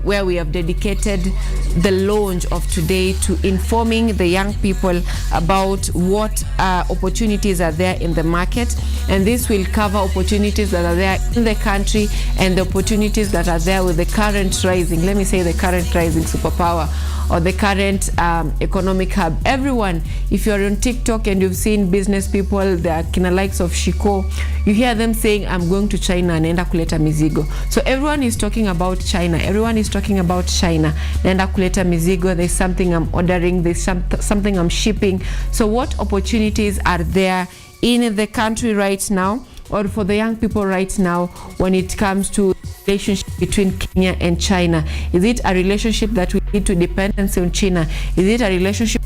where we have dedicated the launch of today to informing the young people about what opportunities are there in the market, and this will cover opportunities that are there in the country and the opportunities that are there with the current rising, let me say the current rising superpower or the current economic hub. Everyone, if you're on TikTok and you've seen business people, the kina likes of Shiko, you hear them saying, I'm going to China naenda kuleta mizigo. So everyone is talking about China. Everyone is talking about China. Naenda kuleta mizigo. There's something I'm ordering. There's something I'm shipping. So what opportunities are there in the country right now, or for the young people right now, when it comes to relationship between Kenya and China? Is it a relationship that will lead to dependency on China? Is it a relationship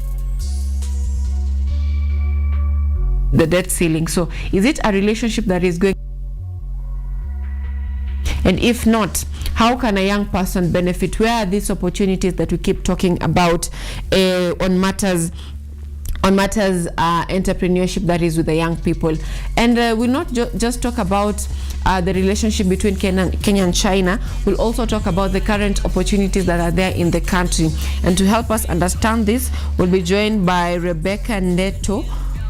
the debt ceiling? So is it a relationship that is going, and if not, how can a young person benefit? Where are these opportunities that we keep talking about on matters entrepreneurship that is with the young people? And we'll not just talk about the relationship between Kenya and China. We'll also talk about the current opportunities that are there in the country. And to help us understand this, we'll be joined by Rebecca Neto,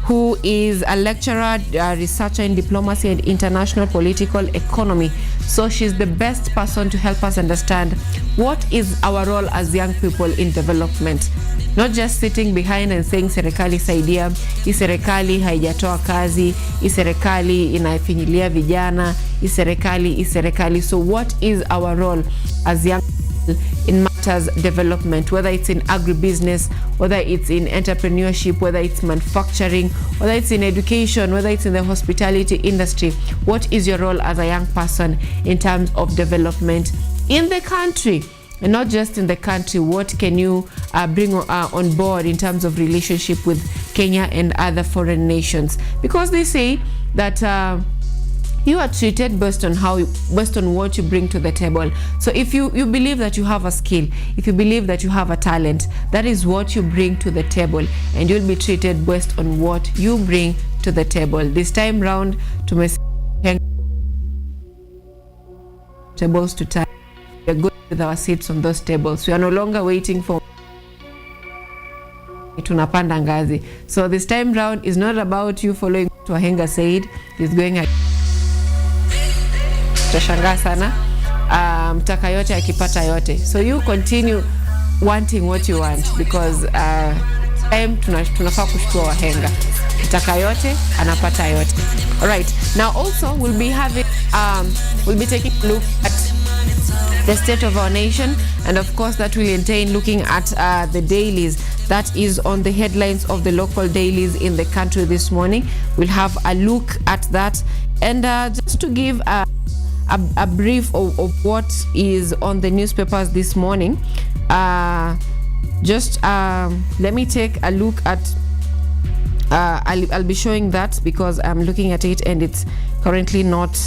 who is a lecturer, researcher in diplomacy and international political economy. So she's the best person to help us understand what is our role as young people in development. Not just sitting behind and saying serikali saidia, hii serikali haijatoa kazi, hii serikali inafinyilia vijana, hii serikali. So what is our role as young people in matters development, whether it's in agribusiness, whether it's in entrepreneurship, whether it's manufacturing, whether it's in education, whether it's in the hospitality industry? What is your role as a young person in terms of development in the country? And not just in the country, what can you bring on board in terms of relationship with Kenya and other foreign nations? Because they say that you are treated based on what you bring to the table. So if you believe that you have a skill, if you believe that you have a talent, that is what you bring to the table, and you'll be treated based on what you bring to the table. This time round, to tables to time, we are good with our seats on those tables. We are no longer waiting for tunapanda ngazi. So this time round is not about you following what Wahenga said. It's going at tashangaa sana, mtaka yote akipata yote. So you continue wanting what you want, because time tunafaa kushtua wahenga. Mtaka yote anapata yote. All right. Now also we'll be taking a look at the state of our nation, and of course that will entail looking at the dailies that is on the headlines of the local dailies in the country this morning. We'll have a look at that, and just to give a brief of what is on the newspapers this morning, let me take a look at I'll be showing that because I'm looking at it and it's currently not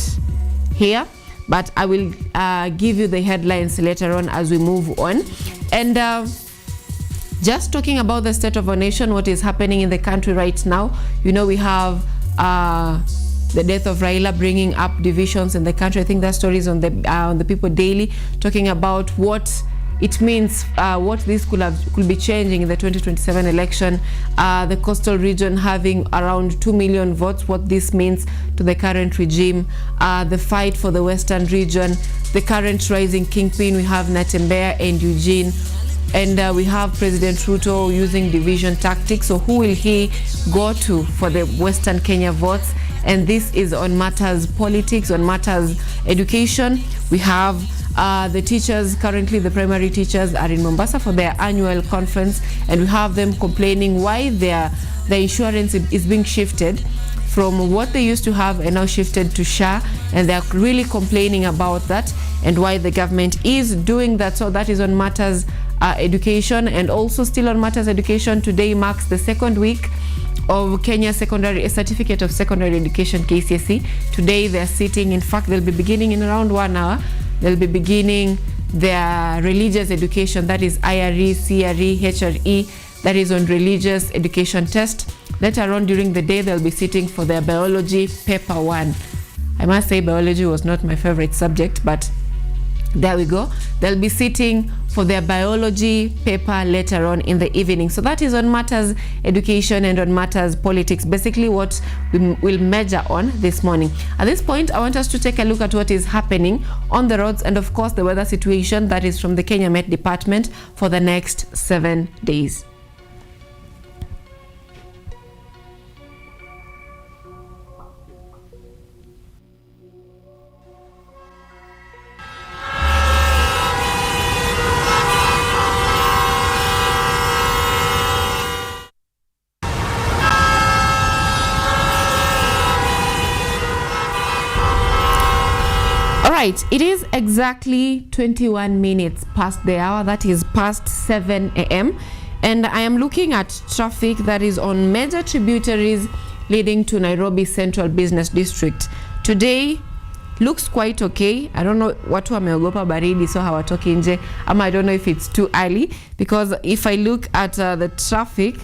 here, but I will give you the headlines later on as we move on. And just talking about the state of our nation, what is happening in the country right now, you know, we have the death of Raila bringing up divisions in the country. I think that story is on the People Daily, talking about what it means, what this could be changing in the 2027 election. The coastal region having around 2 million votes, what this means to the current regime. The fight for the western region, the current rising kingpin, we have Natembeya and Eugene. And we have President Ruto using division tactics. So who will he go to for the Western Kenya votes? And this is on matters politics, on matters education. We have the teachers, currently the primary teachers are in Mombasa for their annual conference, and we have them complaining why the insurance is being shifted from what they used to have and now shifted to SHA, and they're really complaining about that and why the government is doing that. So that is on matters education. And also still on matters education, today marks the second week of Kenya Certificate of Secondary Education, KCSE. Today they're sitting, in fact they'll be beginning in around 1 hour. They'll be beginning their religious education, that is IRE, CRE, HRE, that is on religious education test. Later on during the day, they'll be sitting for their biology paper 1. I must say biology was not my favorite subject, but There we go. They'll be sitting for their biology paper later on in the evening. So that is on matters education and on matters politics, basically what we will measure on this morning. At this point, I want us to take a look at what is happening on the roads and of course the weather situation that is from the Kenya Met Department for the next 7 days. Right, it is exactly 21 minutes past the hour, that is past 7 a.m. and I am looking at traffic that is on major tributaries leading to Nairobi Central Business District. Today looks quite okay. I don't know watu wameogopa baridi so hawatoki nje, I don't know if it's too early, because if I look at the traffic,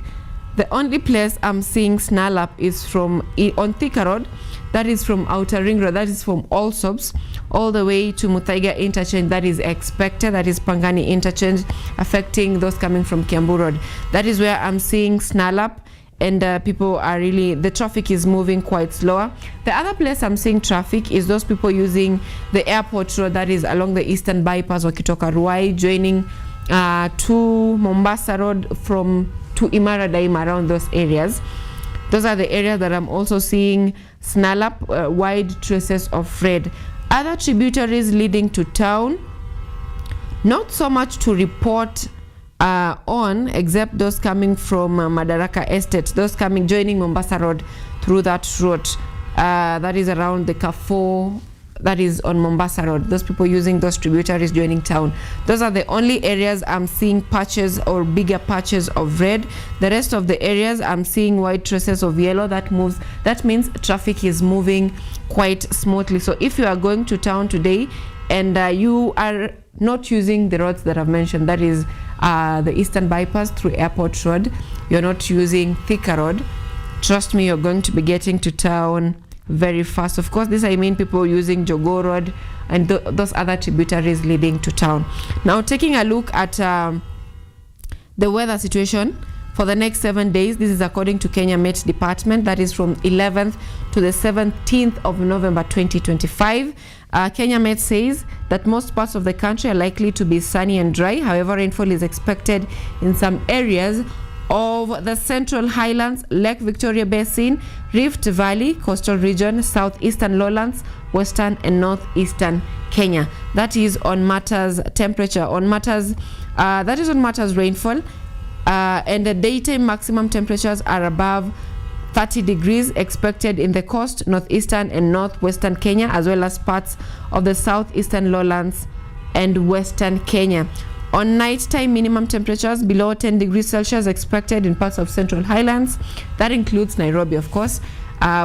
the only place I'm seeing snarl up is from on Thika Road. That is from Outer Ring Road, that is from Allsops all the way to Muthaiga Interchange. That is expected. That is Pangani Interchange, affecting those coming from Kiambu Road. That is where I'm seeing snarl up, and people are really, the traffic is moving quite slower. The other place I'm seeing traffic is those people using the airport road, that is along the eastern bypass wakitoka Ruai joining to Mombasa Road from to Imara Daim, around those areas. Those are the areas that I'm also seeing snarl up, wide traces of red. Other tributaries leading to town, not so much to report on, except those coming from Madaraka Estate, those coming joining Mombasa Road through that road. That is around the Carrefour, that is on Mombasa Road. Those people using those tributaries joining town. Those are the only areas I'm seeing patches or bigger patches of red. The rest of the areas I'm seeing white traces of yellow. That means traffic is moving quite smoothly. So if you are going to town today and you are not using the roads that I've mentioned, that is the eastern bypass through Airport Road, you're not using Thika Road, trust me, you're going to be getting to town very fast. Of course, this I mean people using Jogoo Road and those other tributaries leading to town. Now taking a look at the weather situation for the next 7 days. This is according to Kenya Met Department. That is from 11th to the 17th of November 2025. Kenya Met says that most parts of the country are likely to be sunny and dry. However, rainfall is expected in some areas of the Central Highlands, Lake Victoria Basin, Rift Valley, Coastal Region, Southeastern Lowlands, Western and Northeastern Kenya. That is on matters temperature. On matters, that is on matters rainfall. And the daytime maximum temperatures are above 30 degrees expected in the coast, northeastern and northwestern Kenya, as well as parts of the southeastern lowlands and western Kenya. On nighttime, minimum temperatures below 10 degrees Celsius expected in parts of Central Highlands. That includes Nairobi, of course.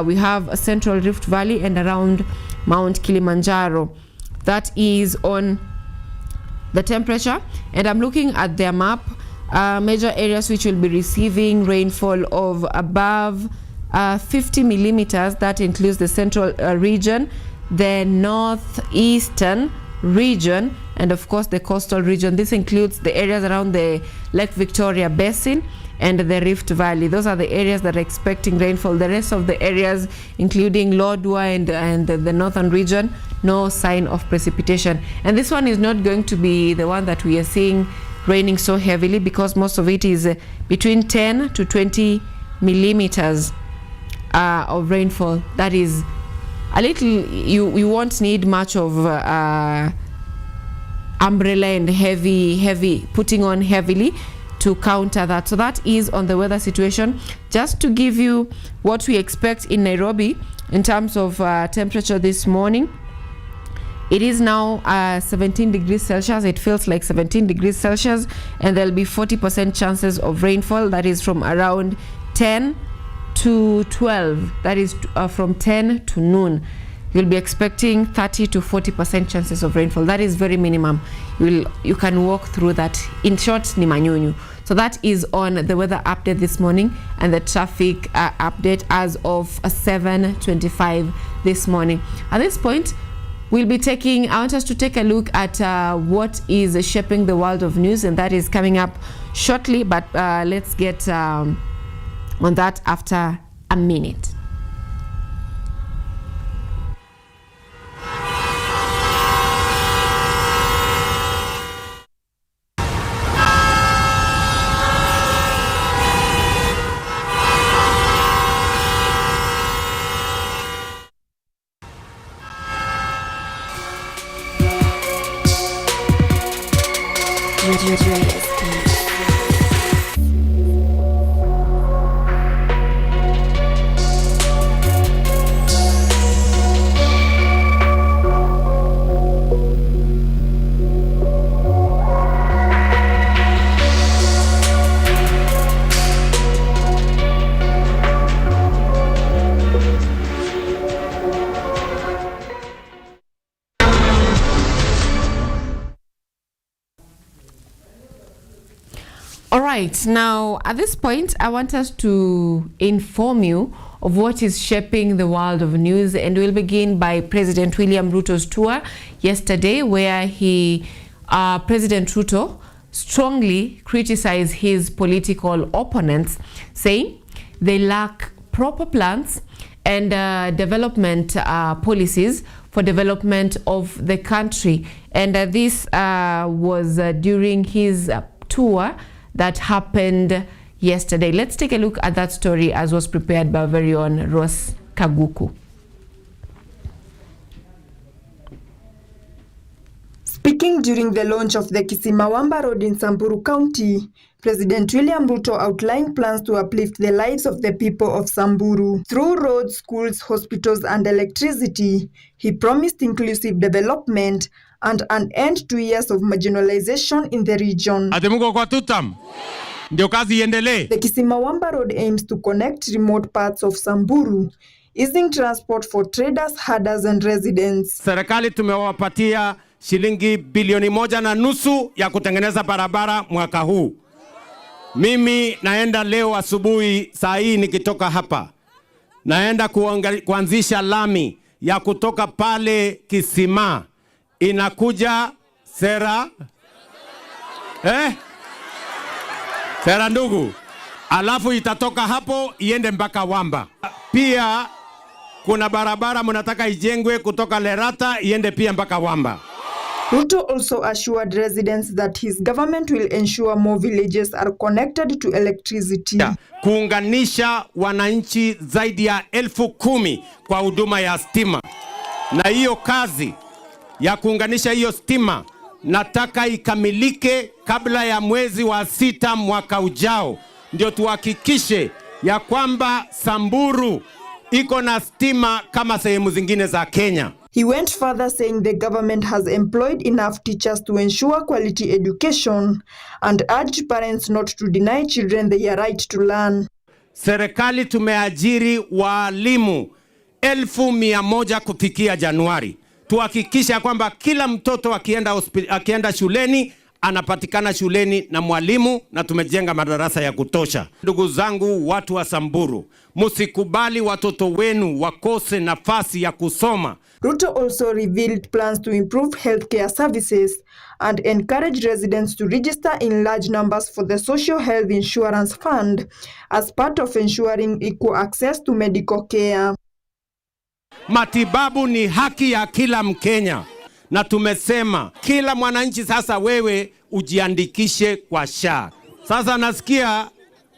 We have a Central Rift Valley and around Mount Kilimanjaro. That is on the temperature. And I'm looking at their map. Major areas which will be receiving rainfall of above 50 millimeters. That includes the Central region, the Northeastern region, and of course the coastal region. This includes the areas around the Lake Victoria Basin and the Rift Valley. Those are the areas that are expecting rainfall. The rest of the areas, including Lodwar and the northern region, no sign of precipitation. And this one is not going to be the one that we are seeing raining so heavily, because most of it is between 10 to 20 millimeters of rainfall. That is a little, you won't need much of umbrella and heavy putting on heavily to counter that. So that is on the weather situation. Just to give you what we expect in Nairobi in terms of temperature this morning. It is now 17 degrees Celsius. It feels like 17 degrees Celsius, and there'll be 40% chances of rainfall. That is from around 10 to 12. That is from 10 to noon. You'll be expecting 30 to 40% chances of rainfall. That is very minimum. You can walk through that. In short, ni manyunyu. So that is on the weather update this morning and the traffic update as of 7:25 this morning. At this point, I want us to take a look at what is shaping the world of news, and that is coming up shortly, but let's get on that after a minute. All right, now at this point, I want us to inform you of what is shaping the world of news, and we'll begin by President William Ruto's tour yesterday, where President Ruto strongly criticized his political opponents, saying they lack proper plans and development policies for development of the country. And this was during his tour that happened yesterday. Let's take a look at that story as was prepared by our very own Ross Kaguku. Speaking during the launch of the Kisimawamba Road in Samburu County, President William Ruto outlined plans to uplift the lives of the people of Samburu. Through roads, schools, hospitals, and electricity, he promised inclusive development and an end to years of marginalization in the region. The Kisimawamba Road aims to connect remote parts of Samburu, easing transport for traders, herders, and residents. Serikali tumewapatia shilingi bilioni 1.5 ya kutengeneza barabara mwaka huu. Mimi naenda leo asubuhi saa hii nikitoka hapa. Naenda kuanzisha lami ya kutoka pale Kisima inakuja Sera Ndugu, alafu itatoka hapo iende mpaka Wamba. Pia kuna barabara mnataka ijengwe kutoka Lerata iende pia mpaka Wamba. Ruto also assured residents that his government will ensure more villages are connected to electricity. Kuunganisha wananchi zaidi ya 10,000 kwa huduma ya stima. Na hiyo kazi ya kuunganisha hiyo stima nataka ikamilike kabla ya mwezi wa 6 mwaka ujao. Ndio tuhakikishe ya kwamba Samburu iko na stima kama sehemu zingine za Kenya. He went further saying the government has employed enough teachers to ensure quality education and urged parents not to deny children their right to learn. Serikali tumeajiri walimu 1,100 kufikia Januari. Tuhakikisha kwamba kila mtoto akienda shuleni anapatikana shuleni na mwalimu, na tumejenga madarasa ya kutosha. Ndugu zangu watu wa Samburu, musikubali watoto wenu wakose nafasi ya kusoma. Ruto also revealed plans to improve healthcare services and encourage residents to register in large numbers for the Social Health Insurance Fund as part of ensuring equal access to medical care. Matibabu ni haki ya kila Mkenya, na tumesema kila mwananchi sasa wewe ujiandikishe kwa SHA. Sasa nasikia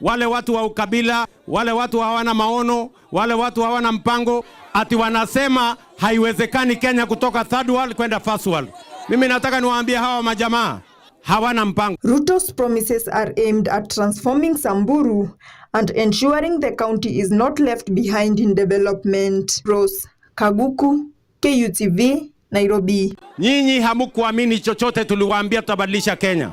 wale watu wa ukabila, wale watu hawana maono, wale watu hawana mpango, ati wanasema haiwezekani Kenya kutoka third world kwenda first world. Mimi nataka niwaambie hawa majamaa hawana mpango. Ruto's promises are aimed at transforming Samburu and ensuring the county is not left behind in development. Rose Kaguku, KUTV, Nairobi. Nyinyi hamukuamini chochote tuliwaambia tutabadilisha Kenya.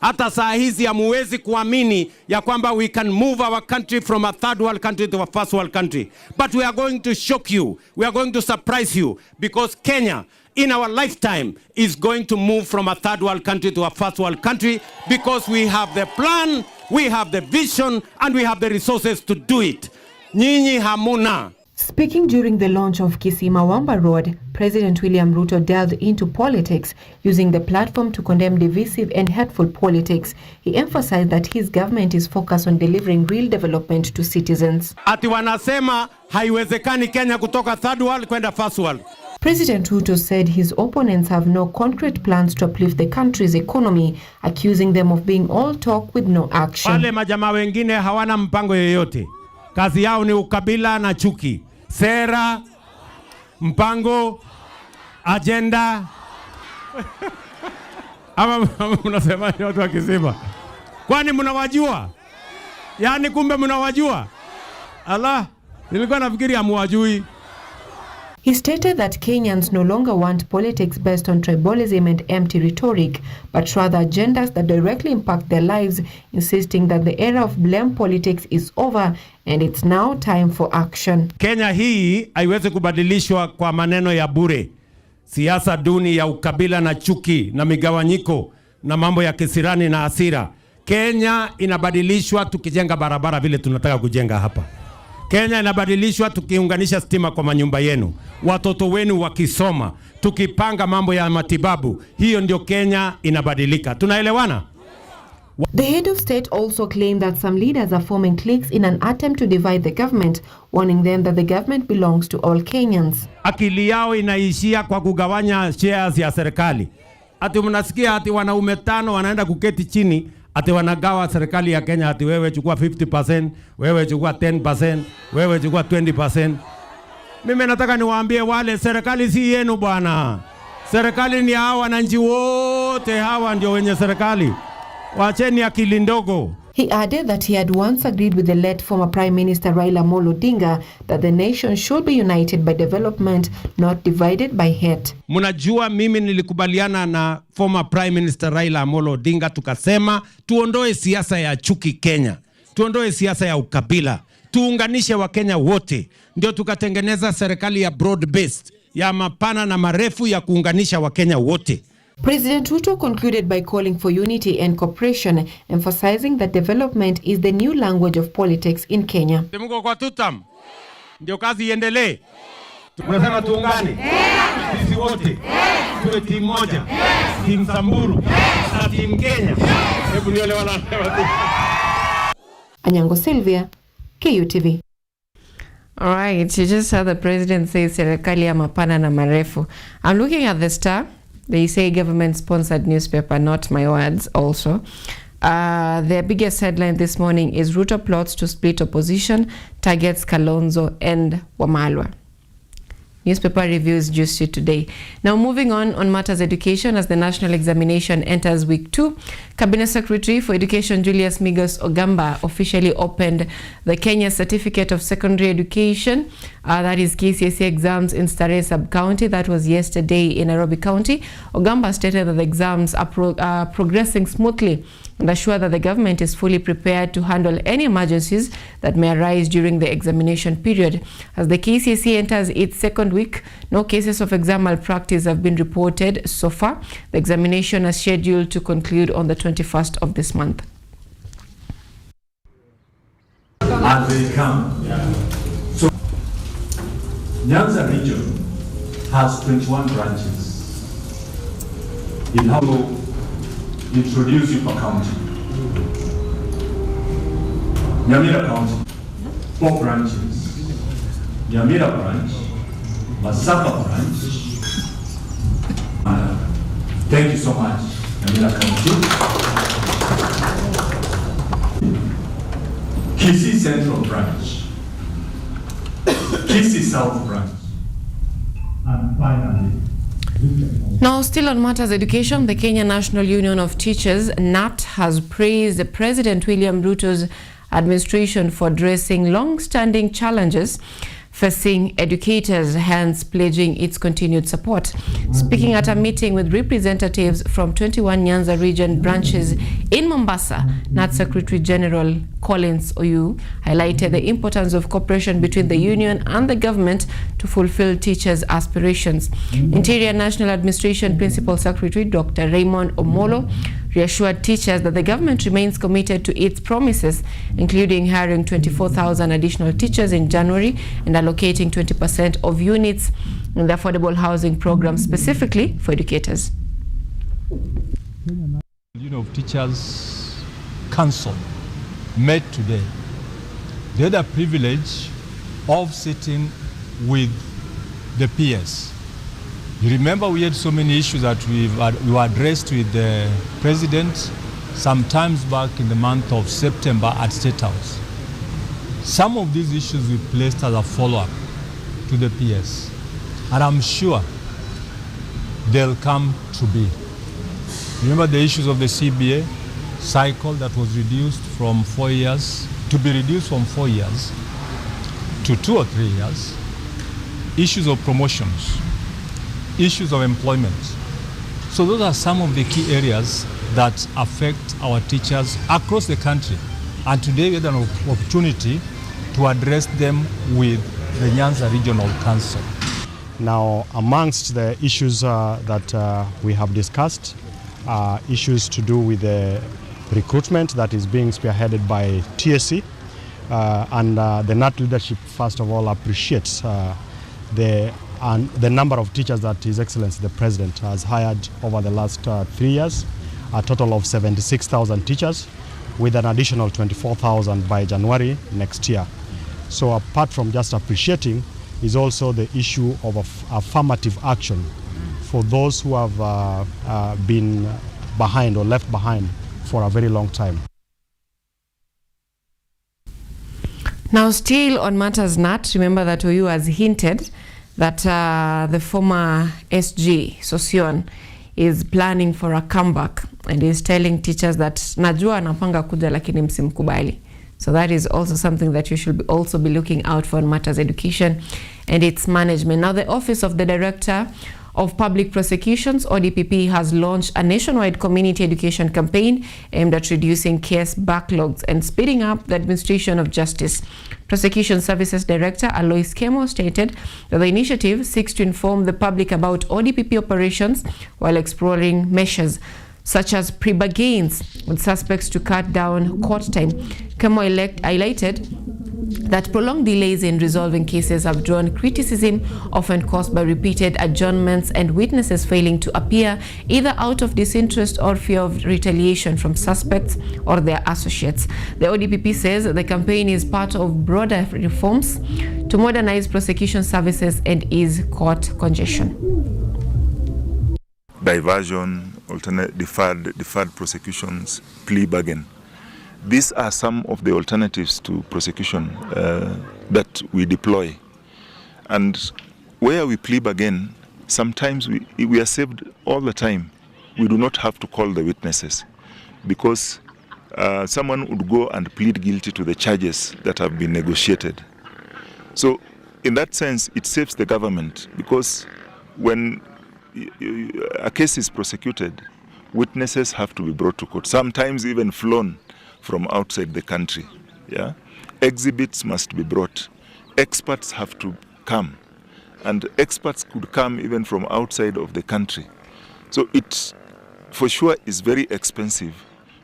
Hata saa hizi hamuwezi kuamini ya kwamba we can move our country from a third world country to a first world country. But we are going to shock you. We are going to surprise you, because Kenya in our lifetime is going to move from a third world country to a first world country, because we have the plan, we have the vision, and we have the resources to do it. Nyinyi hamuna. Speaking during the launch of Kisima-Wamba Road, President William Ruto delved into politics, using the platform to condemn divisive and hateful politics. He emphasized that his government is focused on delivering real development to citizens. Ati wanasema haiwezekani Kenya kutoka third world kwenda first world. President Ruto said his opponents have no concrete plans to uplift the country's economy, accusing them of being all talk with no action. Wale majamaa wengine hawana mpango yoyote. Kazi yao ni ukabila na chuki. Sera, mpango, agenda. Ama mnasema ni watu wakisema. Kwani mnawajua? Yaani kumbe mnawajua? Allah, nilikuwa nafikiri hamuwajui. He stated that Kenyans no longer want politics based on tribalism and empty rhetoric, but rather agendas that directly impact their lives, insisting that the era of blame politics is over and it's now time for action. Kenya hii haiwezi kubadilishwa kwa maneno ya bure. Siasa duni ya ukabila na chuki na migawanyiko na mambo ya kisirani na hasira. Kenya inabadilishwa tukijenga barabara vile tunataka kujenga hapa. Kenya inabadilishwa tukiunganisha stima kwa manyumba yenu. Watoto wenu wakisoma, tukipanga mambo ya matibabu. Hiyo ndio Kenya inabadilika. Tunaelewana? The head of state also claimed that some leaders are forming cliques in an attempt to divide the government, warning them that the government belongs to all Kenyans. Akili yao inaishia kwa kugawanya shares ya serikali. Ati mnasikia ati wanaume 5 wanaenda kuketi chini, ati wanagawa serikali ya Kenya, ati wewe chukua 50%, wewe chukua 10%, wewe chukua 20%. Mimi nataka niwaambie wale, serikali si yenu bwana. Serikali ni hawa wananchi wote, hawa ndio wenye serikali. Wacheni akili ndogo. He added that he had once agreed with the late former Prime Minister Raila Amolo Odinga that the nation should be united by development, not divided by hate. Mnajua mimi nilikubaliana na former Prime Minister Raila Amolo Odinga, tukasema tuondoe siasa ya chuki Kenya. Tuondoe siasa ya ukabila. Tuunganishe wa Kenya wote. Ndio tukatengeneza serikali ya broad based, ya mapana na marefu ya kuunganisha wa Kenya wote. President Ruto concluded by calling for unity and cooperation, emphasizing that development is the new language of politics in Kenya. Mungu kwa tutam. Ndio kazi iendelee. Tunasema tuungane. Sisi wote. Tuwe timu moja. Timu Samburu na timu Kenya. Hebu niole wanasema. ANYANGO, SYLVIA, KUTV. All right, you just heard the president say serikali ya mapana na marefu. I'm looking at the Star. They say government-sponsored newspaper, not my words also. Their biggest headline this morning is Ruto plots to split opposition, targets Kalonzo and Wamalwa. Newspaper reviews juicy today. Now moving on matters education, as the national examination enters week 2, Cabinet Secretary for Education Julius Migos Ogamba officially opened the Kenya Certificate of Secondary Education, that is KCSE exams in Starehe Sub-County. That was yesterday in Nairobi County. Ogamba stated that the exams are progressing smoothly and assure that the government is fully prepared to handle any emergencies that may arise during the examination period. As the KCSE enters its second week, no cases of exam malpractice have been reported so far. The examination is scheduled to conclude on the 21st of this month. As they come, so Nyanza region has 21 branches. In how to introduce you per county. Nyamira County, 4 branches. Nyamira branch, Masaka branch. Thank you so much, Nyamira County. Kisii Central branch. Kisii South branch. And finally, now, still on matters education, the Kenya National Union of Teachers, NAT, has praised President William Ruto's administration for addressing long-standing challenges facing educators, hence pledging its continued support. Speaking at a meeting with representatives from 21 Nyanza region branches in Mombasa, NAT Secretary General Collins Oyu highlighted the importance of cooperation between the union and the government to fulfill teachers' aspirations. Interior National Administration Principal Secretary Dr. Raymond Omolo reassured teachers that the government remains committed to its promises, including hiring 24,000 additional teachers in January and allocating 20% of units in the affordable housing program specifically for educators. Union of Teachers Council met today. They had a privilege of sitting with the peers. You remember we had so many issues that we were addressed with the president some times back in the month of September at State House. Some of these issues we placed as a follow-up to the peers, and I'm sure they'll come to be. Remember the issues of the CBA cycle that was reduced from 4 years, to be reduced from 4 years to 2 or 3 years, issues of promotions, issues of employment. So those are some of the key areas that affect our teachers across the country. And today we had an opportunity to address them with the Nyanza Regional Council. Now, amongst the issues that we have discussed, issues to do with the recruitment that is being spearheaded by TSC, and the NAT leadership, first of all, appreciates the number of teachers that His Excellency the President has hired over the last 3 years, a total of 76,000 teachers, with an additional 24,000 by January next year. So apart from just appreciating, is also the issue of affirmative action for those who have been behind or left behind for a very long time. Now, still on matters NAT, remember that Oyu has hinted that the former SG, Sosion, is planning for a comeback and is telling teachers that najua anapanga kuja lakini msimkubali. So that is also something that you should also be looking out for in matters education and its management. Now, the Office of the Director of Public Prosecutions, ODPP, has launched a nationwide community education campaign aimed at reducing case backlogs and speeding up the administration of justice. Prosecution Services Director Alois Kemo stated that the initiative seeks to inform the public about ODPP operations while exploring measures such as pre-bargains with suspects to cut down court time. Kemo highlighted that prolonged delays in resolving cases have drawn criticism, often caused by repeated adjournments and witnesses failing to appear, either out of disinterest or fear of retaliation from suspects or their associates. The ODPP says the campaign is part of broader reforms to modernize prosecution services and ease court congestion. Diversion, alternate deferred prosecutions, plea bargain. These are some of the alternatives to prosecution that we deploy. And where we plea bargain, sometimes we are saved all the time. We do not have to call the witnesses because someone would go and plead guilty to the charges that have been negotiated. So in that sense, it saves the government because when a case is prosecuted, witnesses have to be brought to court, sometimes even flown from outside the country. Yeah? Exhibits must be brought. Experts have to come. And experts could come even from outside of the country. So it, for sure, is very expensive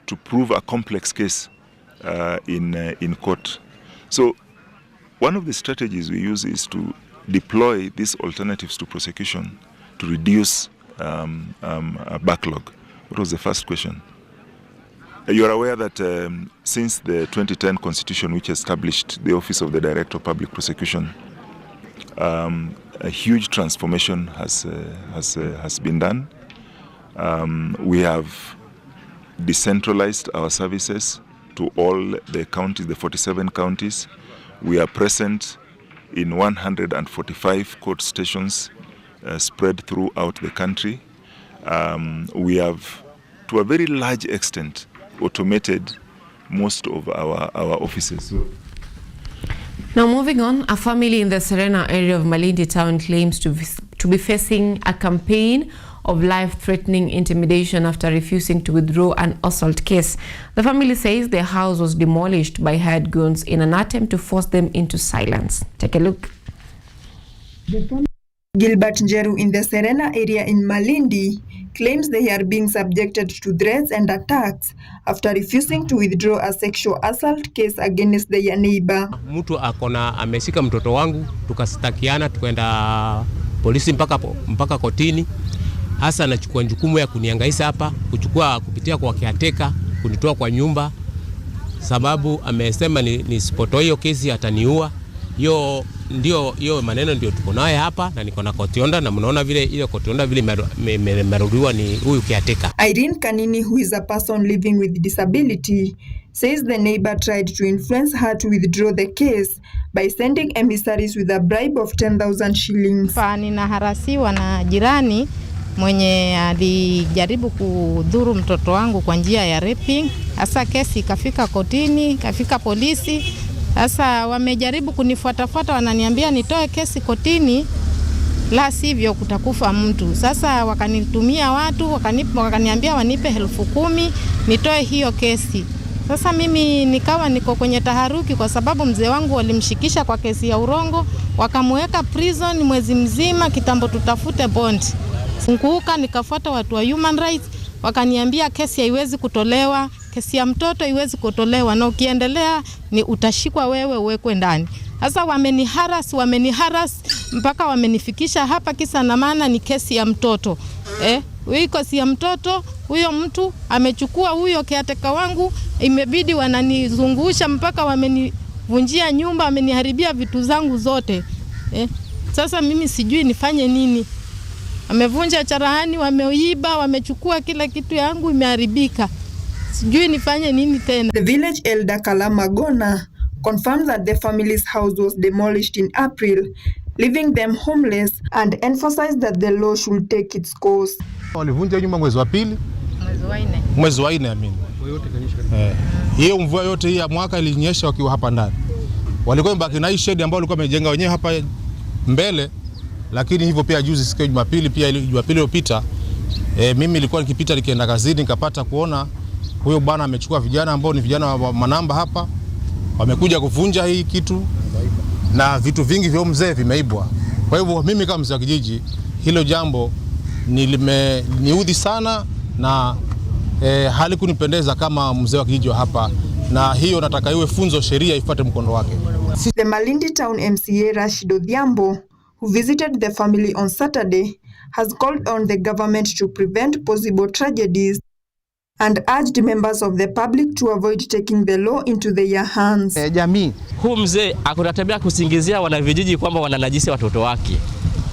to prove a complex case in court. So one of the strategies we use is to deploy these alternatives to prosecution to reduce a backlog. What was the first question? You are aware that since the 2010 Constitution, which established the Office of the Director of Public Prosecution, a huge transformation has been done. We have decentralized our services to all the counties, the 47 counties. We are present in 145 court stations spread throughout the country. We have, to a very large extent, automated most of our offices. Now, moving on, a family in the Serena area of Malindi town claims to be facing a campaign of life-threatening intimidation after refusing to withdraw an assault case. The family says their house was demolished by hired goons in an attempt to force them into silence. Take a look. Gilbert Njeru in the Serena area in Malindi claims they are being subjected to threats and attacks after refusing to withdraw a sexual assault case against their neighbor. Mtu ameshika mtoto wangu, tukastakiana tukaenda polisi mpaka kotini. Hasa anachukua jukumu ya kunihangaisha hapa, kupitia kwa kiateka, kunitoa kwa nyumba, sababu amesema nisipotoa hiyo kesi ataniua. Hiyo maneno ndio tuko naye hapa, na niko na kotionda, na mnaona vile ile kotionda vile imerudiwa ni huyu kiateka. Irene Kanini, who is a person living with disability, says the neighbor tried to influence her to withdraw the case by sending emissaries with a bribe of 10,000 shillings. Ninaharasiwa na jirani mwenye alijaribu kudhuru mtoto wangu kwa njia ya raping. Hasa kesi ikafika kotini, ikafika polisi. Sasa wamejaribu kunifuatafuata, wananiambia nitoe kesi kotini, la sivyo kutakufa mtu. Sasa wakanitumia watu, wakaniambia wanipe 10,000 nitoe hiyo kesi. Sasa mimi nikawa niko kwenye taharuki kwa sababu mzee wangu walimshikisha kwa kesi ya urongo, wakamweka prison mwezi mzima kitambo tutafute bond. Funguka nikafuata watu wa human rights, wakaniambia kesi haiwezi kutolewa, kesi ya mtoto haiwezi kutolewa, na ukiendelea ni utashikwa wewe uwekwe ndani. Sasa wameniharas mpaka wamenifikisha hapa, kisa na maana ni kesi ya mtoto. Hii kesi ya mtoto, huyo mtu amechukua huyo kiateka wangu, imebidi wananizungusha mpaka wamenivunjia nyumba, wameniharibia vitu zangu zote. Sasa mimi sijui nifanye nini. Wamevunja charahani, wameiba, wamechukua kila kitu yangu, imeharibika. Sijui nifanye nini tena. The village elder Kalama Gona confirmed that the family's house was demolished in April, leaving them homeless, and emphasized that the law should take its course. Walivunja nyumba mwezi wa pili. Mwezi wa 4 amini. Hiyo mvua yote hii ya mwaka ilinyesha wakiwa hapa ndani. Walikuwa mbaki na hii shed ambayo walikuwa wamejenga wenyewe hapa mbele, lakini hivyo pia juzi siku ya Jumapili iliyopita mimi nilikuwa nikipita nikienda kazini nikapata kuona huyo bwana amechukua vijana ambao ni vijana wa manamba hapa, wamekuja kuvunja hii kitu na vitu vingi vya mzee vimeibwa. Kwa hivyo mimi kama mzee wa kijiji, hilo jambo niudhi sana na halikunipendeza kama mzee wa kijiji hapa, na hiyo nataka iwe funzo, sheria ifuate mkondo wake. The Malindi Town MCA Rashid Odhiambo, who visited the family on Saturday, has called on the government to prevent possible tragedies and urged members of the public to avoid taking the law into their hands. Jamii, huu mzee akunatembea kusingizia wanavijiji kwamba wananajisi watoto wake.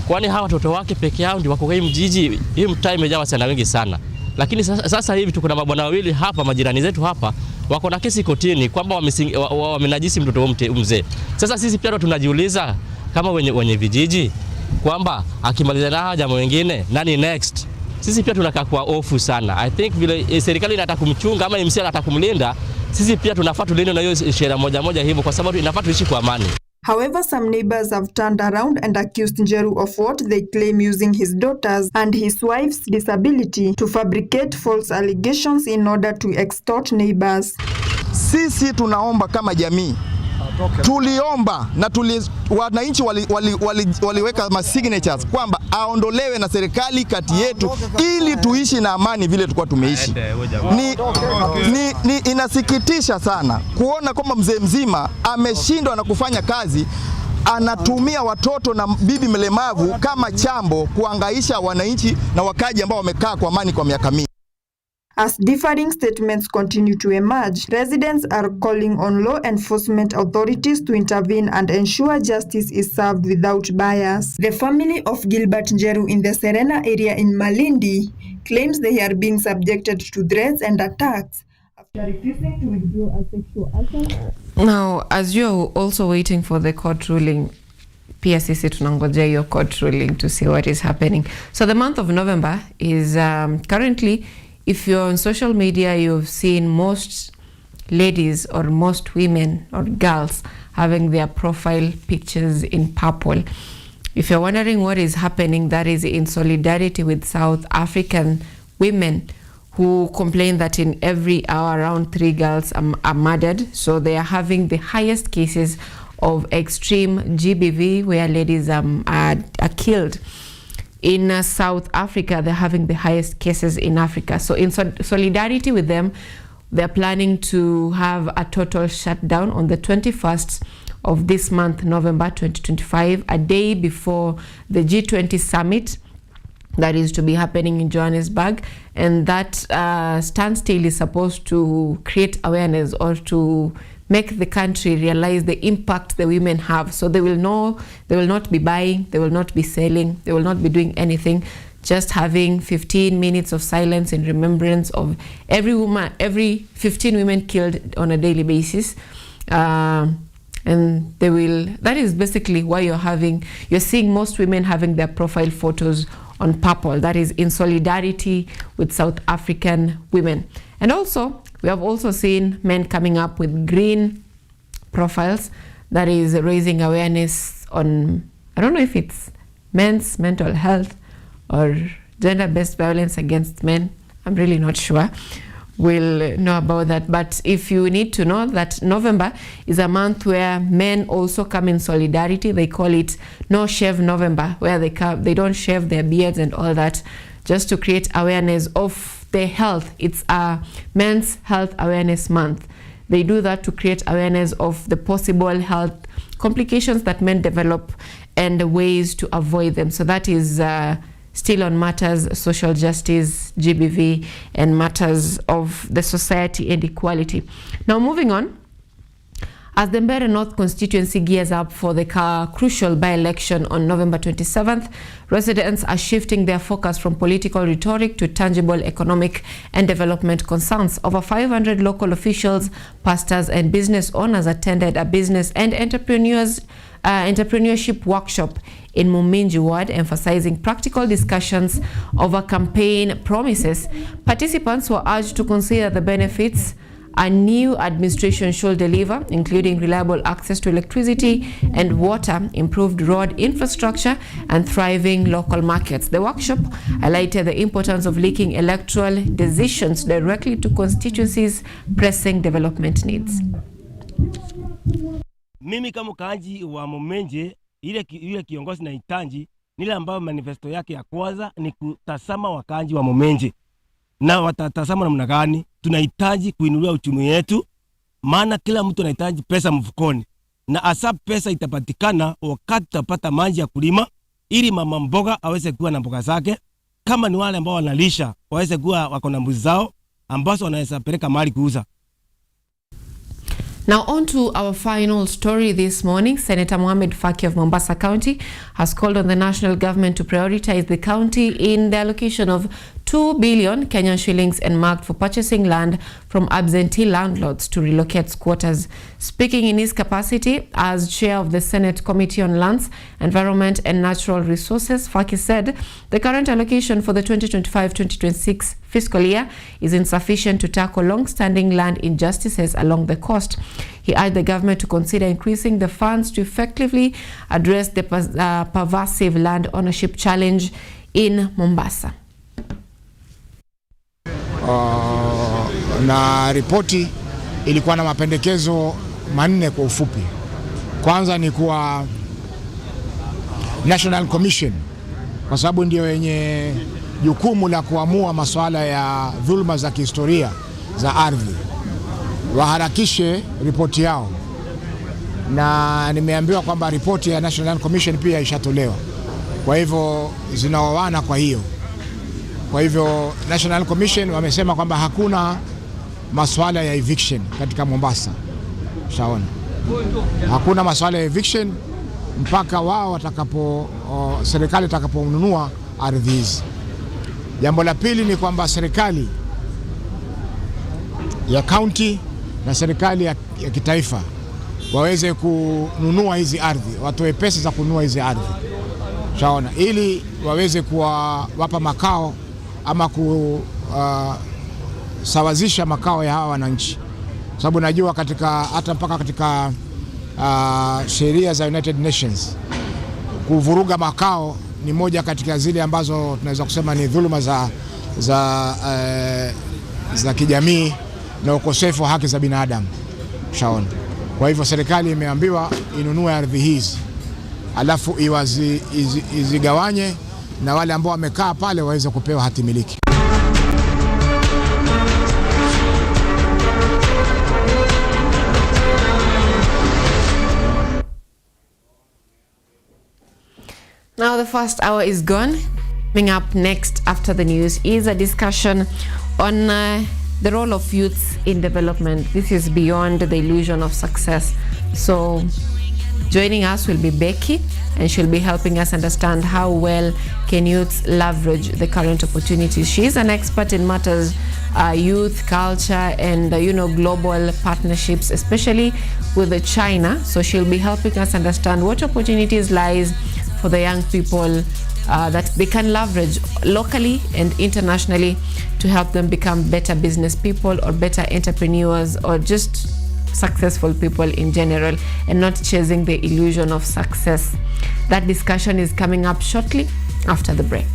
Kwani hawa watoto wake peke yao ndio wako kwa mjiji, hii mtaa imejaa wasichana wengi sana. Lakini sasa hivi tuko na mabwana wawili hapa, majirani zetu hapa, wako na kesi kotini kwamba wamenajisi mtoto wa mzee. Sasa sisi pia tunajiuliza kama wenye vijiji kwamba akimaliza na jambo wengine nani next? Sisi pia tunakaa kwa hofu sana. I think vile serikali inataka kumchunga ama MCA anataka kumlinda, sisi pia tunafaa tulinde na hiyo sheria moja hivyo, kwa sababu inafaa tuishi kwa amani. However, some neighbors have turned around and accused Njeru of what they claim using his daughters and his wife's disability to fabricate false allegations in order to extort neighbors. Sisi tunaomba kama jamii, tuliomba na wananchi waliweka signatures kwamba aondolewe na serikali kati yetu ili tuishi na amani vile tulikuwa tumeishi. Inasikitisha sana kuona kwamba mzee mzima ameshindwa na kufanya kazi, anatumia watoto na bibi mlemavu kama chambo kuangaisha wananchi na wakaji ambao wamekaa kwa amani kwa miaka mingi. As differing statements continue to emerge, residents are calling on law enforcement authorities to intervene and ensure justice is served without bias. The family of Gilbert Njeru in the Serena area in Malindi claims they are being subjected to threats and attacks after refusing to withdraw a sexual assault. Now, as you're also waiting for the court ruling, PSCC tunangojea your court ruling to see what is happening. So the month of November is currently, if you're on social media, you've seen most ladies or most women or girls having their profile pictures in purple. If you're wondering what is happening, that is in solidarity with South African women who complain that in every hour around 3 girls are murdered. So they are having the highest cases of extreme GBV where ladies are killed. In South Africa, they're having the highest cases in Africa. So in solidarity with them, they're planning to have a total shutdown on the 21st of this month, November 2025, a day before the G20 summit that is to be happening in Johannesburg. And that standstill is supposed to create awareness or to make the country realize the impact the women have. So they will know, they will not be buying, they will not be selling, they will not be doing anything, just having 15 minutes of silence in remembrance of every 15 women killed on a daily basis. And they will, that is basically why you're seeing most women having their profile photos on purple. That is in solidarity with South African women. And also, we have also seen men coming up with green profiles, that is raising awareness on, I don't know if it's men's mental health or gender-based violence against men. I'm really not sure. We'll know about that. But if you need to know that November is a month where men also come in solidarity, they call it No Shave November, where they don't shave their beards and all that, just to create awareness of their health. It's a Men's Health Awareness Month. They do that to create awareness of the possible health complications that men develop and ways to avoid them. So that is still on matters social justice, GBV, and matters of the society and equality. Now moving on, as the Mbeere North constituency gears up for the crucial by-election on November 27th, residents are shifting their focus from political rhetoric to tangible economic and development concerns. Over 500 local officials, pastors, and business owners attended a business and entrepreneurship workshop in Muminji Ward, emphasizing practical discussions over campaign promises. Participants were urged to consider the benefits a new administration should deliver, including reliable access to electricity and water, improved road infrastructure, and thriving local markets. The workshop highlighted the importance of linking electoral decisions directly to constituencies' pressing development needs. Mimi kama mkaaji wa Mumenje, ile kiongozi na itanji nile ambayo manifesto yake ya kwanza ni kutasama wakaaji wa Mumenje. Na watatasama namna gani? Tunahitaji kuinulia uchumi wetu, maana kila mtu anahitaji pesa mfukoni. Na asa pesa itapatikana wakati tutapata maji ya kulima, ili mama mboga aweze kuwa na mboga zake. Kama ni wale ambao wanalisha, waweze kuwa wako na mbuzi zao ambazo wanaweza peleka mahali kuuza. Now on to our final story this morning. Senator Mohamed Faki of Mombasa County has called on the national government to prioritize the county in the allocation of 2 billion Kenyan shillings earmarked for purchasing land from absentee landlords to relocate squatters. Speaking in his capacity as chair of the Senate Committee on Lands, Environment and Natural Resources, Faki said the current allocation for the 2025-2026 fiscal year is insufficient to tackle long-standing land injustices along the coast. He urged the government to consider increasing the funds to effectively address the pervasive land ownership challenge in Mombasa. Na ripoti ilikuwa na mapendekezo manne kwa ufupi. Kwanza ni kwa National Commission, kwa sababu ndio yenye jukumu la kuamua masuala ya dhulma za kihistoria za ardhi, waharakishe ripoti yao. Na nimeambiwa kwamba ripoti ya National Commission pia ishatolewa. Kwa hivyo zinaoana kwa hiyo. Kwa hivyo National Commission wamesema kwamba hakuna masuala ya eviction katika Mombasa. Shaona. Hakuna masuala ya eviction mpaka wao serikali itakaponunua ardhi hizi. Jambo la pili ni kwamba serikali ya county na serikali ya kitaifa waweze kununua hizi ardhi, watoe pesa za kununua hizi ardhi. Shaona, ili waweze kuwapa makao ama kusawazisha makao ya hawa wananchi. Sababu najua mpaka katika sheria za United Nations kuvuruga makao ni moja katika zile ambazo tunaweza kusema ni dhuluma za kijamii na ukosefu wa haki za binadamu. Shaona. Kwa hivyo serikali imeambiwa inunue ardhi hizi, alafu izigawanye na wale ambao wamekaa pale waweze kupewa hati miliki. Now the first hour is gone. Coming up next after the news is a discussion on the role of youth in development. This is beyond the illusion of success. So joining us will be Becky, and she'll be helping us understand how well can youth leverage the current opportunities. She's an expert in matters youth, culture, and global partnerships, especially with China. So she'll be helping us understand what opportunities lies for the young people that they can leverage locally and internationally to help them become better business people or better entrepreneurs or just successful people in general, and not chasing the illusion of success. That discussion is coming up shortly after the break.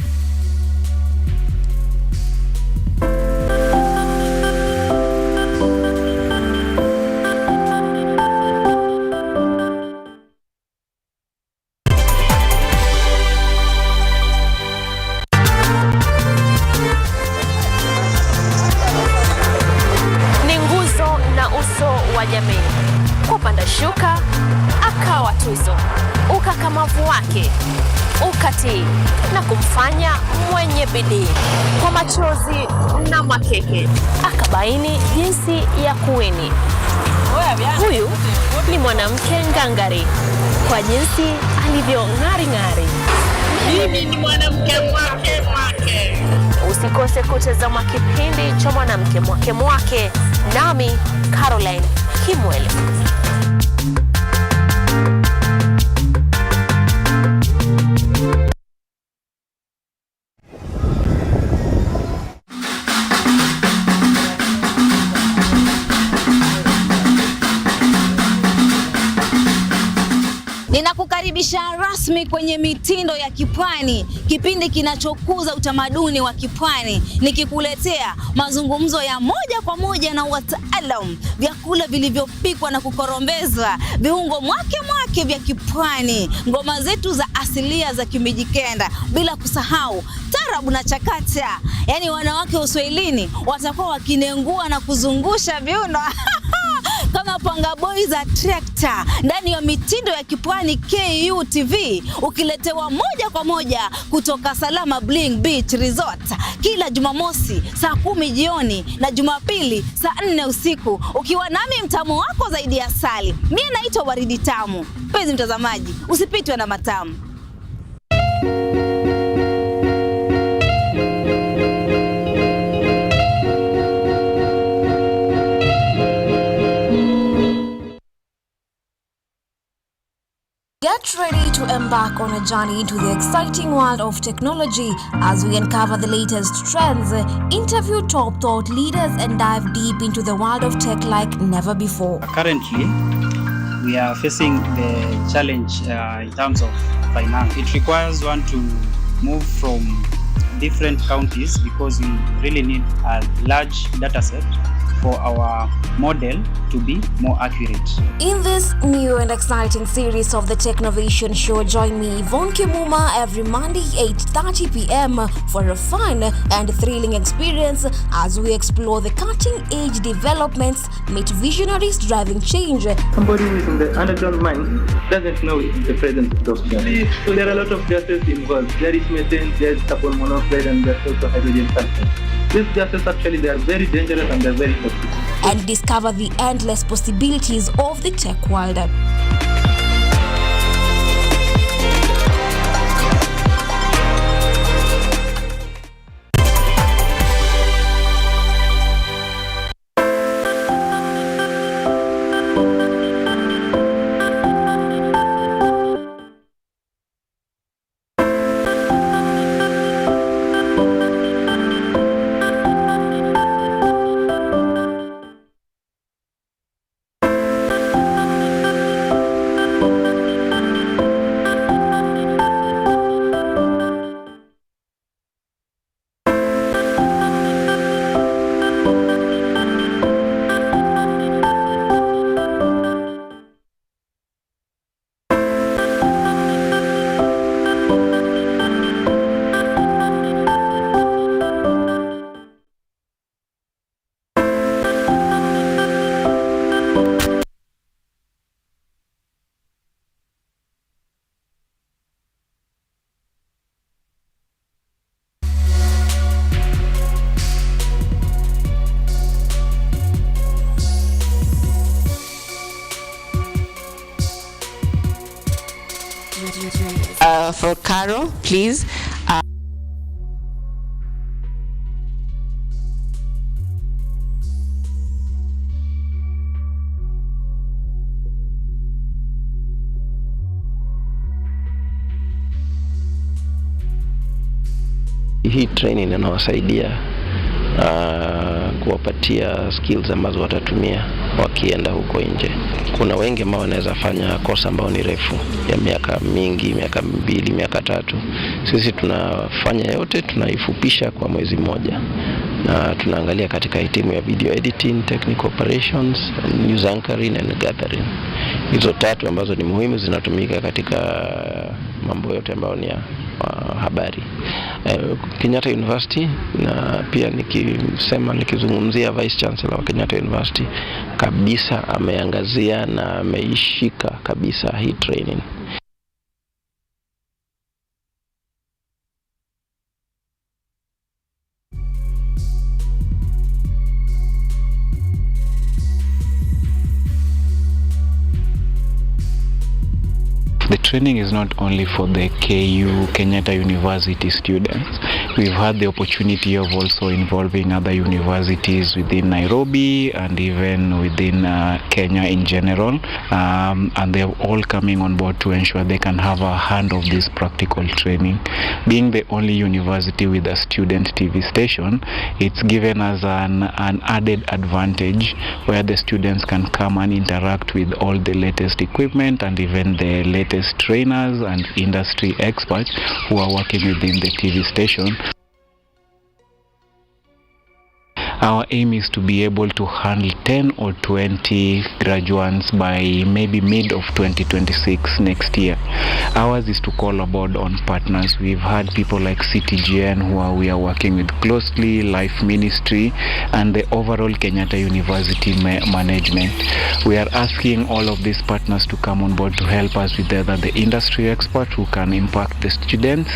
Shuka akawa tuzo, ukakamavu wake ukatii na kumfanya mwenye bidii. Kwa machozi na makeke akabaini jinsi ya kuwini. Huyu ni mwanamke ngangari kwa jinsi alivyo ng'ari. Mimi ni mwanamke mwake. Usikose kutazama kipindi cha mwanamke mwake nami Caroline Kimwele. Ninakukaribisha rasmi kwenye mitindo ya kipwani, kipindi kinachokuza utamaduni wa kipwani, nikikuletea mazungumzo ya moja kwa moja na wataalamu, vyakula vilivyopikwa na kukorombezwa, viungo mwake vya kipwani, ngoma zetu za asilia za Kimijikenda, bila kusahau tarabu na chakata. Yaani wanawake Uswahilini watakuwa wakinengua na kuzungusha viuno kama panga boy za trekta ndani ya mitindo ya kipwani KUTV, ukiletewa moja kwa moja kutoka Salama Bling Beach Resort kila Jumamosi saa 10 jioni na Jumapili saa 4 usiku, ukiwa nami mtamu wako zaidi ya asali. Mimi naitwa Waridi Tamu. Mpenzi mtazamaji, usipitwe na matamu. Get ready to embark on a journey into the exciting world of technology as we uncover the latest trends, interview top thought leaders, and dive deep into the world of tech like never before. Currently, we are facing the challenge in terms of finance. It requires one to move from different counties because we really need a large data set for our model to be more accurate. In this new and exciting series of the Technovation Show, join me, Yvonne Kimuma, every Monday 8:30 p.m. for a fun and thrilling experience as we explore the cutting-edge developments, meet visionaries driving change. Somebody who is in the underground mine doesn't know the presence of those gases. So there are a lot of gases involved. There is methane, there is carbon monoxide, and there is also hydrogen sulfide. These gases actually, they are very dangerous and they are very toxic. And discover the endless possibilities of the tech world. for Carol, please. Hii training inawasaidia kuwapatia skills ambazo watatumia wakienda huko nje. Kuna wengi ambao wanaweza fanya kosa ambao ni refu ya miaka mingi, miaka 2, miaka 3. Sisi tunafanya yote, tunaifupisha kwa mwezi mmoja. Na tunaangalia katika timu ya video editing, technical operations, news anchoring and gathering. Hizo 3 ambazo ni muhimu zinatumika katika mambo yote ambayo ni ya habari. Kenyatta University, na pia nikizungumzia Vice Chancellor wa Kenyatta University kabisa ameangazia na ameishika kabisa hii training. The training is not only for the Kenyatta University students. We've had the opportunity of also involving other universities within Nairobi and even within Kenya in general. And they're all coming on board to ensure they can have a hand of this practical training. Being the only university with a student TV station, it's given us an added advantage where the students can come and interact with all the latest equipment and even the latest trainers and industry experts who are working within the TV station. Our aim is to be able to handle 10 or 20 graduates by maybe mid of 2026 next year. Ours is to call aboard on partners. We've had people like CTGN we are working with closely, Life Ministry and the overall Kenyatta University management. We are asking all of these partners to come on board to help us with either the industry experts who can impact the students.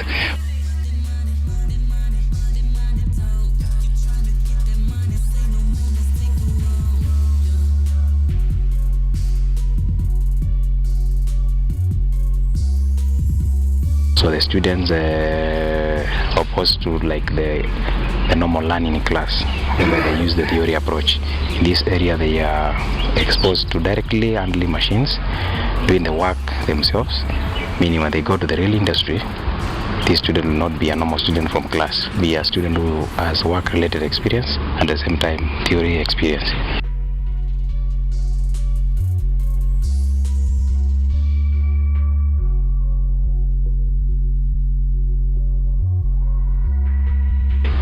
So the students opposed to like the normal learning class, where they use the theory approach. In this area they are exposed to directly handling machines, doing the work themselves, meaning when they go to the real industry, this student will not be a normal student from class, be a student who has work-related experience and at the same time theory experience.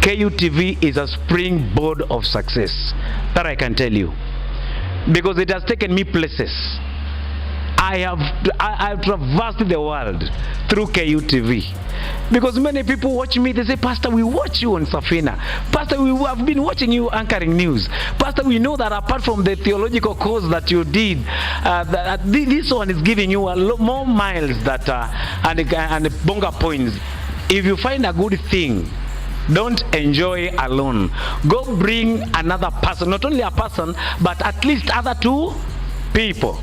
KUTV is a springboard of success, that I can tell you, because it has taken me places. I have traversed the world through KUTV, because many people watch me, they say, Pastor, we watch you on Safina. Pastor, we have been watching you anchoring news. Pastor, we know that apart from the theological course that you did, this one is giving you a lot more miles and bonga points. If you find a good thing, don't enjoy alone. Go bring another person, not only a person, but at least other 2 people.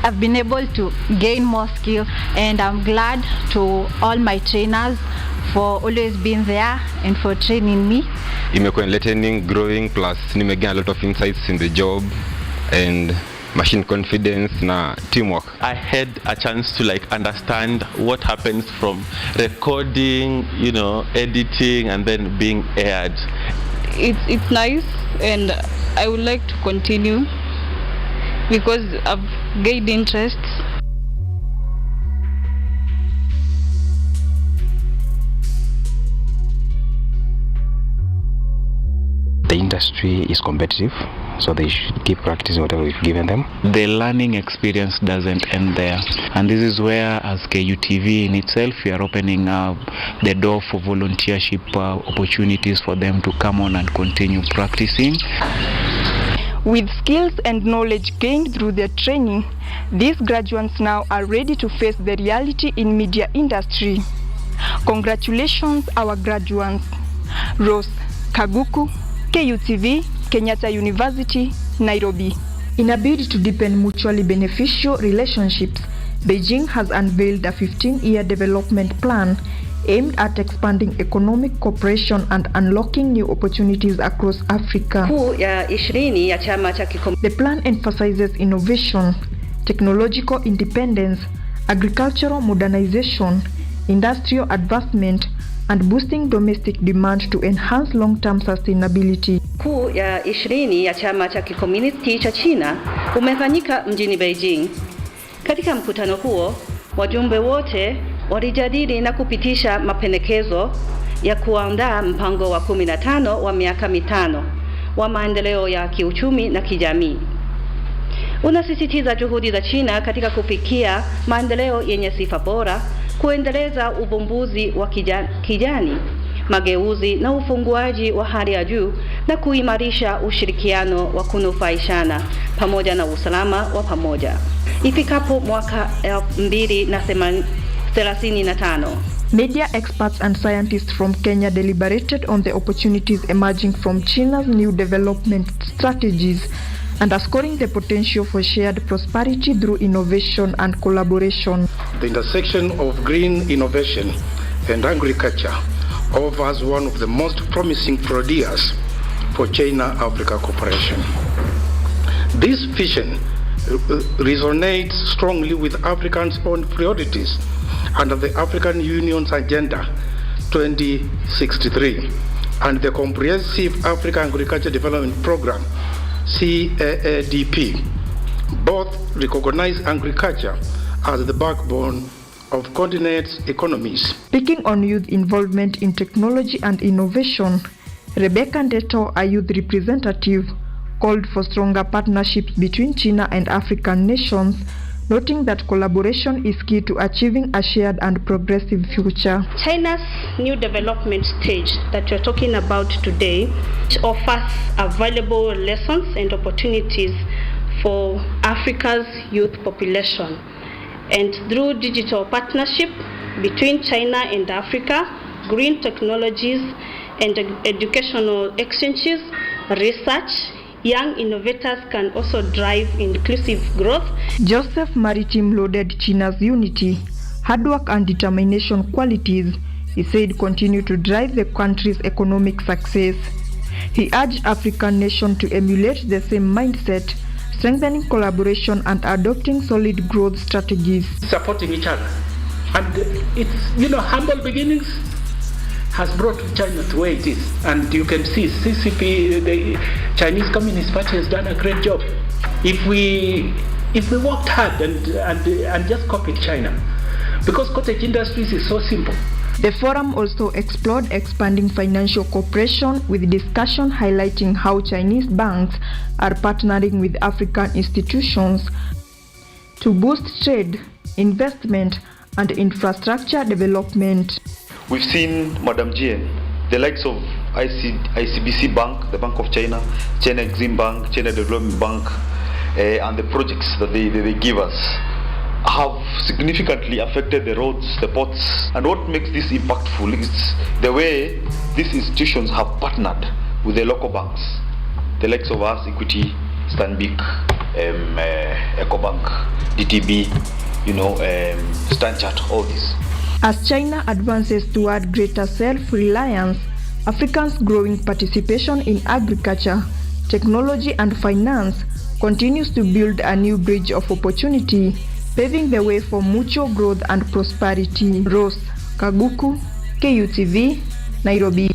I've been able to gain more skills, and I'm glad to all my trainers for always being there and for training me. Imekuwa enlightening, growing, plus nimegain a lot of insights in the job and machine confidence na teamwork. I had a chance to understand what happens from recording, editing and then being aired. It's nice, and I would like to continue because I've gained interest. The industry is competitive, so they should keep practicing whatever we've given them. The learning experience doesn't end there, and this is where, as KUTV in itself, we are opening the door for volunteership opportunities for them to come on and continue practicing. With skills and knowledge gained through their training, these graduates now are ready to face the reality in media industry. Congratulations, our graduates. Rose Kaguku, KUTV, Kenyatta University, Nairobi. In a bid to deepen mutually beneficial relationships, Beijing has unveiled a 15-year development plan aimed at expanding economic cooperation and unlocking new opportunities across Africa. The plan emphasizes innovation, technological independence, agricultural modernization, industrial advancement, and boosting domestic demand to enhance long-term sustainability. Kuu ya 20 ya chama cha kikomunisti cha China umefanyika mjini Beijing. Katika mkutano huo, wajumbe wote walijadili na kupitisha mapendekezo ya kuandaa mpango wa 15 wa miaka mitano wa maendeleo ya kiuchumi na kijamii. Unasisitiza juhudi za China katika kufikia maendeleo yenye sifa bora, kuendeleza uvumbuzi wa kijani, mageuzi na ufunguaji wa hali ya juu na kuimarisha ushirikiano wa kunufaishana pamoja na usalama wa pamoja. Ifikapo mwaka 2035. Media experts and scientists from Kenya deliberated on the opportunities emerging from China's new development strategies, underscoring the potential for shared prosperity through innovation and collaboration. The intersection of green innovation and agriculture offers one of the most promising frontiers for China-Africa cooperation. This vision resonates strongly with Africans' own priorities under the African Union's Agenda 2063 and the Comprehensive African Agriculture Development Program, CAADP. Both recognize agriculture as the backbone of continent's economies. Speaking on youth involvement in technology and innovation, Rebecca Ndeto, a youth representative, called for stronger partnerships between China and African nations, noting that collaboration is key to achieving a shared and progressive future. China's new development stage that you're talking about today offers valuable lessons and opportunities for Africa's youth population. And through digital partnership between China and Africa, green technologies and educational exchanges, research, young innovators can also drive inclusive growth. Joseph Maritim lauded China's unity, hard work and determination qualities, he said, continue to drive the country's economic success. He urged African nations to emulate the same mindset, strengthening collaboration and adopting solid growth strategies. Supporting each other. And it's, humble beginnings has brought China to where it is. And you can see CCP, the Chinese Communist Party, has done a great job. If we worked hard and just copied China, because cottage industries is so simple. The forum also explored expanding financial cooperation, with discussion highlighting how Chinese banks are partnering with African institutions to boost trade, investment, and infrastructure development. We've seen Madam Jie, the likes of ICBC Bank, the Bank of China, China Exim Bank, China Development Bank, and the projects that they give us have significantly affected the roads, the ports. And what makes this impactful is the way these institutions have partnered with the local banks, the likes of us, Equity, Stanbic, EcoBank, DTB, Stanchart, all these. As China advances toward greater self-reliance, Africans' growing participation in agriculture, technology and finance continues to build a new bridge of opportunity, paving the way for mutual growth and prosperity. Rose Kaguku, KUTV, Nairobi.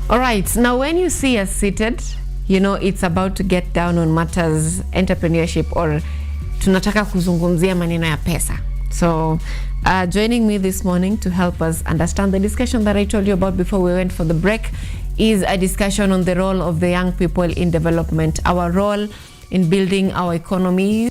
All right, now when you see us seated, it's about to get down on matters entrepreneurship, or tunataka kuzungumzia maneno ya pesa. So joining me this morning to help us understand the discussion that I told you about before we went for the break is a discussion on the role of the young people in development, our role in building our economy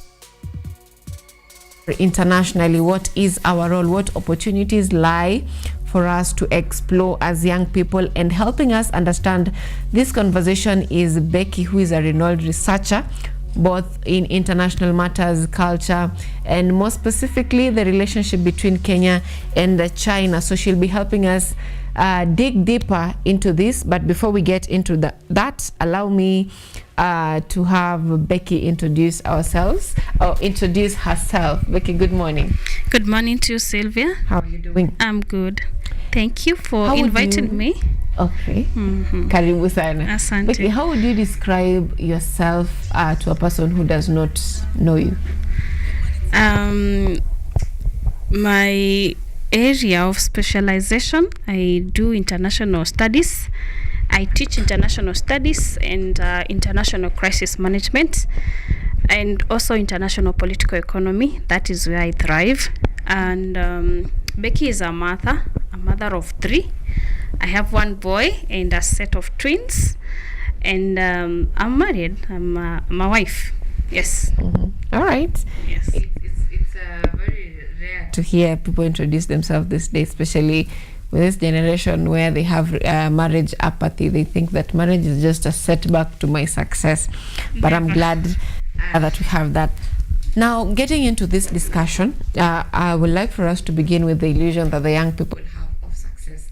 internationally. What is our role? What opportunities lie for us to explore as young people? And helping us understand this conversation is Becky, who is a renowned researcher both in international matters, culture, and more specifically the relationship between Kenya and China. So she'll be helping us dig deeper into this. But before we get into that, allow me to have Becky introduce herself. Becky, good morning. Good morning to you, Sylvia. How are you doing? I'm good. Thank you for inviting me. Okay. Karibu sana. Asante. Becky, how would you describe yourself to a person who does not know you? My area of specialization, I do international studies. I teach international studies and international crisis management, and also international political economy. That is where I thrive. And Becky is a mother of 3. I have 1 boy and a set of twins, and I'm married. I'm a wife. Yes. All right. Yes. It's very rare to hear people introduce themselves this day, especially with this generation where they have marriage apathy. They think that marriage is just a setback to my success. But I'm glad that we have that. Now, getting into this discussion, I would like for us to begin with the illusion that the young people have of success.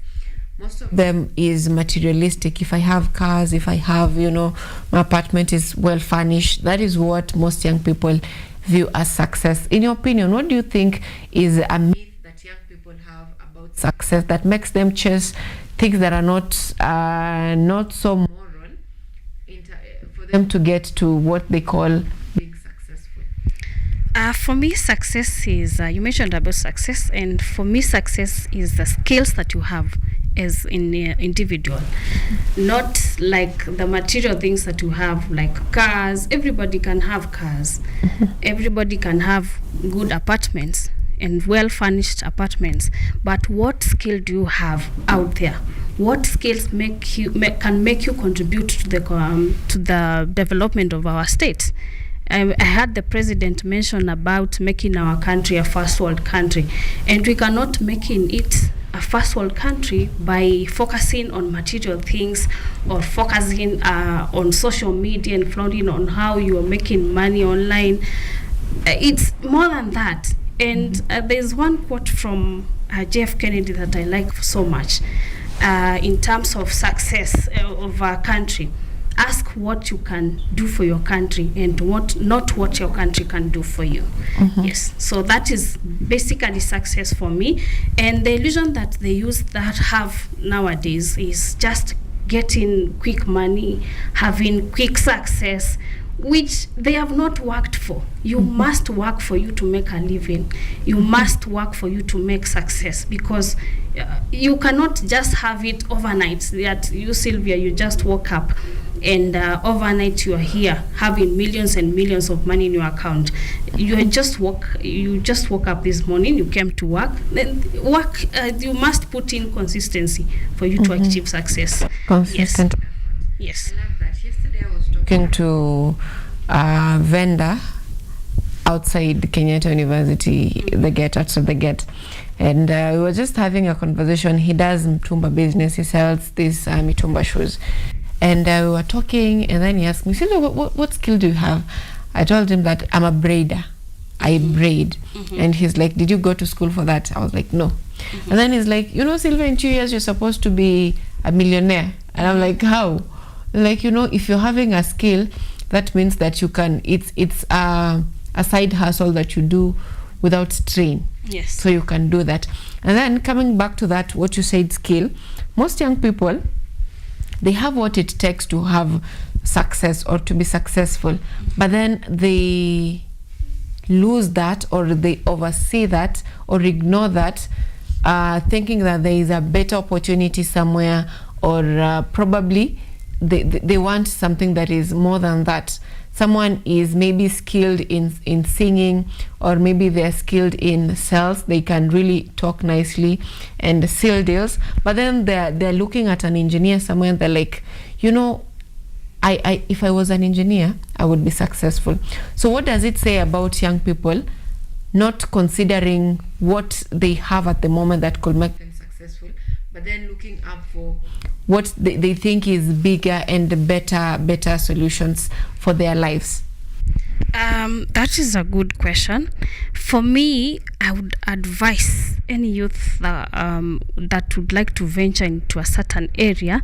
Most of them is materialistic. If I have cars, if I have, my apartment is well furnished, that is what most young people view as success. In your opinion, what do you think is a myth that young people have about success that makes them chase things that are not so moral for them to get to what they call being successful? For me, success is, you mentioned about success, and for me, success is the skills that you have as an individual, not like the material things that you have, like cars. Everybody can have cars. Everybody can have good apartments and well-furnished apartments. But what skill do you have out there? What skills can make you contribute to the development of our state? I heard the president mention about making our country a first world country, and we cannot make it a first world country by focusing on material things or focusing on social media and flaunting on how you are making money online. It's more than that. And there's one quote from Jeff Kennedy that I like so much in terms of success of our country. Ask what you can do for your country and not what your country can do for you. Yes, so that is basically success for me. And the illusion that the youth that have nowadays is just getting quick money, having quick success, which they have not worked for. You must work for you to make a living. You must work for you to make success, because you cannot just have it overnight. That you, Sylvia, you just woke up and overnight you are here having millions and millions of money in your account. You just woke up this morning, you came to work. Then work, you must put in consistency for you to achieve success. Consistent. Yes. I like that. Yesterday I was talking to a vendor outside Kenyatta University, outside the gate. And we were just having a conversation. He does mitumba business. He sells these mitumba shoes. And we were talking, and then he asked me, what skill do you have? I told him that I'm a braider. I braid. And he's like, did you go to school for that? I was like, no. And then he's like, Sylvia, in 2 years, you're supposed to be a millionaire. And I'm like, how? Like, if you're having a skill, that means that you can, it's a side hustle that you do without strain. Yes. So you can do that. And then coming back to that, what you said, skill, most young people, they have what it takes to have success or to be successful, but then they lose that, or they oversee that, or ignore that, thinking that there is a better opportunity somewhere, or probably they want something that is more than that. Someone is maybe skilled in singing, or maybe they're skilled in sales. They can really talk nicely and seal deals. But then they're looking at an engineer somewhere, and they're like, if I was an engineer, I would be successful. So what does it say about young people not considering what they have at the moment that could make them successful, but then looking up for what they think is bigger and better solutions for their lives? That is a good question. For me, I would advise any youth that would like to venture into a certain area,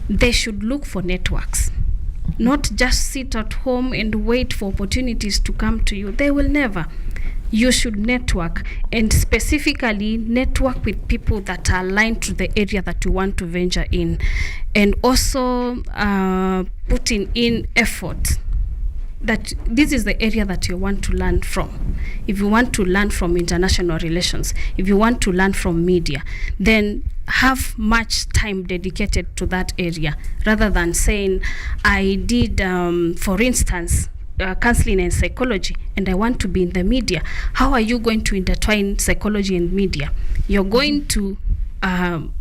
they should look for networks. Not just sit at home and wait for opportunities to come to you. They will never. You should network, and specifically network with people that are aligned to the area that you want to venture in, and also putting in effort that this is the area that you want to learn from. If you want to learn from international relations, if you want to learn from media, then have much time dedicated to that area, rather than saying, I did, for instance, counseling and psychology, and I want to be in the media. How are you going to intertwine psychology and media? You're going to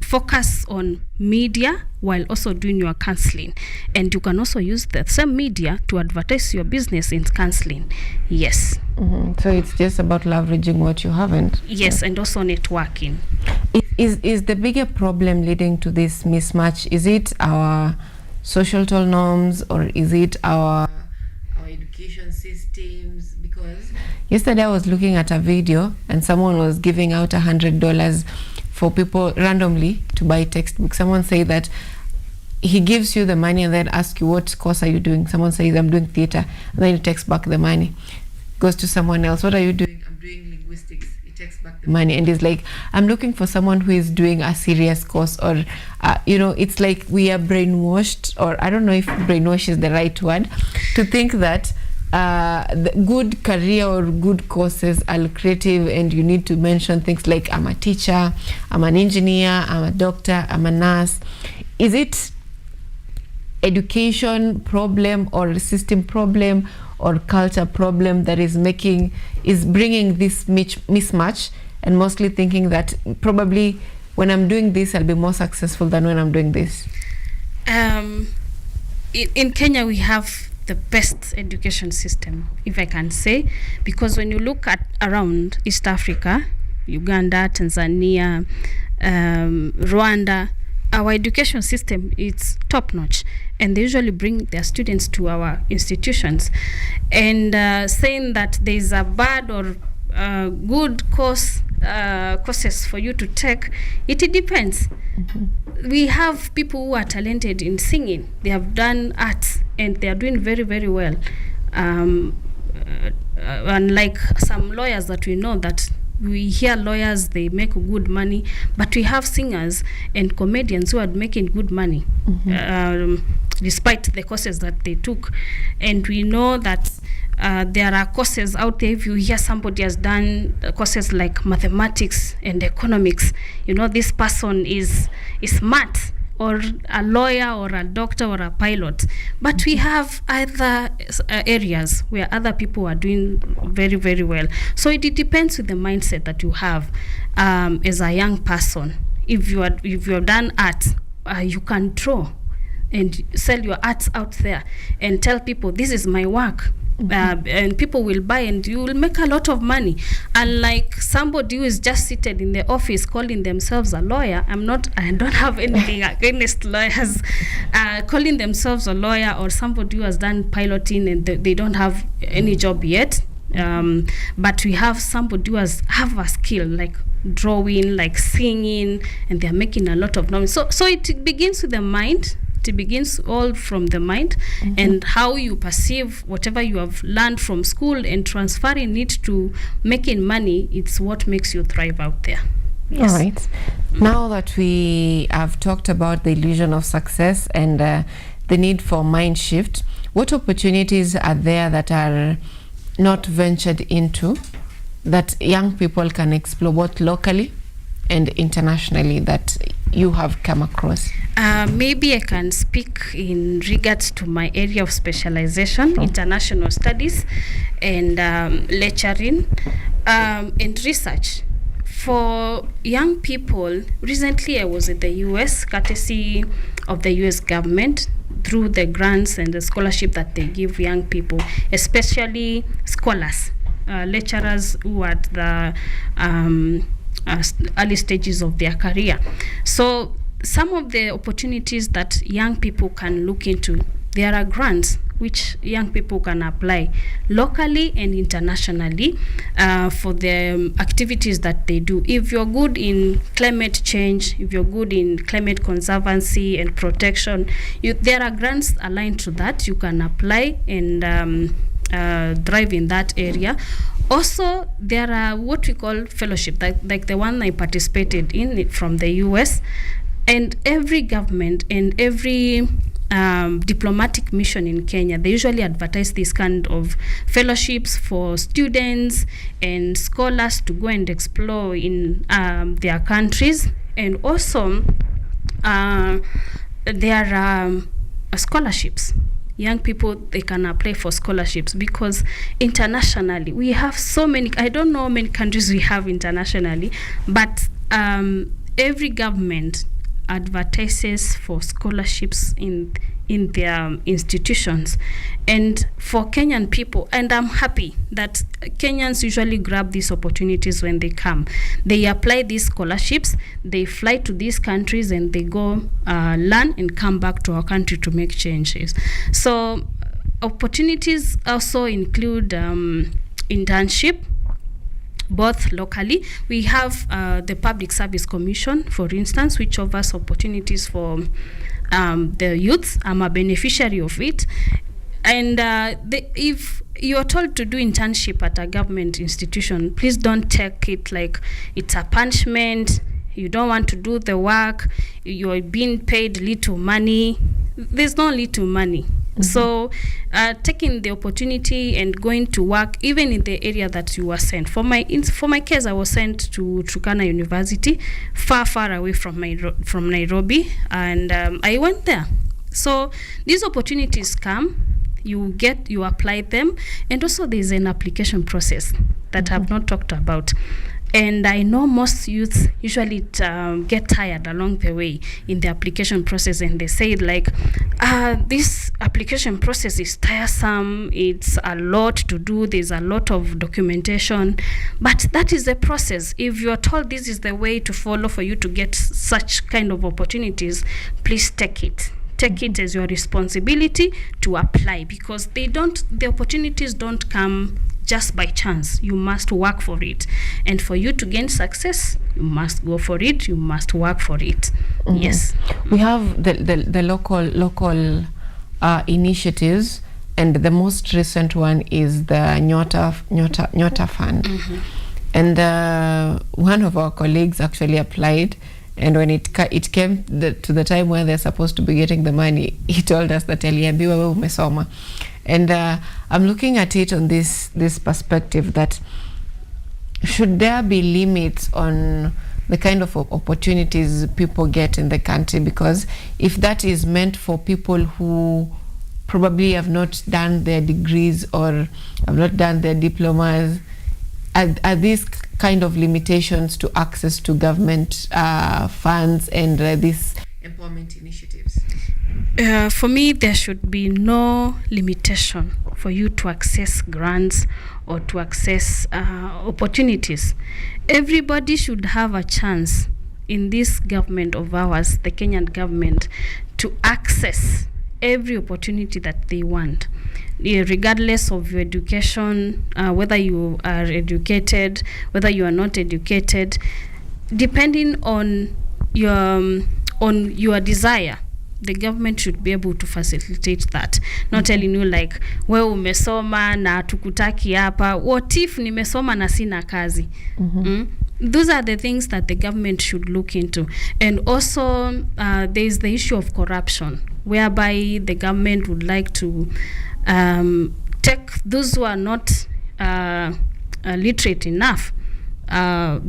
focus on media while also doing your counseling, and you can also use the same media to advertise your business in counseling. Yes. So it's just about leveraging what you haven't. Yes, and also networking. Is the bigger problem leading to this mismatch? Is it our social norms, or is it our education systems? Because yesterday I was looking at a video and someone was giving out $100 for people randomly to buy textbooks. Someone said that he gives you the money and then asks you, what course are you doing? Someone says, I'm doing theater, and then he takes back the money. Goes to someone else, what are you doing? I'm doing linguistics. He takes back the money and is like, I'm looking for someone who is doing a serious course, or it's like we are brainwashed, or I don't know if brainwash is the right word, to think that the good career or good courses are lucrative, and you need to mention things like, I'm a teacher, I'm an engineer, I'm a doctor, I'm a nurse. Is it education problem, or system problem, or culture problem that is bringing this mismatch, and mostly thinking that probably when I'm doing this I'll be more successful than when I'm doing this? In Kenya we have the best education system, if I can say, because when you look at around East Africa, Uganda, Tanzania, Rwanda, our education system is top notch, and they usually bring their students to our institutions. And saying that there is a bad or good courses for you to take, it depends. We have people who are talented in singing. They have done arts and they are doing very, very well. Unlike some lawyers that we know, that we hear lawyers, they make good money, but we have singers and comedians who are making good money despite the courses that they took. And we know that there are courses out there. If you hear somebody has done courses like mathematics and economics, you know this person is smart, or a lawyer, or a doctor, or a pilot. But we have other areas where other people are doing very, very well. So it depends with the mindset that you have as a young person. If you have done art, you can draw and sell your arts out there and tell people, this is my work. And people will buy, and you will make a lot of money. Unlike somebody who is just seated in the office calling themselves a lawyer. I don't have anything against lawyers calling themselves a lawyer, or somebody who has done piloting and they don't have any job yet. But we have somebody who have a skill like drawing, like singing, and they're making a lot of money. So it begins with the mind. It begins all from the mind, and how you perceive whatever you have learned from school and transferring it to making money. It's what makes you thrive out there. Yes. All right. Now that we have talked about the illusion of success and the need for mind shift, what opportunities are there that are not ventured into that young people can explore both locally and internationally that you have come across? Maybe I can speak in regards to my area of specialization, international studies, and lecturing and research. For young people, recently I was in the US, courtesy of the US government, through the grants and the scholarship that they give young people, especially scholars, lecturers who are at the early stages of their career. So some of the opportunities that young people can look into, there are grants which young people can apply locally and internationally for the activities that they do. If you're good in climate change, if you're good in climate conservancy and protection, there are grants aligned to that. You can apply and drive in that area. Also, there are what we call fellowship, like the one I participated in from the US. And every government and every diplomatic mission in Kenya, they usually advertise this kind of fellowships for students and scholars to go and explore in their countries. And also, there are scholarships. Young people, they can apply for scholarships because internationally, we have so many, I don't know how many countries we have internationally, but every government advertises for scholarships in their institutions. And for Kenyan people, and I'm happy that Kenyans usually grab these opportunities when they come. They apply these scholarships, they fly to these countries, and they go learn and come back to our country to make changes. So opportunities also include internship, both locally. We have the Public Service Commission, for instance, which offers opportunities for the youth. I'm a beneficiary of it. And if you're told to do internship at a government institution, please don't take it like it's a punishment. You don't want to do the work. You're being paid little money. There's no little money. So taking the opportunity and going to work even in the area that you were sent. For my case, I was sent to Turkana University, far away from Nairobi, and I went there. So these opportunities come, you apply them, and also there's an application process that I've not talked about. And I know most youths usually get tired along the way in the application process, and they say like, this application process is tiresome, it's a lot to do, there's a lot of documentation, but that is the process. If you're told this is the way to follow for you to get such kind of opportunities, please take it. Take it as your responsibility to apply, because the opportunities don't come just by chance. You must work for it, and for you to gain success, you must go for it, you must work for it. Yes, we have the local initiatives, and the most recent one is the Nyota Fund. And one of our colleagues actually applied, and when it came to the time when they're supposed to be getting the money, he told us that aliambiwa wewe umesoma. And I'm looking at it on this perspective that should there be limits on the kind of opportunities people get in the country? Because if that is meant for people who probably have not done their degrees or have not done their diplomas, are these kind of limitations to access to government funds and these empowerment initiatives? For me, there should be no limitation for you to access grants or to access opportunities. Everybody should have a chance in this government of ours, the Kenyan government, to access every opportunity that they want, regardless of your education, whether you are educated, whether you are not educated, depending on your desire. The government should be able to facilitate that, not telling you like, wewe umesoma na tukutaki hapa, what if nimesoma na sina kazi? Those are the things that the government should look into. And also there is the issue of corruption, whereby the government would like to take those who are not literate enough,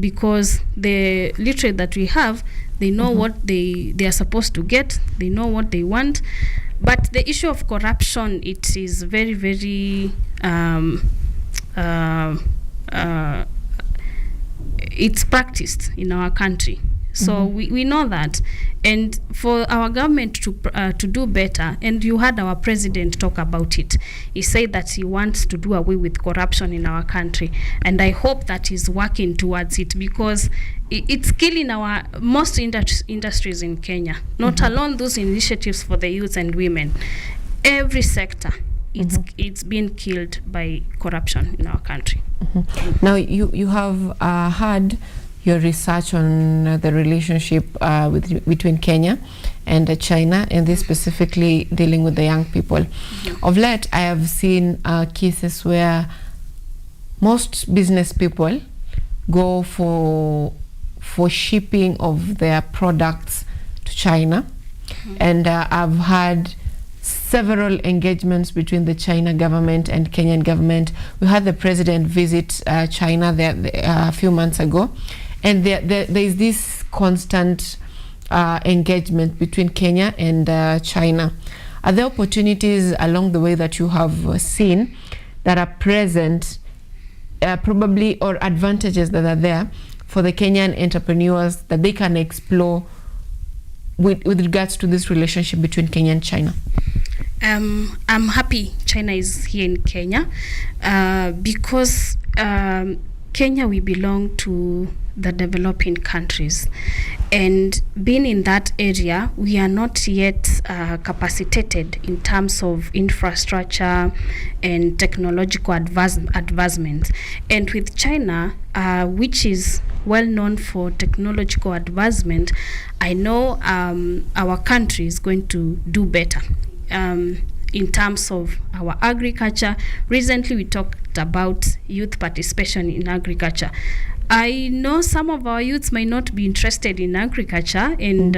because the literate that we have, they know what they are supposed to get, they know what they want. But the issue of corruption, it is very, very it's practiced in our country. So we know that. And for our government to do better, and you heard our president talk about it, he said that he wants to do away with corruption in our country, and I hope that he's working towards it, because it's killing our most industries in Kenya, not alone those initiatives for the youth and women. Every sector it's been killed by corruption in our country. Now you have had your research on the relationship between Kenya and China, and this specifically dealing with the young people. Of late, I have seen cases where most business people go for shipping of their products to China, and I've had several engagements between the China government and Kenyan government. We had the president visit China there a few months ago, and there is this constant engagement between Kenya and China. Are there opportunities along the way that you have seen that are present, probably, or advantages that are there for the Kenyan entrepreneurs that they can explore with regards to this relationship between Kenya and China? I'm happy China is here in Kenya because Kenya, we belong to the developing countries, and being in that area, we are not yet capacitated in terms of infrastructure and technological advancement. And with China, which is well known for technological advancement, I know our country is going to do better in terms of our agriculture. Recently, we talked about youth participation in agriculture. I know some of our youths might not be interested in agriculture and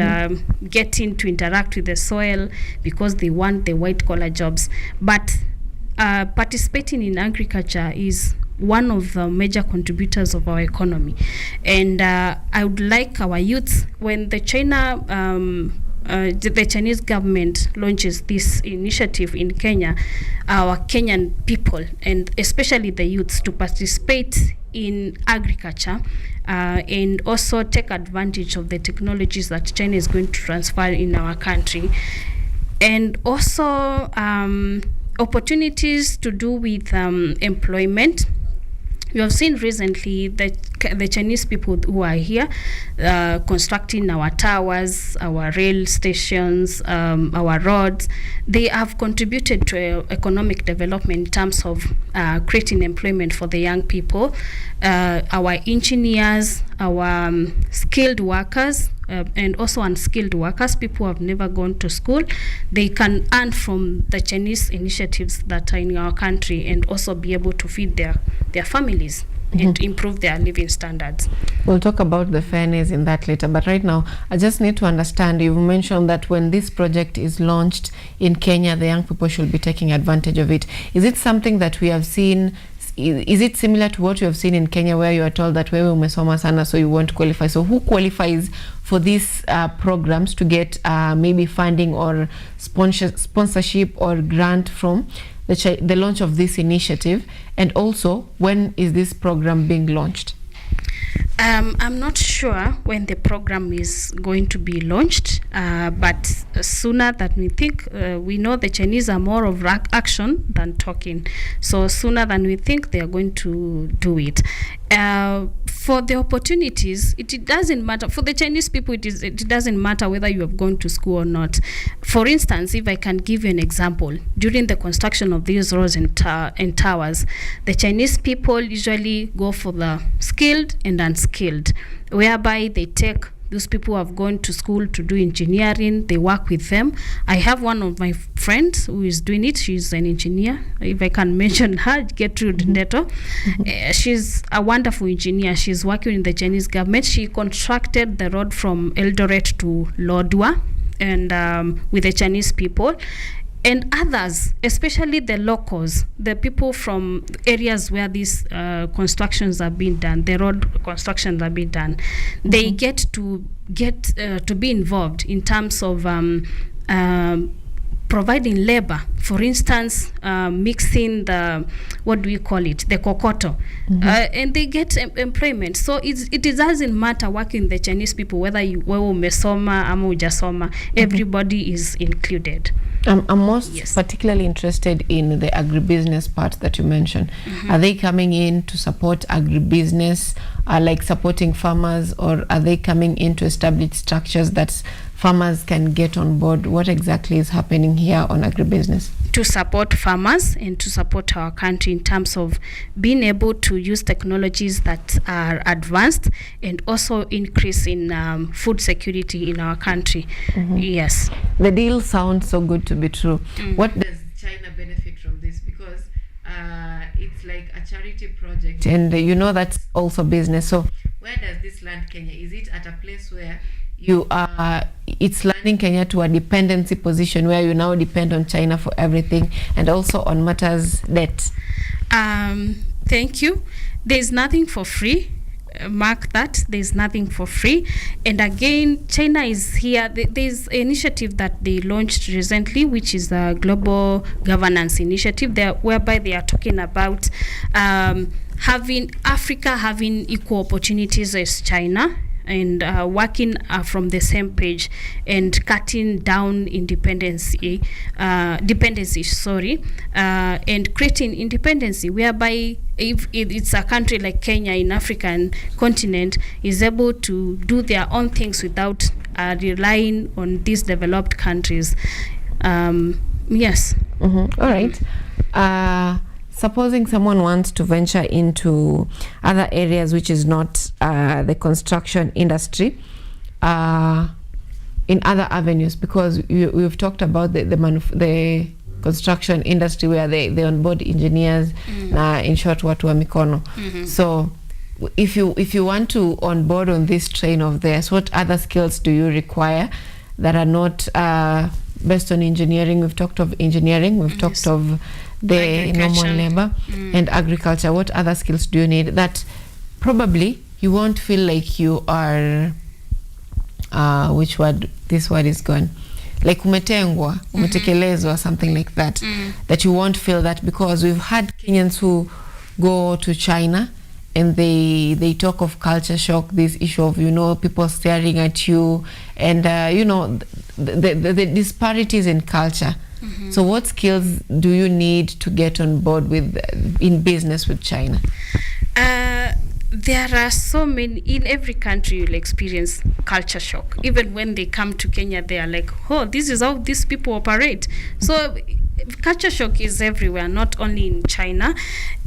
getting to interact with the soil because they want the white-collar jobs. But participating in agriculture is one of the major contributors of our economy. And I would like our youths, when the the Chinese government launches this initiative in Kenya, our Kenyan people, and especially the youths, to participate in agriculture and also take advantage of the technologies that China is going to transfer in our country. And also opportunities to do with employment. We have seen recently that the Chinese people who are here constructing our towers, our rail stations, our roads, they have contributed to economic development in terms of creating employment for the young people, our engineers, our skilled workers, and also unskilled workers, people who have never gone to school. They can earn from the Chinese initiatives that are in our country and also be able to feed their families and improve their living standards. We'll talk about the fairness in that later, but right now I just need to understand, you've mentioned that when this project is launched in Kenya, the young people should be taking advantage of it. Is it something that we have seen? Is it similar to what you have seen in Kenya, where you are told that wewe umesoma sana so you won't qualify? So who qualifies for these programs to get maybe funding or sponsorship or grant from the launch of this initiative? And also, when is this program being launched? I'm not sure when the program is going to be launched, but sooner than we think. We know the Chinese are more of action than talking. So sooner than we think, they are going to do it. For the opportunities, it doesn't matter. For the Chinese people, it doesn't matter whether you have gone to school or not. For instance, if I can give you an example, during the construction of these roads and towers, the Chinese people usually go for the skilled and unskilled, whereby they take those people who have gone to school to do engineering, they work with them. I have one of my friends who is doing it. She's an engineer. If I can mention her, Gertrude Neto. She's a wonderful engineer. She's working in the Chinese government. She contracted the road from Eldoret to Lodwar and with the Chinese people. And others, especially the locals, the people from areas where these constructions are being done, the road constructions are being done, they get to be involved in terms of providing labor. For instance, mixing the, what do we call it, the kokoto, and they get employment. So it doesn't matter working the Chinese people, whether you umesoma ama hujasoma, everybody is included. I'm most particularly interested in the agribusiness part that you mentioned. Are they coming in to support agribusiness, like supporting farmers, or are they coming in to establish structures that farmers can get on board? What exactly is happening here on agribusiness? to support farmers and to support our country in terms of being able to use technologies that are advanced and also increase in food security in our country. Yes. The deal sounds so good to be true. What does China benefit from this? Because it's like a charity project, and you know that's also business. So where does this land Kenya? Is it at a place where you are, it's landing Kenya to a dependency position where you now depend on China for everything, and also on matters debt? Thank you. There's nothing for free. Mark that, there's nothing for free. And again, China is here. There's an initiative that they launched recently, which is the Global Governance Initiative, there, whereby they are talking about having Africa having equal opportunities as China, and working from the same page and cutting down dependency, and creating independency, whereby if it's a country like Kenya in African continent is able to do their own things without relying on these developed countries. Yes. All right. Supposing someone wants to venture into other areas which is not the construction industry, in other avenues, because we've talked about the construction industry where they onboard engineers, in short, watu wa mikono. So if you want to onboard on this train of theirs, what other skills do you require that are not based on engineering? We've talked of engineering, we've talked of the normal labor and agriculture. What other skills do you need that probably you won't feel like you are, which word, this word is gone, like umetengwa, umetekelezwa, something like that, that you won't feel that? Because we've had Kenyans who go to China and they talk of culture shock, this issue of, you know, people staring at you, and you know, the disparities in culture. So what skills do you need to get on board with in business with China? There are so many. In every country you'll experience culture shock. Even when they come to Kenya, they are like, oh, this is how these people operate. So culture shock is everywhere, not only in China.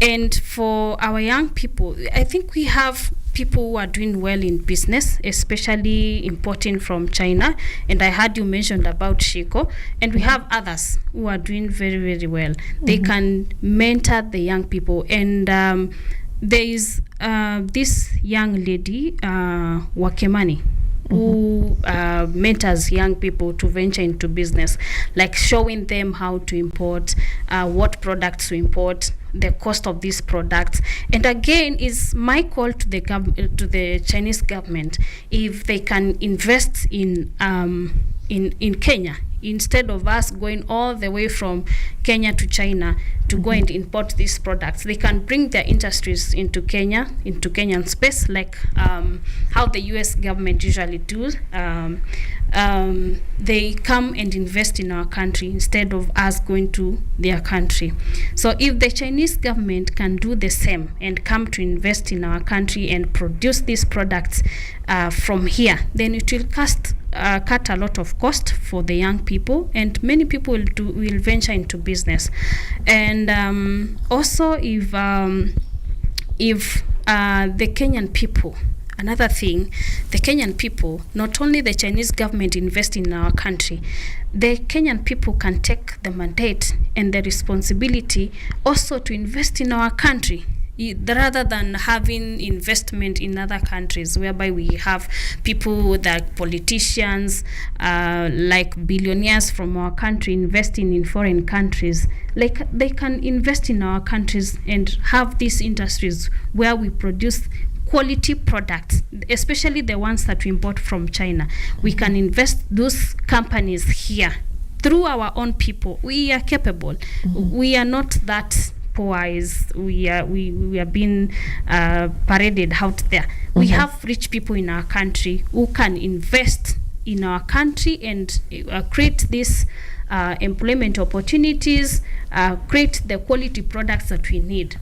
And for our young people, I think we have people who are doing well in business, especially importing from China. And I heard you mentioned about Shiko. And we have others who are doing very, very well. They can mentor the young people. And there is this young lady, Wakemani, who mentors young people to venture into business, like showing them how to import, what products to import, the cost of these products. And again, is my call to the Chinese government, if they can invest in Kenya, instead of us going all the way from Kenya to China to go and import these products. They can bring their industries into Kenya, into Kenyan space, like how the US government usually do. They come and invest in our country instead of us going to their country. So if the Chinese government can do the same and come to invest in our country and produce these products from here, then it will cut a lot of cost for the young people, and many people will venture into business. And also, if the Kenyan people, another thing, the Kenyan people, not only the Chinese government invest in our country, the Kenyan people can take the mandate and the responsibility also to invest in our country, rather than having investment in other countries, whereby we have people that politicians, like billionaires from our country investing in foreign countries. Like, they can invest in our countries and have these industries where we produce quality products, especially the ones that we import from China. We can invest those companies here through our own people. We are capable. We are not that we are being paraded out there. We have rich people in our country who can invest in our country and create these employment opportunities, create the quality products that we need.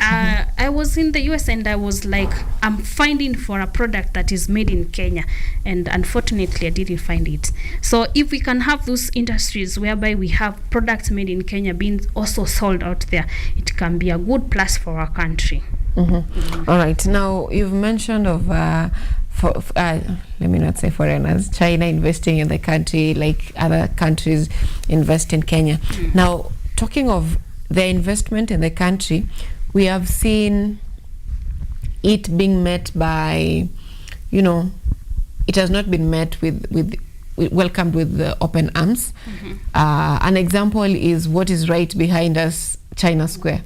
I was in the US and I was like, I'm finding for a product that is made in Kenya, and unfortunately I didn't find it. So if we can have those industries whereby we have products made in Kenya being also sold out there, it can be a good plus for our country. All right, now you've mentioned of let me not say foreigners, China investing in the country like other countries invest in Kenya. Now, talking of the investment in the country, we have seen it being met by, it has not been met with welcomed with the open arms. An example is what is right behind us, China Square.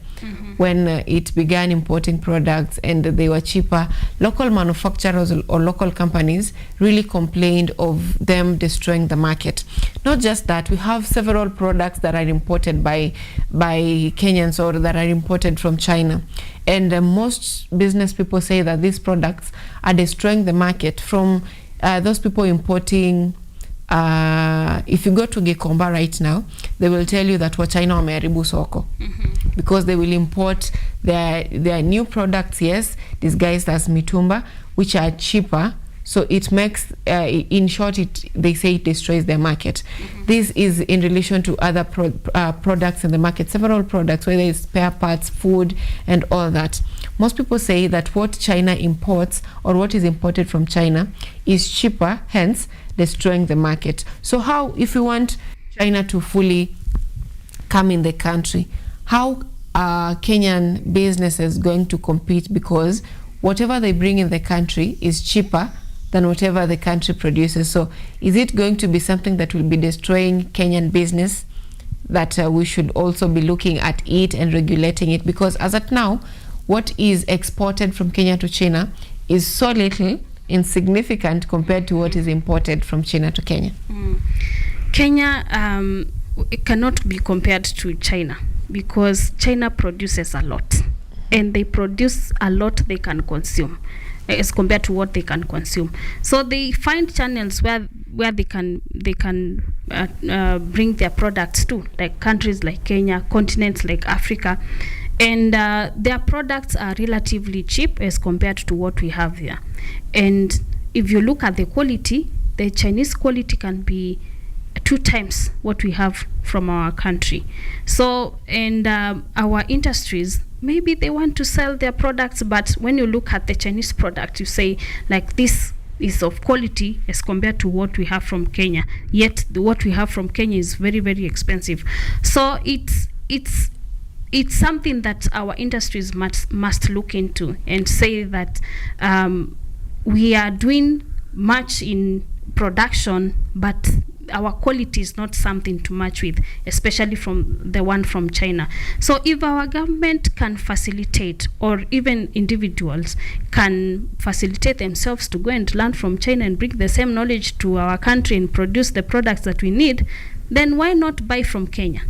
When it began importing products and they were cheaper, local manufacturers or local companies really complained of them destroying the market. Not just that, we have several products that are imported by Kenyans or that are imported from China. And most business people say that these products are destroying the market from those people importing. If you go to Gikomba right now, they will tell you that China wameharibu soko because they will import their new products, yes, disguised as mitumba, which are cheaper. So it makes, in short, they say it destroys their market. This is in relation to other products in the market, several products, whether it's spare parts, food, and all that. Most people say that what China imports or what is imported from China is cheaper, hence destroying the market. So how, if we want China to fully come in the country, how are Kenyan businesses going to compete? Because whatever they bring in the country is cheaper than whatever the country produces. So is it going to be something that will be destroying Kenyan business, that we should also be looking at it and regulating it? Because as at now, what is exported from Kenya to China is so little, insignificant compared to what is imported from China to Kenya. Kenya it cannot be compared to China because China produces a lot, and they produce a lot they can consume as compared to what they can consume. So they find channels where they can bring their products to, like countries like Kenya, continents like Africa, and their products are relatively cheap as compared to what we have here. And if you look at the quality, the Chinese quality can be 2 times what we have from our country. So, and our industries, maybe they want to sell their products, but when you look at the Chinese product, you say like this is of quality as compared to what we have from Kenya, yet what we have from Kenya is very, very expensive. So it's something that our industries must look into and say that we are doing much in production, but our quality is not something to match with, especially from the one from China. So if our government can facilitate, or even individuals can facilitate themselves to go and learn from China and bring the same knowledge to our country and produce the products that we need, then why not buy from Kenya?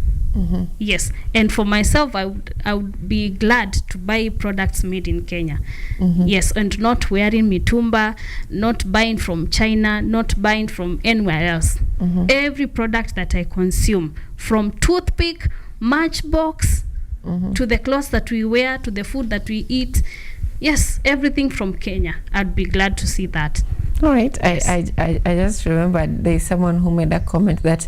Yes, and for myself, I would be glad to buy products made in Kenya. Yes, and not wearing mitumba, not buying from China, not buying from anywhere else. Every product that I consume, from toothpick, matchbox, to the clothes that we wear, to the food that we eat, yes, everything from Kenya. I'd be glad to see that. All right, yes. I just remembered there's someone who made a comment that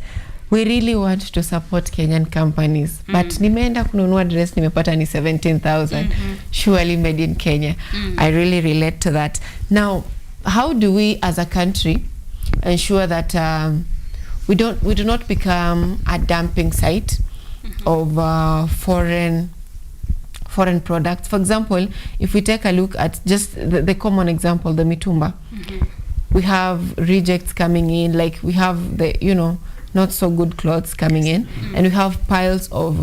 we really want to support Kenyan companies, but nimeenda kununua dress nimepata ni 17,000, surely made in Kenya. I really relate to that. Now, how do we as a country ensure that we do not become a dumping site of foreign products? For example, if we take a look at just the common example, the mitumba, we have rejects coming in, like we have the, not so good clothes coming in, and we have piles of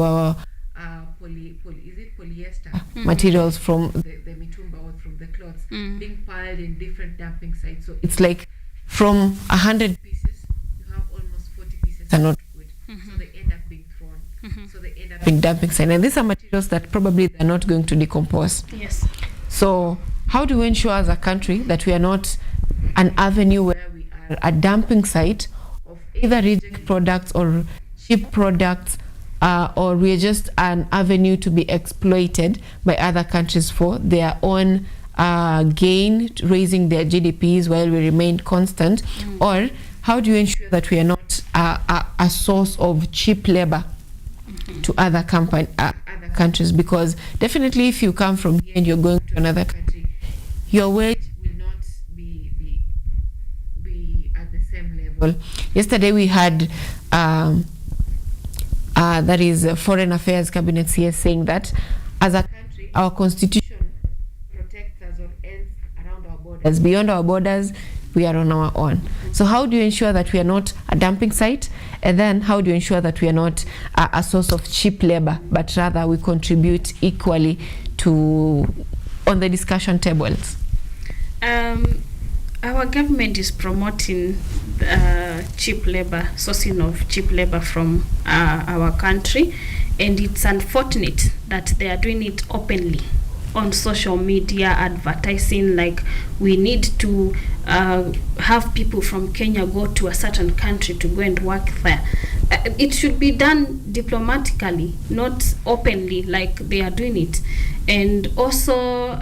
polyester materials from the mitumba or from the clothes being piled in different dumping sites. So it's like from 100 pieces, you have almost 40 pieces are not good. So they end up being thrown. So they end up being dumping site. And these are materials that probably they're not going to decompose. Yes. So how do we ensure as a country that we are not an avenue where we are a dumping site of either reject products or cheap products or we are just an avenue to be exploited by other countries for their own gain, raising their GDPs while we remain constant? Or how do you ensure that we are not a source of cheap labor to other countries? Because definitely if you come from here and you're going to another country, your wage will not be at the same level. Yesterday we had that is Foreign Affairs Cabinet here saying that as a country, our constitution protects us or ends around our borders. Beyond our borders, we are on our own. So how do you ensure that we are not a dumping site? And then how do you ensure that we are not a source of cheap labor, but rather we contribute equally to on the discussion tables? Our government is promoting cheap labor, sourcing of cheap labor from our country, and it's unfortunate that they are doing it openly on social media, advertising like we need to have people from Kenya go to a certain country to go and work there. It should be done diplomatically, not openly like they are doing it. And also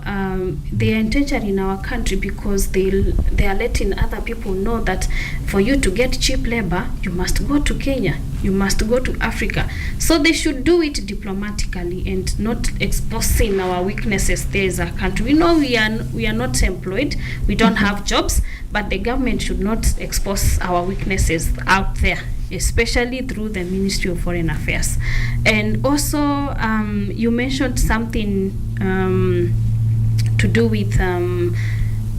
they are endangering our country because they are letting other people know that for you to get cheap labor, you must go to Kenya, you must go to Africa. So they should do it diplomatically and not exposing our weaknesses there as a country. We know we are not employed, we don't have jobs, but the government should not expose our weaknesses out there, especially through the Ministry of Foreign Affairs. And also you mentioned something to do with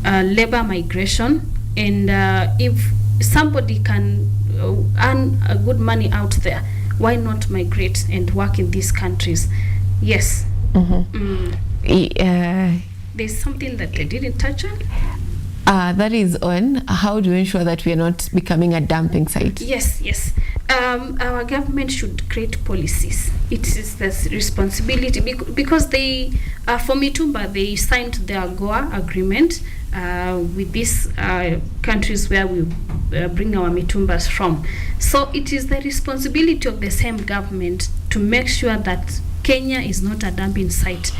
labor migration, and if somebody can earn good money out there, why not migrate and work in these countries? Yes. There's something that they didn't touch on. That is on how do you ensure that we are not becoming a dumping site? Yes. Our government should create policies. It is the responsibility because they, for Mitumba, they signed the AGOA agreement with these countries where we bring our Mitumbas from. So it is the responsibility of the same government to make sure that Kenya is not a dumping site.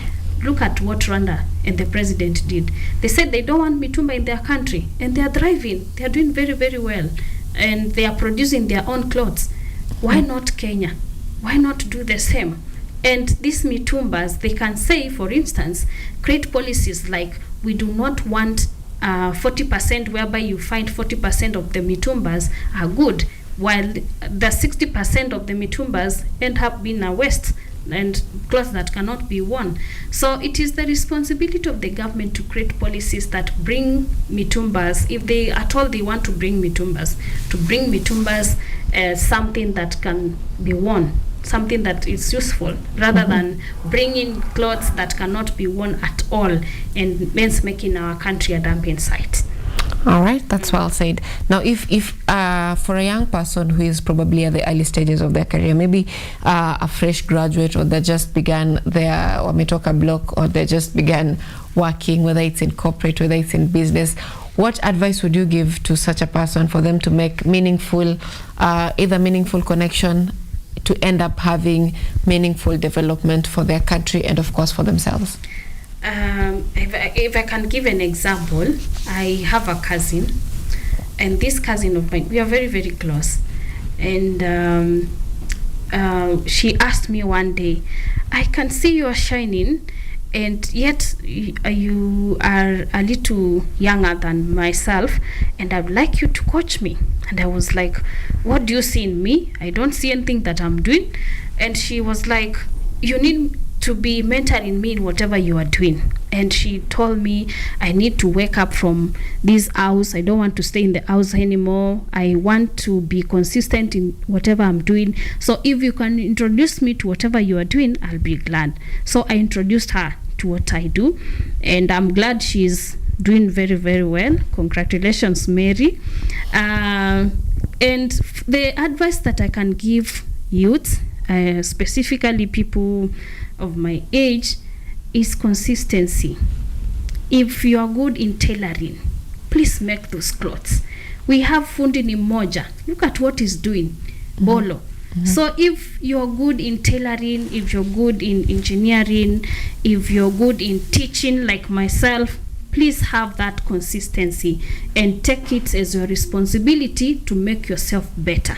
Look at what Rwanda and the president did. They said they don't want Mitumba in their country, and they are thriving. They are doing very, very well, and they are producing their own clothes. Why not Kenya? Why not do the same? And these Mitumbas, they can say, for instance, create policies like we do not want 40%, whereby you find 40% of the Mitumbas are good, while the 60% of the Mitumbas end up being a waste and clothes that cannot be worn. So it is the responsibility of the government to create policies that bring Mitumbas, if they at all they want to bring Mitumbas, something that can be worn, something that is useful, rather than bringing clothes that cannot be worn at all and hence making our country a dumping site. All right, that's well said. Now, if for a young person who is probably at the early stages of their career, maybe a fresh graduate, or they just began their wametoka block, or they just began working, whether it's in corporate, whether it's in business, what advice would you give to such a person for them to make meaningful, either meaningful connection, to end up having meaningful development for their country and, of course, for themselves? If I can give an example, I have a cousin, and this cousin of mine, we are very, very close. And she asked me one day, I can see you are shining, and yet you are a little younger than myself, and I'd like you to coach me. And I was like, what do you see in me? I don't see anything that I'm doing. And she was like, you need to be mentoring me in whatever you are doing. And she told me I need to wake up from this house. I don't want to stay in the house anymore. I want to be consistent in whatever I'm doing. So if you can introduce me to whatever you are doing, I'll be glad. So I introduced her to what I do, and I'm glad she's doing very, very well. Congratulations, Mary. And the advice that I can give youth, specifically people of my age, is consistency. If you are good in tailoring, please make those clothes. We have fundi ni moja. Look at what he's doing. Bolo. So if you're good in tailoring, if you're good in engineering, if you're good in teaching like myself, please have that consistency and take it as your responsibility to make yourself better.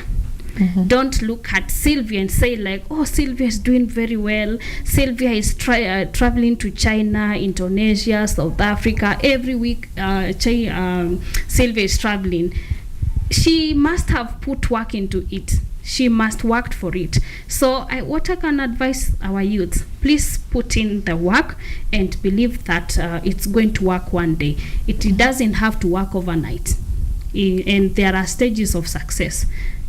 Don't look at Sylvia and say like, oh, Sylvia is doing very well. Sylvia is traveling to China, Indonesia, South Africa every week. Sylvia is traveling. She must have put work into it. She must work for it. So what I can advise our youth, please put in the work and believe that it's going to work one day. It doesn't have to work overnight. And there are stages of success.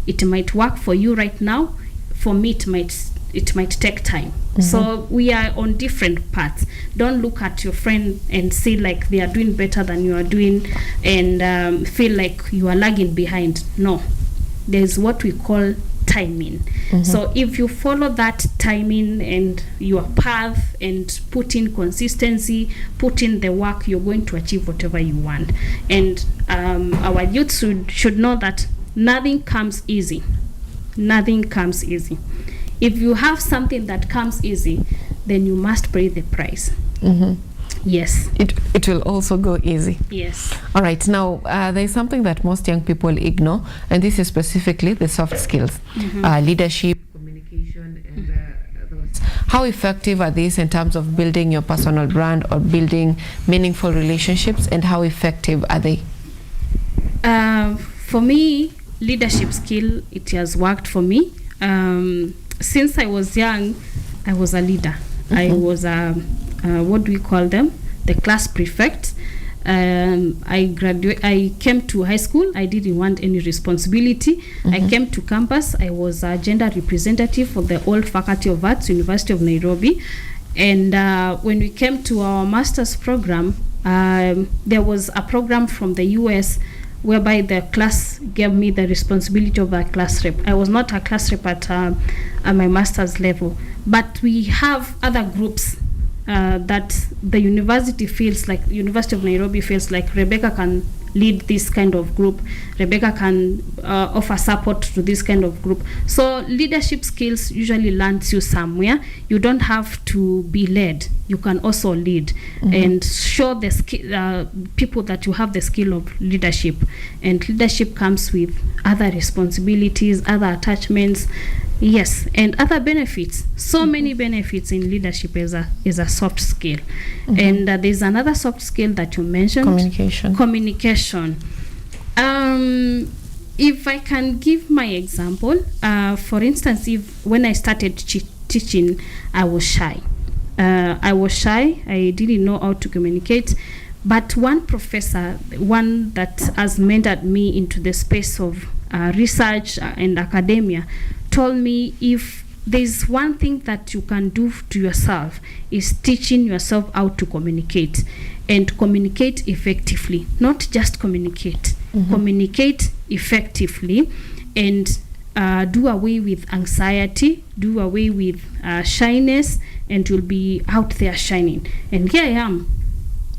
It might work for you right now. For me, it might take time. So we are on different paths. Don't look at your friend and see like they are doing better than you are doing and feel like you are lagging behind. No, there's what we call timing. So if you follow that timing and your path and put in consistency, put in the work, you're going to achieve whatever you want. And our youth should know that nothing comes easy. Nothing comes easy. If you have something that comes easy, then you must pay the price. Yes. It will also go easy. Yes. All right. Now, there's something that most young people ignore, and this is specifically the soft skills, leadership, communication, and those. How effective are these in terms of building your personal brand or building meaningful relationships, and how effective are they? For me, leadership skill, it has worked for me. Since I was young, I was a leader. I was what do we call them? The class prefect. I came to high school. I didn't want any responsibility. I came to campus. I was a gender representative for the old Faculty of Arts, University of Nairobi. And when we came to our master's program, there was a program from the US whereby the class gave me the responsibility of a class rep. I was not a class rep at my master's level, but we have other groups that the university feels like, University of Nairobi feels like Rebecca can lead this kind of group. Rebecca can offer support to this kind of group. So leadership skills usually lands you somewhere. You don't have to be led. You can also lead and show the people that you have the skill of leadership. And leadership comes with other responsibilities, other attachments, yes, and other benefits. So many benefits in leadership is a soft skill. And there's another soft skill that you mentioned. Communication. If I can give my example, for instance, when I started teaching, I was shy. I didn't know how to communicate. But one professor, one that has mentored me into the space of research and academia, told me if there's one thing that you can do to yourself is teaching yourself how to communicate, and communicate effectively, not just communicate. Communicate effectively and do away with anxiety, do away with shyness, and you'll be out there shining. And here I am.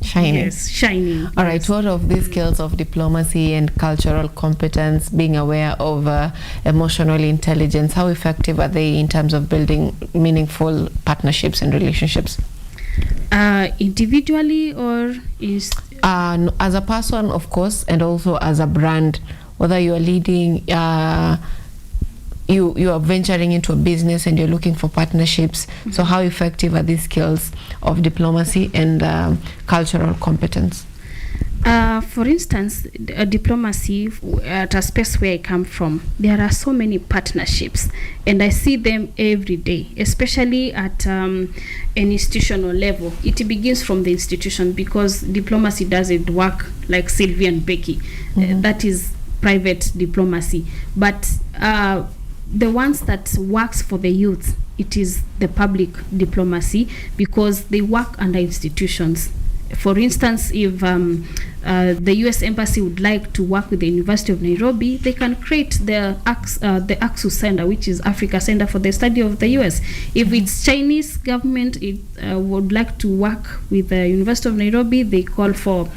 Shining. Yes, shining. All right. What of these skills of diplomacy and cultural competence, being aware of emotional intelligence, how effective are they in terms of building meaningful partnerships and relationships? Individually or is as a person, of course, and also as a brand, whether you are leading you are venturing into a business and you're looking for partnerships. So how effective are these skills of diplomacy and cultural competence? For instance, diplomacy, at a space where I come from, there are so many partnerships, and I see them every day, especially at an institutional level. It begins from the institution, because diplomacy doesn't work like Sylvia and Becky. That is private diplomacy. But the ones that works for the youth, it is the public diplomacy, because they work under institutions. For instance, if the U.S. Embassy would like to work with the University of Nairobi, they can create the AXU Center, which is Africa Center for the Study of the U.S. If it's Chinese government, it would like to work with the University of Nairobi, they call for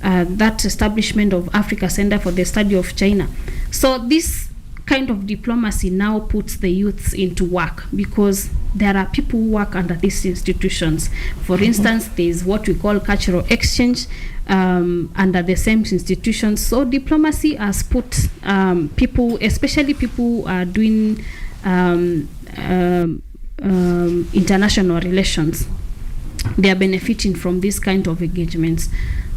that establishment of Africa Center for the Study of China. So this kind of diplomacy now puts the youths into work, because there are people who work under these institutions. For instance, there is what we call cultural exchange under the same institutions. So diplomacy has put people, especially people who are doing international relations, they are benefiting from this kind of engagements.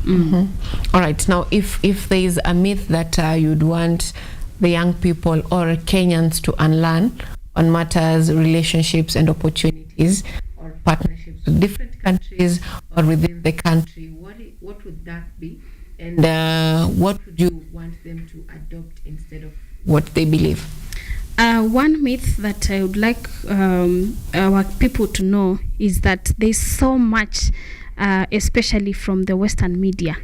All right, now if there is a myth that you'd want the young people or Kenyans to unlearn on matters, relationships and opportunities or partnerships with different countries or within the country, what would that be? And what would you want them to adopt instead of what they believe? One myth that I would like our people to know is that there's so much, especially from the Western media,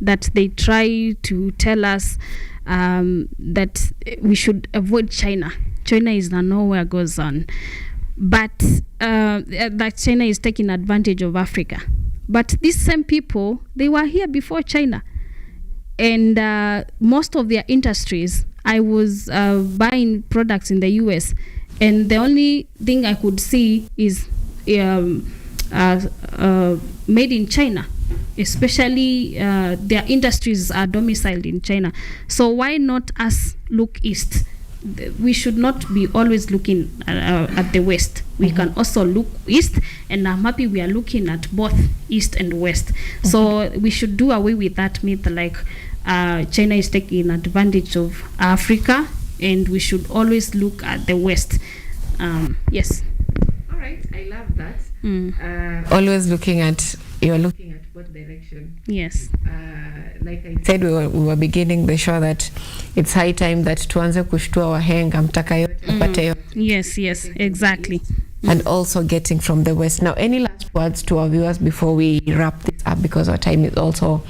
that they try to tell us that we should avoid China. China is the nowhere goes on. But that China is taking advantage of Africa. But these same people, they were here before China. And most of their industries, I was buying products in the US, and the only thing I could see is made in China. Especially their industries are domiciled in China. So why not us look east? We should not be always looking at the west. We can also look east, and I'm happy we are looking at both east and west. So we should do away with that myth like China is taking advantage of Africa, and we should always look at the west. Yes. All right, I love that. Always looking at, you're looking at what direction. Yes. Like I said, we were beginning the show that it's high time that tuanze kushtua wahenga mtaka yote apate yote. Yes, exactly. And also getting from the west. Now, any last words to our viewers before we wrap this up, because our time is also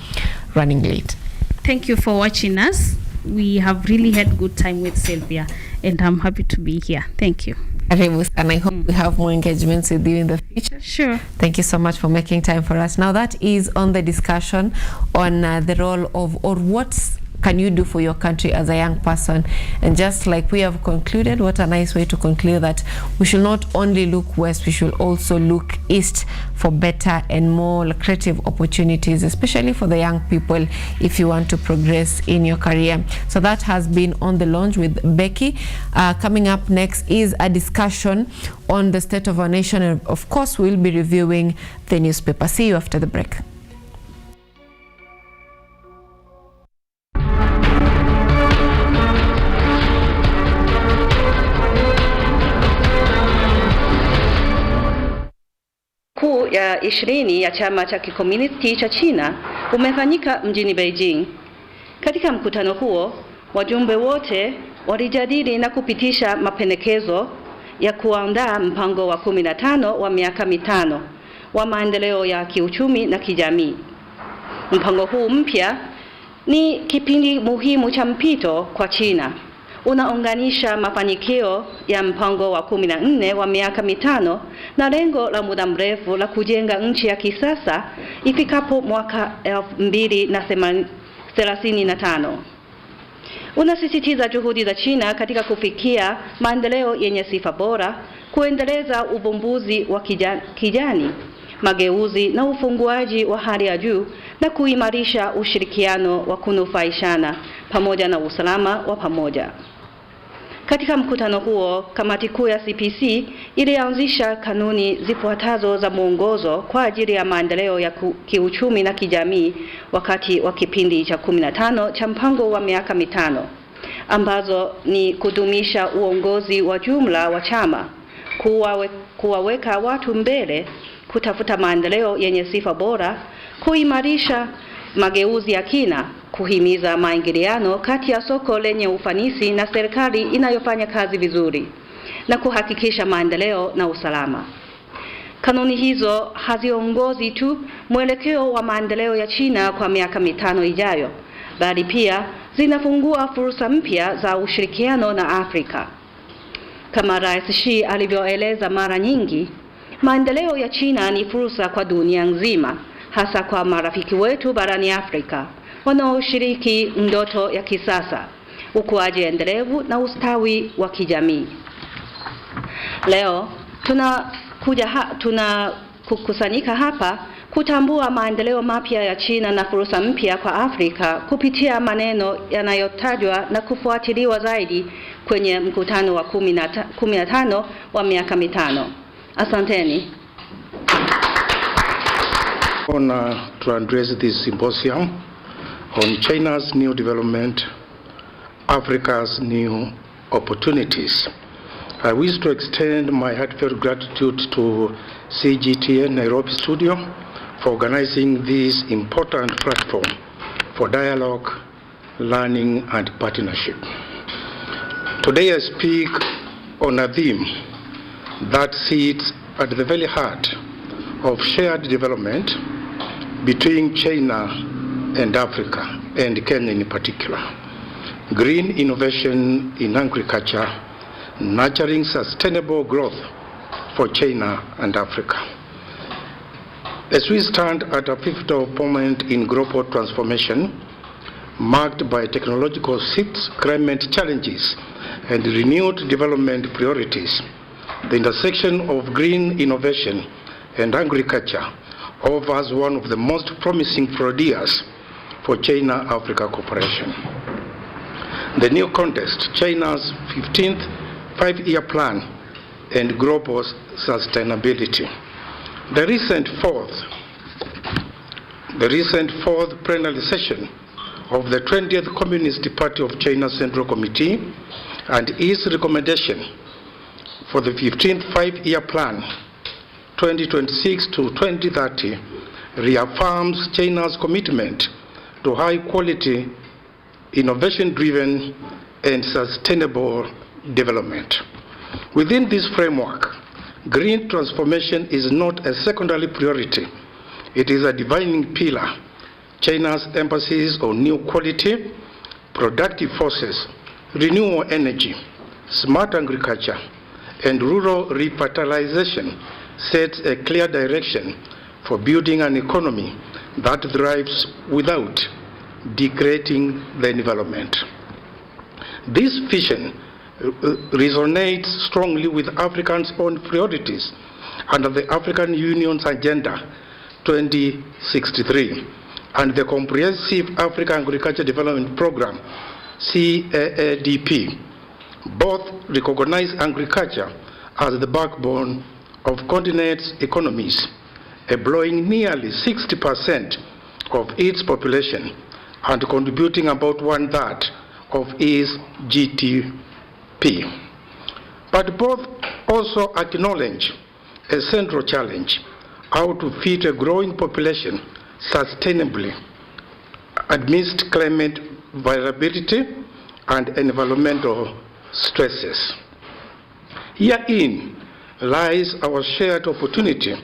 running late? Thank you for watching us. We have really had good time with Sylvia, and I'm happy to be here. Thank you. And I hope we have more engagements with you in the future. Sure. Thank you so much for making time for us. Now, that is on the discussion on the role of, or what can you do for your country as a young person. And just like we have concluded, what a nice way to conclude that we should not only look west, we should also look east for better and more creative opportunities, especially for the young people, if you want to progress in your career. So that has been On the Lounge with Becky. Coming up next is a discussion on the state of our nation, and of course we'll be reviewing the newspaper. See you after the break. Kuu ya 20 ya chama cha kikomunisti cha China umefanyika mjini Beijing. Katika mkutano huo, wajumbe wote walijadili na kupitisha mapendekezo ya kuandaa mpango wa 15 wa miaka mitano wa maendeleo ya kiuchumi na kijamii. Mpango huu mpya ni kipindi muhimu cha mpito kwa China. Unaunganisha mafanikio ya mpango wa 14 wa miaka mitano na lengo la muda mrefu la kujenga nchi ya kisasa ifikapo mwaka 2035. Unasisitiza juhudi za China katika kufikia maendeleo yenye sifa bora, kuendeleza uvumbuzi wa kijani, mageuzi na ufunguaji wa hali ya juu, na kuimarisha ushirikiano wa kunufaishana pamoja na usalama wa pamoja. Katika mkutano huo, kamati kuu ya CPC ilianzisha kanuni zifuatazo za mwongozo kwa ajili ya maendeleo ya kiuchumi na kijamii wakati wa kipindi cha 15 cha mpango wa miaka mitano, ambazo ni kudumisha uongozi wa jumla wa chama, kuwaweka watu mbele, kutafuta maendeleo yenye sifa bora, kuimarisha mageuzi ya kina, kuhimiza maingiliano kati ya soko lenye ufanisi na serikali inayofanya kazi vizuri, na kuhakikisha maendeleo na usalama. Kanuni hizo haziongozi tu mwelekeo wa maendeleo ya China kwa miaka mitano ijayo, bali pia zinafungua fursa mpya za ushirikiano na Afrika. Kama Rais Xi alivyoeleza mara nyingi, maendeleo ya China ni fursa kwa dunia nzima, hasa kwa marafiki wetu barani Afrika wanaoshiriki ndoto ya kisasa, ukuaji endelevu na ustawi wa kijamii. Leo tunakusanyika hapa kutambua maendeleo mapya ya China na fursa mpya kwa Afrika kupitia maneno yanayotajwa na kufuatiliwa zaidi kwenye mkutano wa 15 wa miaka mitano. Asanteni. To address this symposium on China's new development, Africa's new opportunities. I wish to extend my heartfelt gratitude to CGTN Nairobi Studio for organizing this important platform for dialogue, learning, and partnership. Today I speak on a theme that sits at the very heart of shared development between China and Africa, and Kenya in particular. Green innovation in agriculture, nurturing sustainable growth for China and Africa. As we stand at a pivotal moment in global transformation, marked by technological shifts, climate challenges, and renewed development priorities, the intersection of green innovation and agriculture offers one of the most promising frontiers for China-Africa cooperation. The new context, China's 15th five-year plan and global sustainability. The recent fourth plenary session of the 20th Communist Party of China Central Committee and its recommendation for the 15th five-year plan 2026 to 2030 reaffirms China's commitment to high-quality, innovation-driven, and sustainable development. Within this framework, green transformation is not a secondary priority. It is a defining pillar. China's emphasis on new quality, productive forces, renewable energy, smart agriculture, and rural revitalization sets a clear direction for building an economy that thrives without degrading the environment. This vision resonates strongly with Africans' own priorities under the African Union's Agenda 2063 and the Comprehensive African Agriculture Development Program, CAADP. Both recognize agriculture as the backbone of continent's economies, employing nearly 60% of its population and contributing about 1/3 of its GDP. But both also acknowledge a central challenge: how to feed a growing population sustainably amidst climate variability and environmental stresses. Herein lies our shared opportunity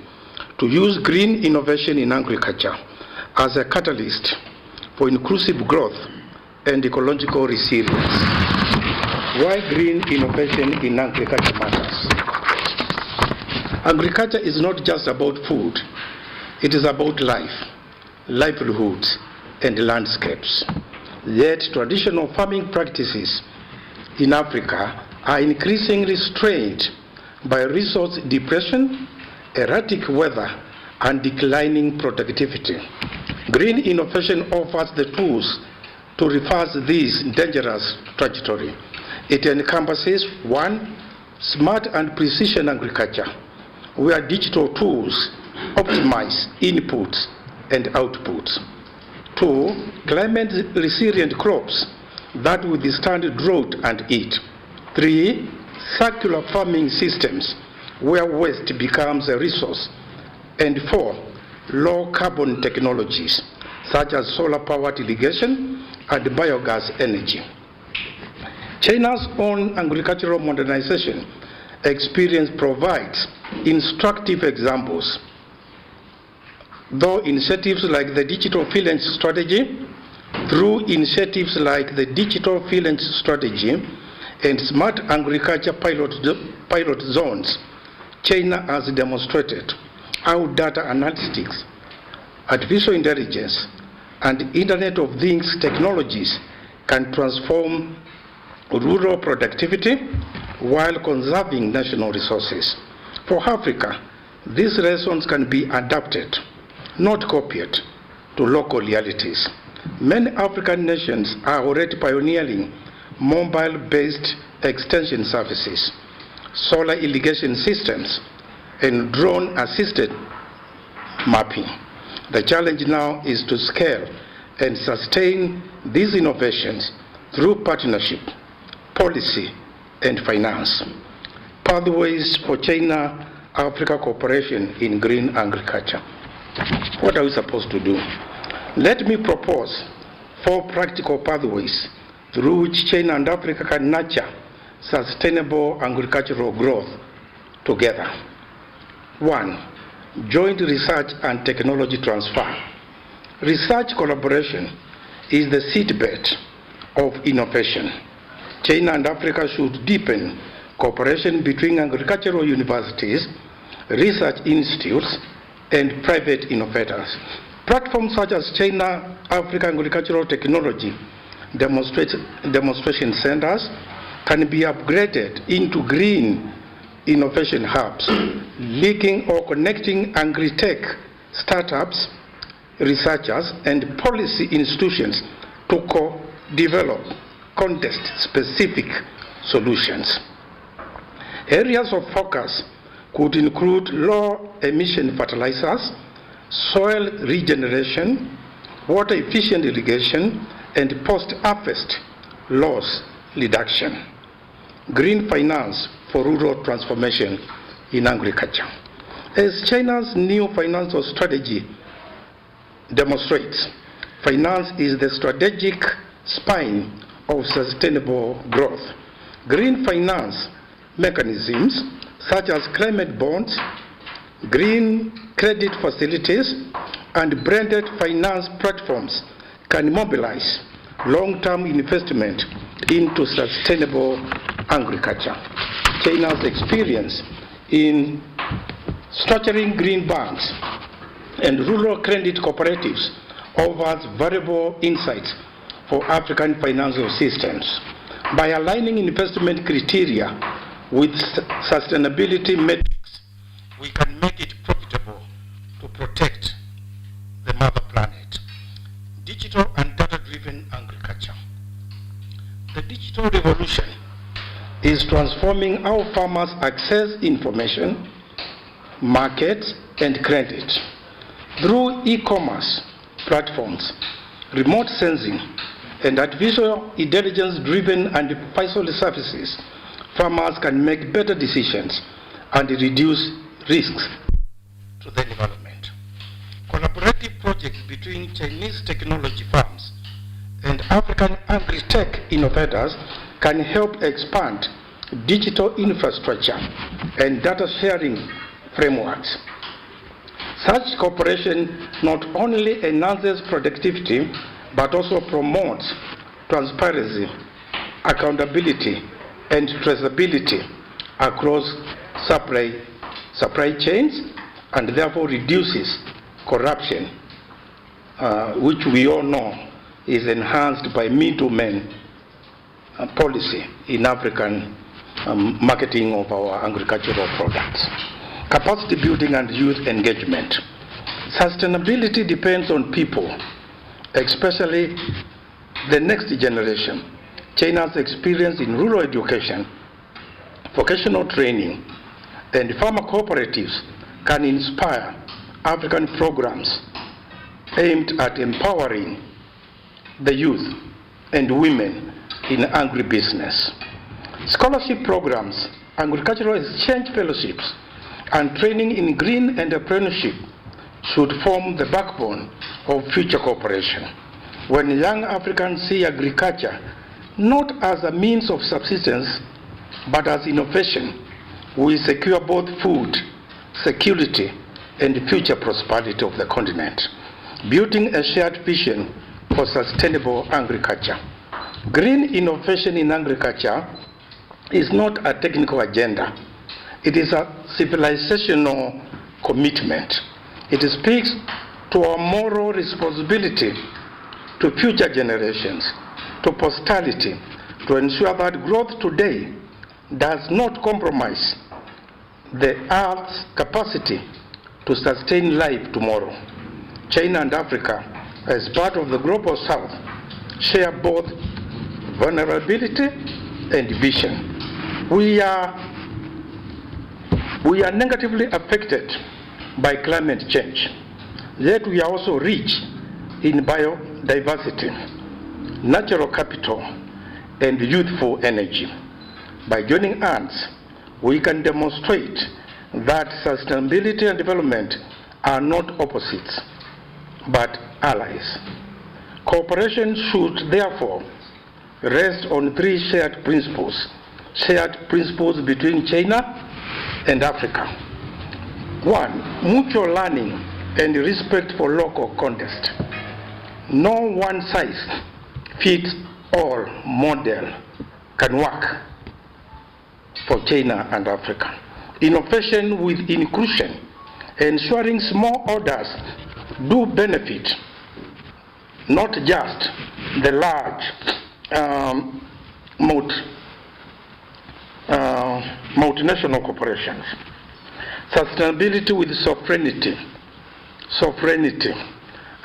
to use green innovation in agriculture as a catalyst for inclusive growth and ecological resilience. Why green innovation in agriculture matters? Agriculture is not just about food. It is about life, livelihoods, and landscapes. Yet traditional farming practices in Africa are increasingly strained by resource depletion, erratic weather, and declining productivity. Green innovation offers the tools to reverse this dangerous trajectory. It encompasses 1, smart and precision agriculture, where digital tools optimize inputs and outputs. 2, climate resilient crops that withstand drought and heat. 3, circular farming systems where waste becomes a resource. And 4, low carbon technologies such as solar powered irrigation and biogas energy. China's own agricultural modernization experience provides instructive examples. Though initiatives like the Digital Village Strategy, and smart agriculture pilot zones, China has demonstrated how data analytics, artificial intelligence, and Internet of Things technologies can transform rural productivity while conserving national resources. For Africa, these lessons can be adapted, not copied, to local realities. Many African nations are already pioneering mobile-based extension services, solar irrigation systems, and drone-assisted mapping. The challenge now is to scale and sustain these innovations through partnership, policy, and finance. Pathways for China-Africa cooperation in green agriculture. What are we supposed to do? Let me propose 4 practical pathways through which China and Africa can nurture sustainable agricultural growth together. 1. Joint research and technology transfer. Research collaboration is the seedbed of innovation. China and Africa should deepen cooperation between agricultural universities, research institutes, and private innovators. Platforms such as China-Africa Agricultural Technology demonstration centers can be upgraded into green innovation hubs, linking or connecting agri-tech startups, researchers, and policy institutions to co-develop context-specific solutions. Areas of focus could include low-emission fertilizers, soil regeneration, water-efficient irrigation, and post-harvest loss reduction. Green finance for rural transformation in agriculture. As China's new financial strategy demonstrates, finance is the strategic spine of sustainable growth. Green finance mechanisms such as climate bonds, green credit facilities, and branded finance platforms can mobilize long-term investment into sustainable agriculture. China's experience in structuring green banks and rural credit cooperatives offers valuable insights for African financial systems. By aligning investment criteria with sustainability metrics, we can make it profitable to protect the mother planet. Digital and data-driven agriculture. The digital revolution is transforming how farmers access information, markets, and credit. Through e-commerce platforms, remote sensing, and artificial intelligence-driven and advisory services, farmers can make better decisions and reduce risks to the environment. Collaborative projects between Chinese technology firms and African agri-tech innovators can help expand digital infrastructure and data sharing frameworks. Such cooperation not only enhances productivity, but also promotes transparency, accountability, and traceability across supply chains, and therefore reduces corruption, which we all know is enhanced by middlemen policy in African marketing of our agricultural products. Capacity building and youth engagement. Sustainability depends on people, especially the next generation. China's experience in rural education, vocational training, and farmer cooperatives can inspire African programs aimed at empowering the youth and women in agribusiness. Scholarship programs, agricultural exchange fellowships, and training in green entrepreneurship should form the backbone of future cooperation. When young Africans see agriculture not as a means of subsistence, but as innovation, we secure both food security and future prosperity of the continent, building a shared vision for sustainable agriculture. Green innovation in agriculture is not a technical agenda. It is a civilizational commitment. It speaks to our moral responsibility to future generations, to posterity, to ensure that growth today does not compromise the Earth's capacity to sustain life tomorrow. China and Africa, as part of the Global South, share both vulnerability and vision. We are negatively affected by climate change, yet we are also rich in biodiversity, natural capital, and youthful energy. By joining hands, we can demonstrate that sustainability and development are not opposites, but allies. Cooperation should therefore rest on three shared principles between China and Africa. One, mutual learning and respect for local context. No one-size-fits-all model can work for China and Africa. Innovation with inclusion, ensuring small orders do benefit not just the large multinational corporations. Sustainability with sovereignty,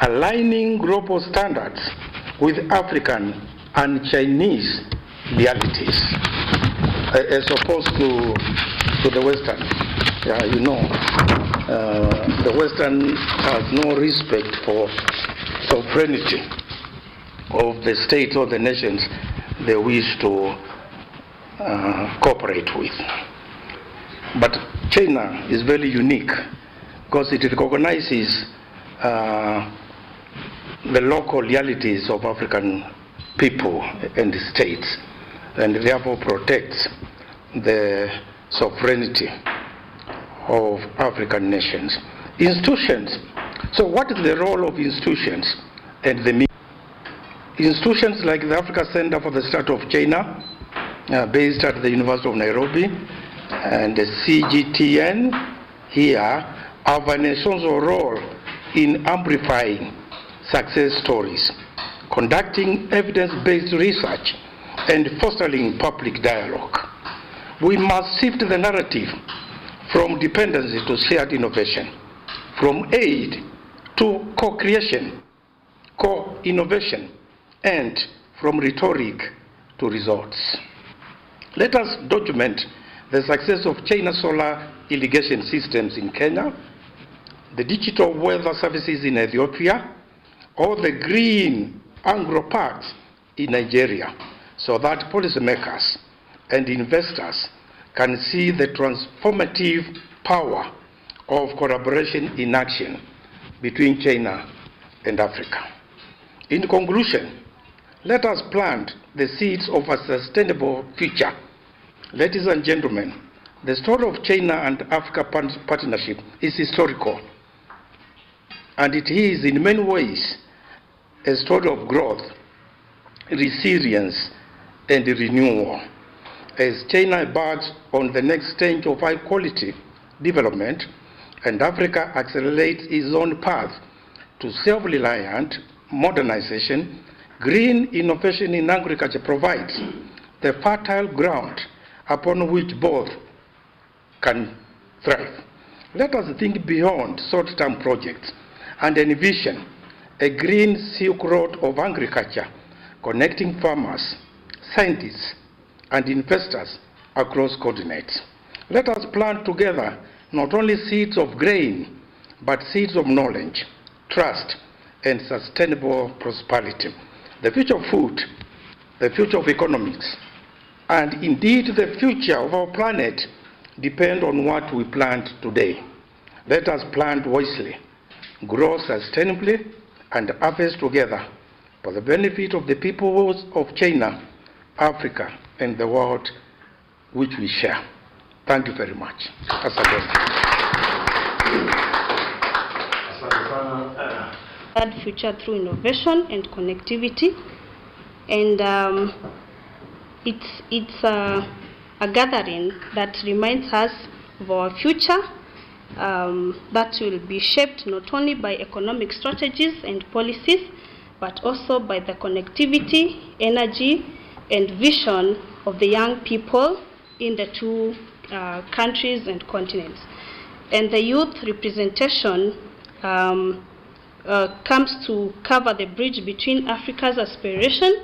aligning global standards with African and Chinese realities, as opposed to the Western. You know, the Western has no respect for sovereignty of the states or the nations they wish to cooperate with. But China is very unique because it recognizes the local realities of African people and states, and therefore protects the sovereignty of African nations. Institutions. So what is the role of institutions and the media? Institutions like the Africa Center for the Study of China, based at the University of Nairobi, and the CGTN here have an essential role in amplifying success stories, conducting evidence-based research, and fostering public dialogue. We must shift the narrative from dependency to shared innovation, from aid to co-creation, co-innovation, and from rhetoric to results. Let us document the success of China's solar irrigation systems in Kenya, the digital weather services in Ethiopia, or the green agro parks in Nigeria, so that policymakers and investors can see the transformative power of collaboration in action between China and Africa. In conclusion, let us plant the seeds of a sustainable future. Ladies and gentlemen, the story of China and Africa partnership is historical, and it is in many ways a story of growth, resilience, and renewal. As China embarks on the next stage of high-quality development, and Africa accelerates its own path to self-reliant modernization, green innovation in agriculture provides the fertile ground upon which both can thrive. Let us think beyond short-term projects and envision a green Silk Road of agriculture connecting farmers, scientists, and investors across continents. Let us plant together not only seeds of grain, but seeds of knowledge, trust, and sustainable prosperity. The future of food, the future of economics, and indeed the future of our planet depend on what we plant today. Let us plant wisely, grow sustainably, and harvest together for the benefit of the peoples of China, Africa, and the world which we share. Thank you very much. Third future through innovation and connectivity, and it's a gathering that reminds us of our future that will be shaped not only by economic strategies and policies, but also by the connectivity, energy, and vision of the young people in the two countries and continents. And the youth representation comes to cover the bridge between Africa's aspiration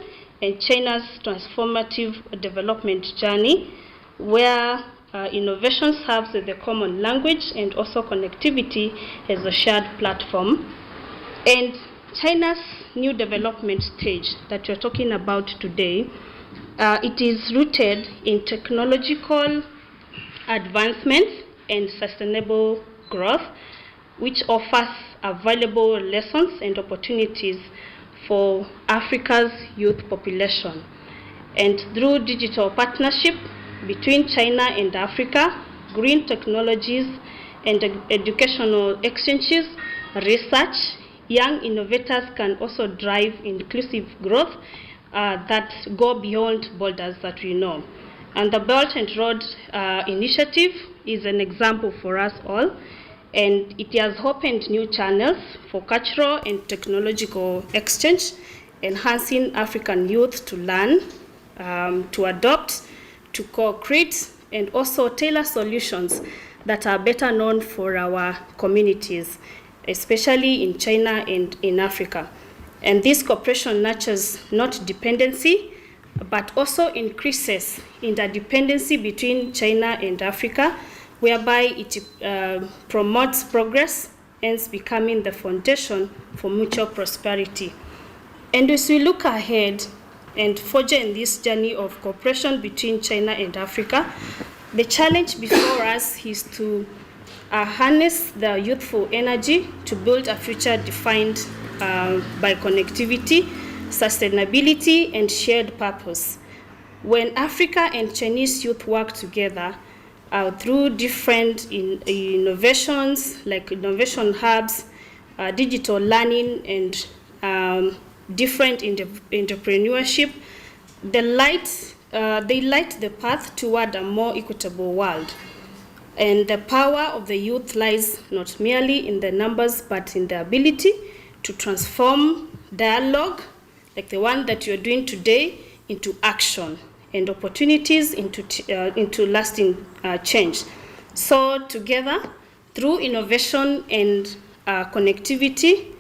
and China's transformative development journey, where innovation serves as the common language and also connectivity as a shared platform. And China's new development stage that we're talking about today, it is rooted in technological advancements and sustainable growth, which offers valuable lessons and opportunities for Africa's youth population. And through digital partnership between China and Africa, green technologies and educational exchanges, research, young innovators can also drive inclusive growth that go beyond borders that we know. And the Belt and Road Initiative is an example for us all, and it has opened new channels for cultural and technological exchange, enhancing African youth to learn, to adopt, to co-create, and also tailor solutions that are better known for our communities, especially in China and in Africa. And this cooperation nurtures not dependency, but also increases interdependency between China and Africa, whereby it promotes progress, hence becoming the foundation for mutual prosperity. And as we look ahead and forge in this journey of cooperation between China and Africa, the challenge before us is to harness the youthful energy to build a future defined by connectivity, sustainability, and shared purpose. When Africa and Chinese youth work together through different innovations like innovation hubs, digital learning, and different entrepreneurship, they light the path toward a more equitable world. And the power of the youth lies not merely in the numbers, but in the ability to transform dialogue, like the one that you're doing today, into action, and opportunities into lasting change. So together, through innovation and connectivity,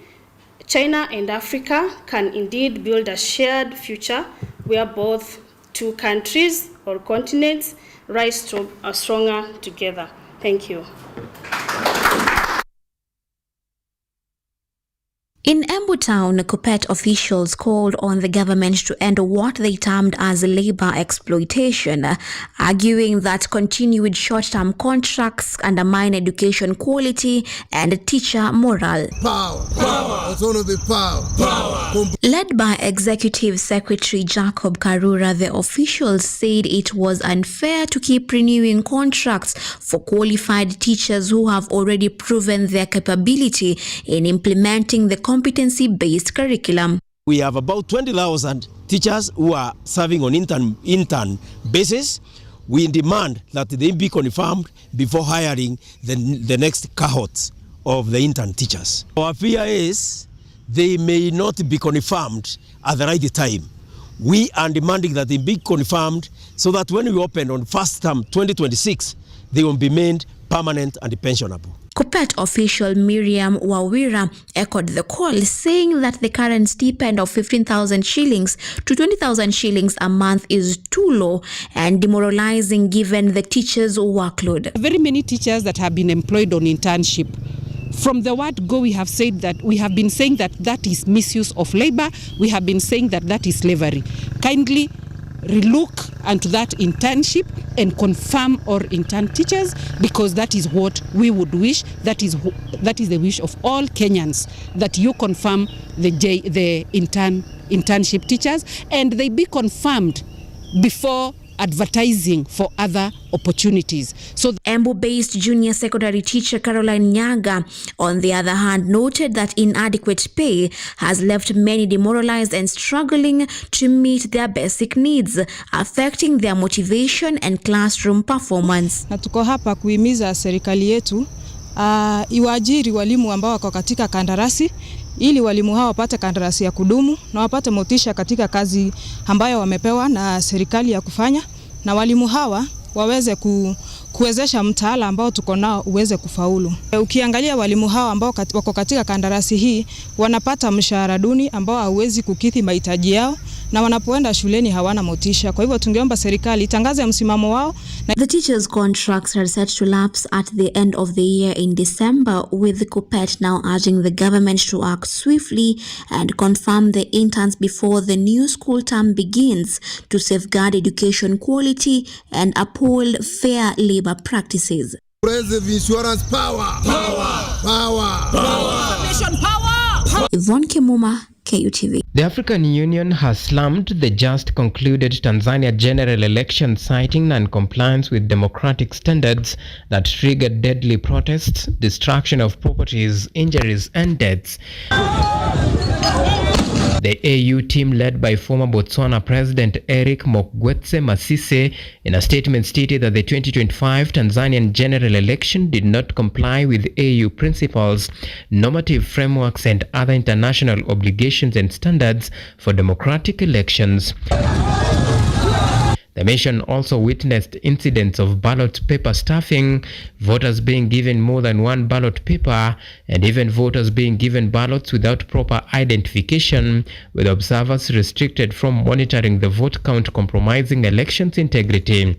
China and Africa can indeed build a shared future where both two countries or continents rise stronger together. Thank you. In Embu Town, KUPPET officials called on the government to end what they termed as labor exploitation, arguing that continued short-term contracts undermine education quality and teacher morale. Power. Autonomy, power. Led by Executive Secretary Jacob Karura, the officials said it was unfair to keep renewing contracts for qualified teachers who have already proven their capability in implementing the competency-based curriculum. We have about 20,000 teachers who are serving on intern basis. We demand that they be confirmed before hiring the next cohorts of the intern teachers. Our fear is they may not be confirmed at the right time. We are demanding that they be confirmed so that when we open on first term 2026, they will be made permanent and pensionable. KUPPET official Miriam Wawira echoed the call, saying that the current stipend of 15,000 shillings to 20,000 shillings a month is too low and demoralizing given the teachers' workload. Very many teachers that have been employed on internship. From the word go, we have been saying that that is misuse of labor. We have been saying that that is slavery. Kindly relook into that internship and confirm our intern teachers, because that is what we would wish. That is the wish of all Kenyans, that you confirm the internship teachers and they be confirmed before advertising for other opportunities. So Embu-based junior secondary teacher Caroline Nyaga, on the other hand, noted that inadequate pay has left many demoralized and struggling to meet their basic needs, affecting their motivation and classroom performance. Na tuko hapa kuhimiza serikali yetu iwaajiri walimu ambao wako katika kandarasi ili walimu hao wapate kandarasi ya kudumu na wapate motisha katika kazi ambayo wamepewa na serikali ya kufanya, na walimu hawa waweze kuwezesha mtaala ambao tuko nao uweze kufaulu. Ukiangalia walimu hawa ambao wako katika kandarasi hii wanapata mshahara duni ambao hauwezi kukidhi mahitaji yao, na wanapoenda shuleni hawana motisha. Kwa hivyo tungeomba serikali itangaze msimamo wao. The teachers' contracts are set to lapse at the end of the year in December, with the KUPPET now urging the government to act swiftly and confirm the interns before the new school term begins to safeguard education quality and uphold fair labor practices. Progressive insurance power. Information power. Yvonne Kimuma, KUTV. The African Union has slammed the just concluded Tanzania general election, citing non-compliance with democratic standards that triggered deadly protests, destruction of properties, injuries and deaths. The AU team, led by former Botswana President Eric Mokgweetsi Masisi, in a statement stated that the 2025 Tanzanian general election did not comply with AU principles, normative frameworks and other international obligations and standards for democratic elections. The mission also witnessed incidents of ballot paper stuffing, voters being given more than one ballot paper, and even voters being given ballots without proper identification, with observers restricted from monitoring the vote count, compromising elections' integrity.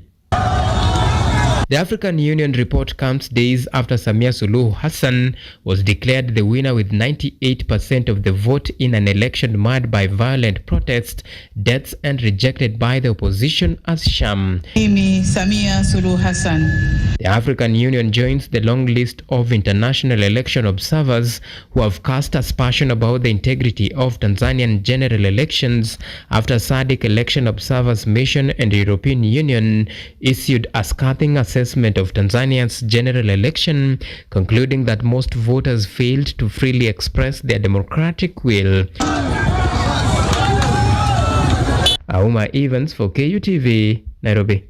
The African Union report comes days after Samia Suluhu Hassan was declared the winner with 98% of the vote in an election marred by violent protests, deaths and rejected by the opposition as sham. Samia Suluhu Hassan. The African Union joins the long list of international election observers who have cast aspersion about the integrity of Tanzanian general elections after SADC election observers mission and the European Union issued a scathing assessment of Tanzania's general election, concluding that most voters failed to freely express their democratic will. Auma Evans for KUTV, Nairobi.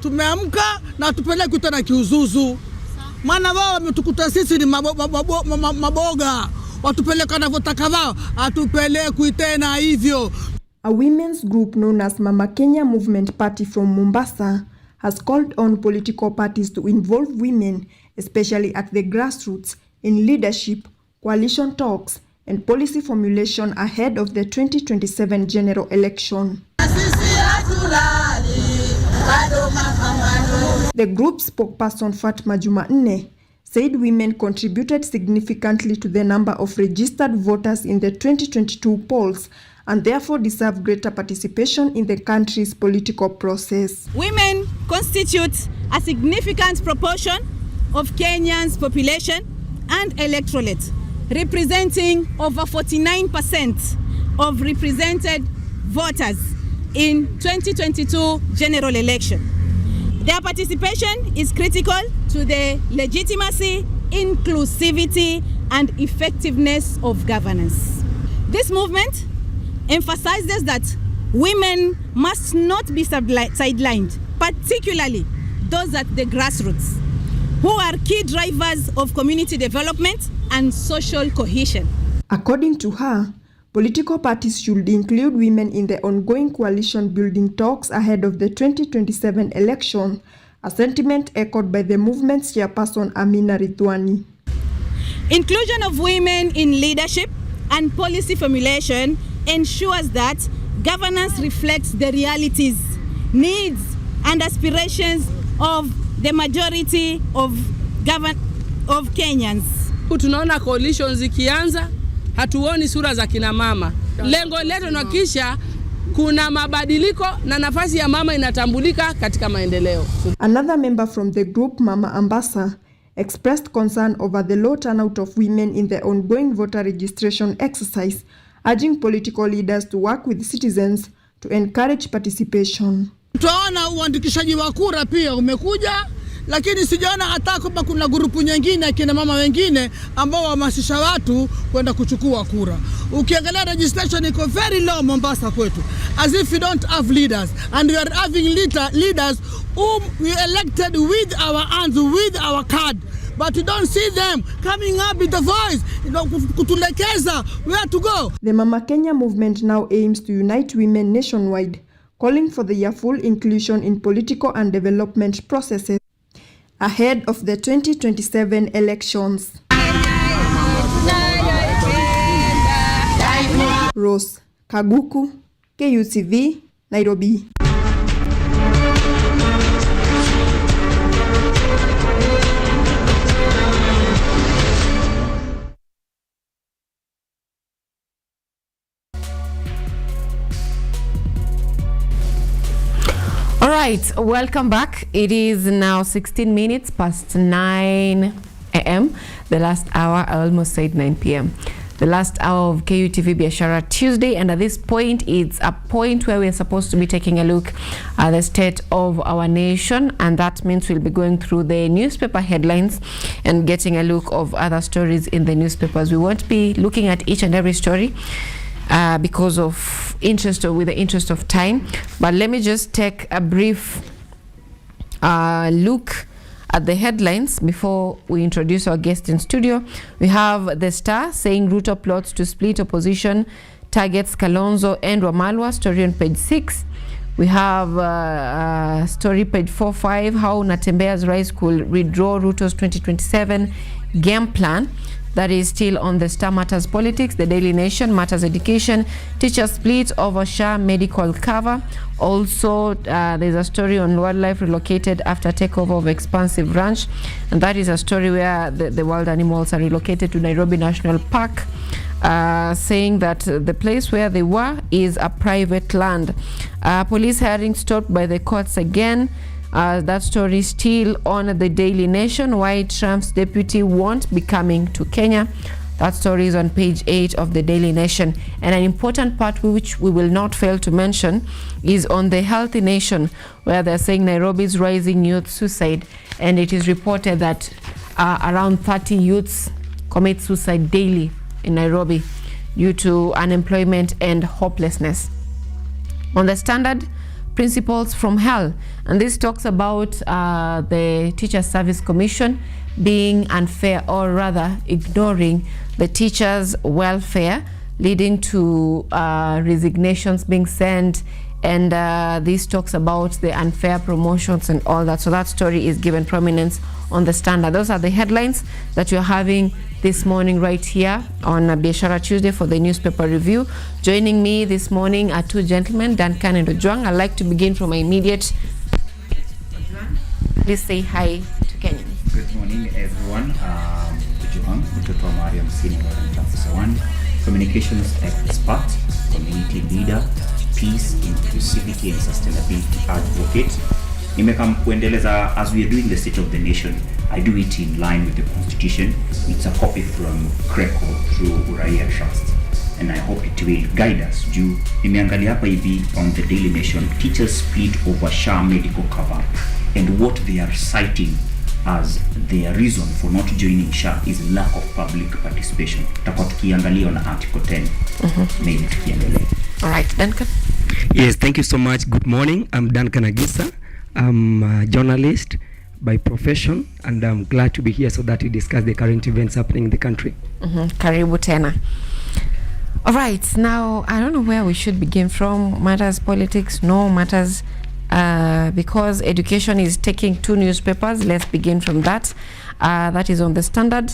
Tumeamka na tupeleke tena kiuzuzu. Maana wao wametukuta sisi ni maboga. Watupeleka wanavyotaka wao, atupeleke tena hivyo. A women's group known as Mama Kenya Movement Party from Mombasa has called on political parties to involve women, especially at the grassroots, in leadership, coalition talks, and policy formulation ahead of the 2027 general election. The group's spokesperson Fatma Jumanne said women contributed significantly to the number of registered voters in the 2022 polls and therefore deserve greater participation in the country's political process. Women constitute a significant proportion of Kenya's population and electorate, representing over 49% of represented voters in 2022 general election. Their participation is critical to the legitimacy, inclusivity, and effectiveness of governance. This movement emphasizes that women must not be sidelined, particularly those at the grassroots, who are key drivers of community development and social cohesion. According to her, political parties should include women in the ongoing coalition building talks ahead of the 2027 election, a sentiment echoed by the movement's chairperson Amina Ridwani. Inclusion of women in leadership and policy formulation ensures that governance reflects the realities, needs, and aspirations of the majority of Kenyans. Tunaona coalitions zikianza, hatuoni sura za kina mama. Lengo letu na kisha kuna mabadiliko na nafasi ya mama inatambulika katika maendeleo. Another member from the group, Mama Ambassa, expressed concern over the low turnout of women in the ongoing voter registration exercise, urging political leaders to work with citizens to encourage participation. Tunaona uandikishaji wa kura pia umekuja, lakini sijaona hata kwamba kuna grupu nyingine kina mama wengine ambao wahamasisha watu kwenda kuchukua kura. Ukiangalia registration iko very low Mombasa kwetu, as if we don't have leaders, and we are having leaders whom we elected with our hands, with our card, but we don't see them coming up with the voice, kutulekeza where to go. The Mama Kenya movement now aims to unite women nationwide, calling for their full inclusion in political and development processes ahead of the 2027 elections. Rose Kaguku, KUTV, Nairobi. All right, welcome back. It is now 16 minutes past 9 a.m. The last hour, I almost said 9 p.m. The last hour of KUTV Biashara Tuesday, and at this point, it's a point where we're supposed to be taking a look at the state of our nation, and that means we'll be going through the newspaper headlines and getting a look of other stories in the newspapers. We won't be looking at each and every story because of interest or with the interest of time, but let me just take a brief look at the headlines before we introduce our guest in studio. We have The Star saying Ruto plots to split opposition, targets Kalonzo and Wamalwa, story on page 6. We have story page 4-5, how Natembea's rise could redraw Ruto's 2027 game plan. That is still on The Star. Matters Politics, The Daily Nation, Matters Education, teacher split over SHA medical cover. Also, there's a story on wildlife relocated after takeover of expansive ranch, and that is a story where the wild animals are relocated to Nairobi National Park, saying that the place where they were is a private land. Police hiring stopped by the courts again. That story still on The Daily Nation, why Trump's deputy won't be coming to Kenya. That story is on page 8 of The Daily Nation. And an important part which we will not fail to mention is on The Healthy Nation, where they're saying Nairobi's rising youth suicide, and it is reported that around 30 youths commit suicide daily in Nairobi due to unemployment and hopelessness. On The Standard, Principles from Hell, and this talks about the Teacher Service Commission being unfair, or rather ignoring the teachers' welfare, leading to resignations being sent, and this talks about the unfair promotions and all that. So that story is given prominence on The Standard. Those are the headlines that you're having this morning right here on Biashara Tuesday for the newspaper review. Joining me this morning are two gentlemen, Duncan and Ojwang. I'd like to begin from my immediate. Please say hi to Kenyans. Good morning, everyone. Ojwang, Mtoto Mariam, Senior Warrant Officer 1, Communications Expert, Community Leader, Peace, Inclusivity and Sustainability Advocate. Nimekam kuendeleza, as we are doing the State of the Nation, I do it in line with the Constitution. It's a copy from Greco through Uraia Trust, and I hope it will guide us. Juu nimeangalia hapa hivi on the Daily Nation, teachers split over SHA medical cover, and what they are citing as their reason for not joining SHA is lack of public participation. Tutakuwa tukiangalia on Article 10. Maybe tukiangalia. All right, Duncan. Yes, thank you so much. Good morning. I'm Duncan Agisa. I'm a journalist by profession, and I'm glad to be here so that we discuss the current events happening in the country. Karibu tena. All right, now I don't know where we should begin from. Matters Politics, no matters, because education is taking two newspapers. Let's begin from that. That is on The Standard.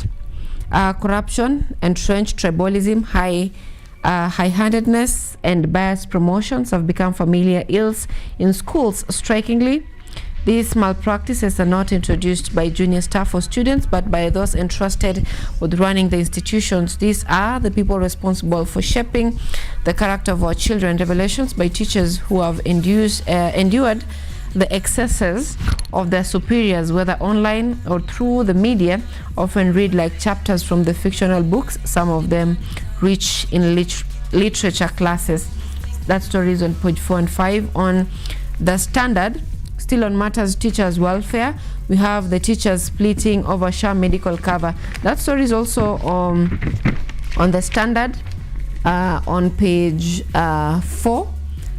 Corruption, entrenched tribalism, high-handedness and biased promotions have become familiar ills in schools. Strikingly, these malpractices are not introduced by junior staff or students, but by those entrusted with running the institutions. These are the people responsible for shaping the character of our children. Revelations by teachers who have endured the excesses of their superiors, whether online or through the media, often read like chapters from the fictional books, some of them rich in literature classes. That story is on page 4 and 5 on The Standard. Still on matters teachers' welfare, we have the teachers splitting over SHA medical cover. That story is also on The Standard on page 4.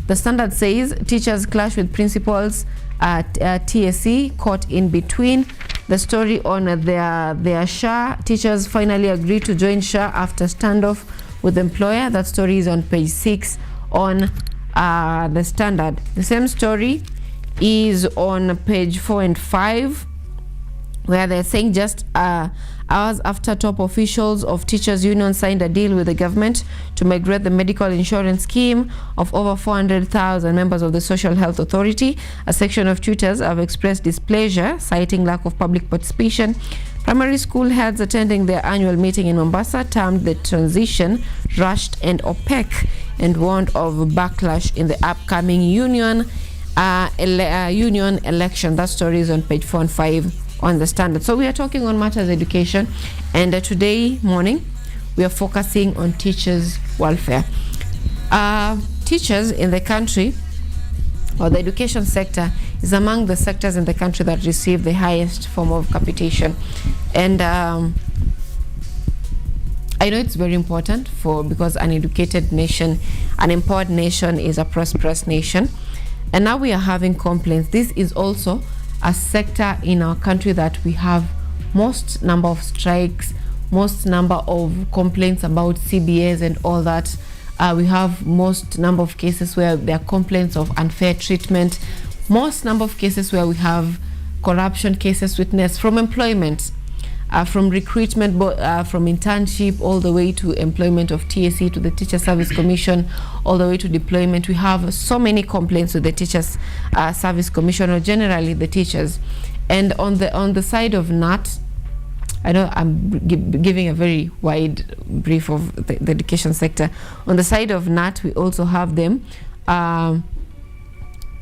The Standard says teachers clash with principals at TSC, caught in between. the story on their SHA. Teachers finally agreed to join SHA after standoff with the employer. That story is on page 6 on the Standard. The same story is on page 4 and 5, where they're saying just hours after top officials of teachers union signed a deal with the government to migrate the medical insurance scheme of over 400,000 members of the Social Health Authority, a section of tutors have expressed displeasure, citing lack of public participation. Primary school heads attending their annual meeting in Mombasa termed the transition rushed and opaque and warned of backlash in the upcoming union election. That story is on page 4 and 5 on the Standard. So we are talking on matters education, and today morning we are focusing on teachers' welfare. Teachers in the country, or the education sector, is among the sectors in the country that receive the highest form of capitation, and I know it's very important because an educated nation, an empowered nation, is a prosperous nation. And now we are having complaints. This is also a sector in our country that we have most number of strikes, most number of complaints about CBAs and all that. We have most number of cases where there are complaints of unfair treatment, most number of cases where we have corruption cases witnessed from employment, from recruitment, from internship, all the way to employment of TSC, to the Teacher Service Commission, all the way to deployment. We have so many complaints with the Teachers Service Commission, or generally the teachers. And on the side of NAT, I know I'm giving a very wide brief of the education sector. On the side of NAT, we also have them.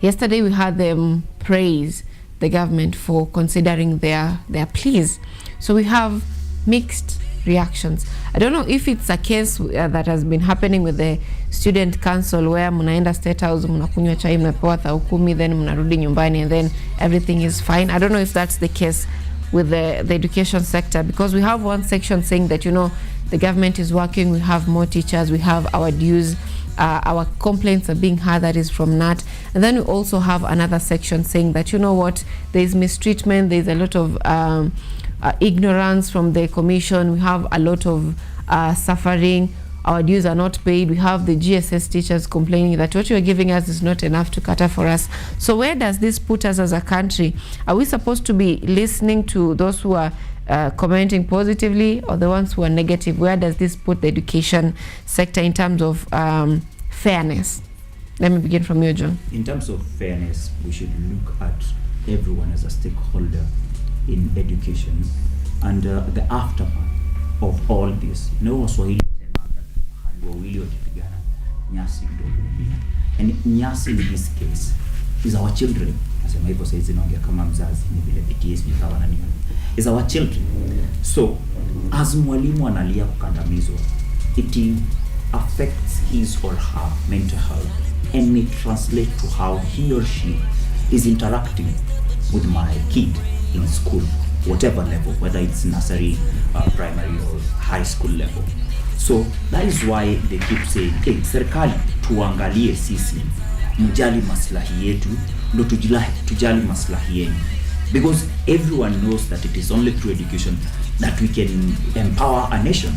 Yesterday we had them praise the government for considering their pleas. So we have mixed reactions. I don't know if it's a case that has been happening with the student council, where mnaenda State House, mnakunywa chai, mnapewa 10,000, then mnarudi nyumbani and then everything is fine. I don't know if that's the case with the education sector, because we have one section saying that, you know, the government is working, we have more teachers, we have our dues, our complaints are being heard, that is from NAT. And then we also have another section saying that, you know what, there is mistreatment, there is a lot of ignorance from the commission, we have a lot of suffering, our dues are not paid. We have the GSS teachers complaining that what you are giving us is not enough to cater for us. So where does this put us as a country? Are we supposed to be listening to those who are commenting positively, or the ones who are negative? Where does this put the education sector in terms of fairness? Let me begin from you, John. In terms of fairness, we should look at everyone as a stakeholder in education and the aftermath of all this. No Waswahili wawili wakipigana nyasi ndio huumia. And nyasi in this case is our children. Nasema hivyo sasa, naongea kama mzazi, ni vile BTS nikawa na nini. Is our children. So as mwalimu analia kukandamizwa, it affects his or her mental health and may translate to how he or she is interacting with my kid in school, whatever level, whether it's nursery, primary or high school level. So that is why they keep saying, hey, serikali tuangalie sisi, mjali maslahi yetu, ndo tujali maslahi yenu. Because everyone knows that it is only through education that we can empower a nation.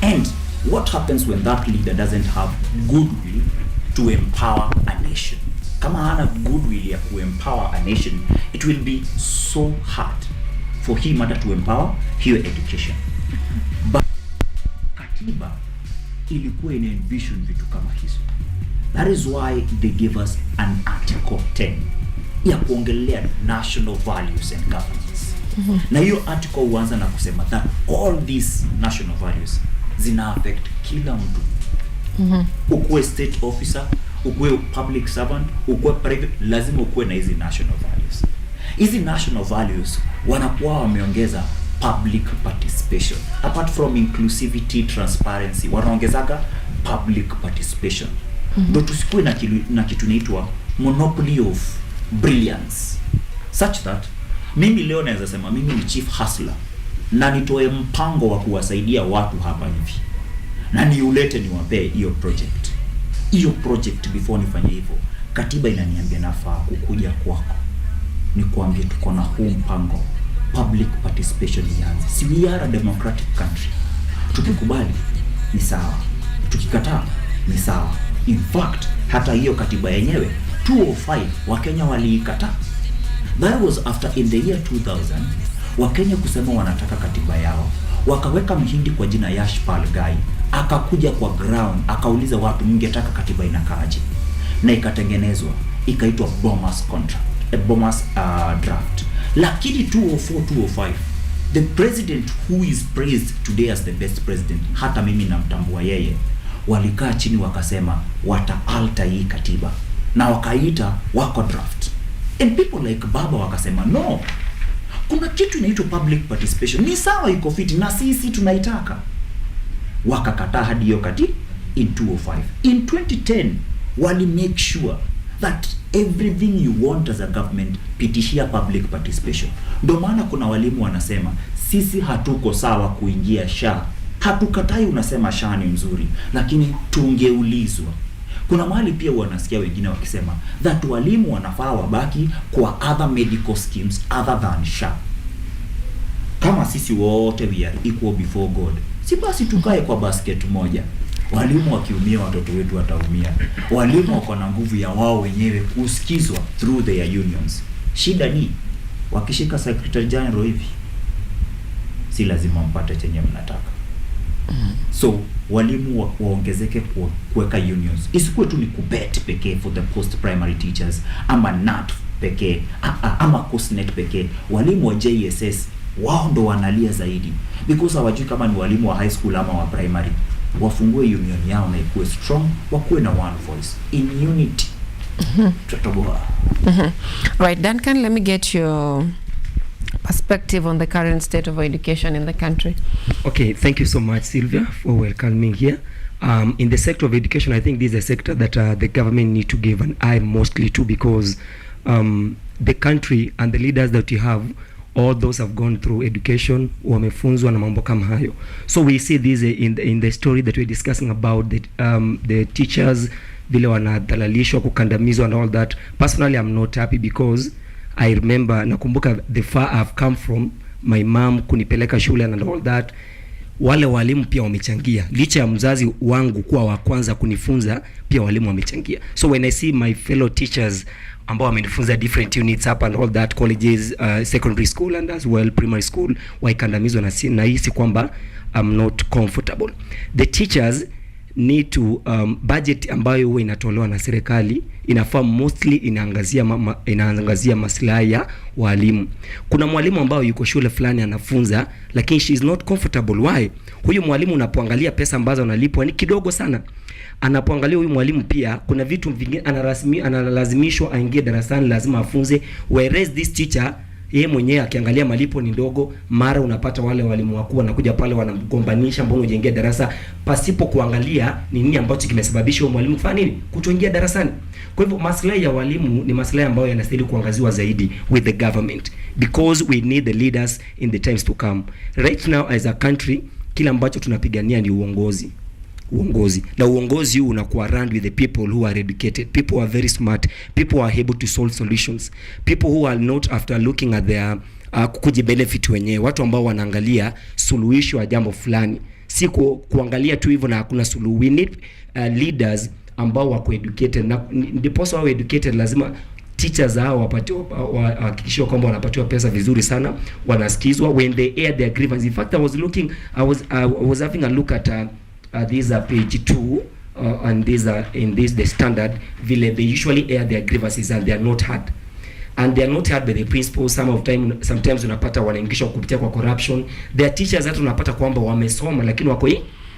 And what happens when that leader doesn't have goodwill to empower a nation? Kama hana goodwill ya empower a nation, it will be so hard for him to empower hiyo education. But katiba ilikuwa ina envision vitu kama hizo. That is why they give us an article 10 ya kuongelea national values and governance. Na hiyo article huanza na kusema that all these national values zina affect kila mtu. Ukuwe state officer, ukuwe public servant, ukuwe private, lazima ukuwe na hizi national values. Hizi national values wanakuwa wameongeza public participation. Apart from inclusivity, transparency, wanaongezaga public participation. Ndo tusikuwe na kitu inaitwa monopoly of brilliance, such that mimi leo naweza sema mimi ni chief hustler na nitoe mpango wa kuwasaidia watu hapa hivi, na niulete niwapee hiyo project. Hiyo project before nifanye hivyo, katiba inaniambia nafaa kukuja kwako, ni kuambia tuko na huu mpango public participation ianze. Si we are a democratic country. Tukikubali ni sawa, tukikataa ni sawa. In fact, hata hiyo katiba yenyewe 205 Wakenya waliikataa. That was after in the year 2000 Wakenya kusema wanataka katiba yao. Wakaweka mhindi kwa jina Yashpal Gai, akakuja kwa ground, akauliza watu mngetaka katiba inakaaje, na ikatengenezwa, ikaitwa Bomas contract, Bomas draft. Lakini 204-205 the president who is praised today as the best president, hata mimi namtambua yeye, walikaa chini wakasema wata-alter hii katiba na wakaita wako draft. And people like Baba wakasema no, kuna kitu inaitwa public participation, ni sawa, iko fiti na sisi tunaitaka. Wakakataa hadi hiyo kati in 205. In 2010 wali make sure that everything you want as a government, pitishia public participation. Ndio maana kuna walimu wanasema sisi hatuko sawa kuingia SHA. Hatukatai unasema SHA ni mzuri, lakini tungeulizwa. Kuna mahali pia wanasikia wengine wakisema that walimu wanafaa wabaki kwa other medical schemes other than SHA. Kama sisi wote we are equal before God, si basi tukae kwa basket moja. Walimu wakiumia watoto wetu wataumia. Walimu wako na nguvu ya wao wenyewe kusikizwa through their unions. Shida ni wakishika secretary general hivi, si lazima mpate chenye mnataka. So walimu waongezeke kuweka unions. Isikuwe tu ni kubet pekee for the post primary teachers, ama NAT pekee, ama COSNET pekee. Walimu wa JSS wao ndo wanalia zaidi because hawajui kama ni walimu wa high school ama wa primary. Wafungue union yao na ikuwe strong, wakuwe na one voice in unity. Right, Duncan, let me get your perspective on the current state of education in the country. Okay, thank you so much, Sylvia, for welcoming here. In the sector of education, I think this is a sector that the government need to give an eye mostly to, because the country and the leaders that we have, all those have gone through education, wamefunzwa na mambo kama hayo. So we see this in the story that we're discussing about the teachers, vile wanadhalalishwa, kukandamizwa and all that. Personally, I'm not happy because I remember, nakumbuka the far I've come from, my mom kunipeleka shule and all that. Wale walimu pia wamechangia. Licha ya mzazi wangu kuwa wa kwanza kunifunza, pia walimu wamechangia. So when I see my fellow teachers ambao wamenifunza different units up and all that, colleges, secondary school and as well primary school, waikandamizwa na hisi kwamba I'm not comfortable. The teachers need to budget ambayo huwa inatolewa na serikali inafaa mostly inaangazia maslahi ya walimu. Kuna mwalimu ambao yuko shule fulani anafunza, lakini she is not comfortable. Why? Huyu mwalimu unapoangalia pesa ambazo analipwa ni kidogo sana. Anapoangalia huyu mwalimu pia kuna vitu vingine analazimishwa aingie darasani, lazima afunze, whereas this teacher yeye mwenyewe akiangalia malipo ni ndogo. Mara unapata wale walimu wakuu wanakuja pale wanamgombanisha, mbona unaingia darasa, pasipo kuangalia ni nini ambacho kimesababisha huyo mwalimu kufanya nini, kutoingia darasani. Kwa hivyo maslahi ya walimu ni maslahi ambayo yanastahili kuangaziwa zaidi with the government, because we need the leaders in the times to come. Right now as a country, kila ambacho tunapigania ni uongozi. Na uongozi huu unakuwa run with the people who are educated, people who are very smart, people who are able to solve solutions, people who are not after looking at their kujibenefit wenyewe, watu ambao wanaangalia suluhisho ya jambo fulani, si kuangalia tu hivyo na hakuna suluhu. We need leaders ambao wako educated, na ndipo wao educated lazima teachers hao wahakikishiwe kwamba wanapatiwa pesa vizuri sana, wanasikizwa when they air their grievances. In fact, I was having a look at these are page 2 and these are in this the standard vile they usually air their grievances and they are not heard. And they are not heard by the principals. Sometimes unapata wanaingishwa kupitia kwa corruption. There are teachers that unapata kwamba wamesoma lakini wako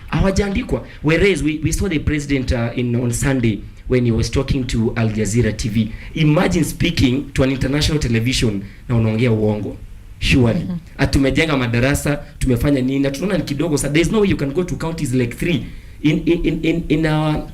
hawajaandikwa. Whereas we saw the president on Sunday when he was talking to Al Jazeera TV. Imagine speaking to an international television na unaongea uongo. Surely. Tumejenga madarasa, tumefanya nini, na tunaona ni kidogo. So there is no way you can go to counties like 3 in our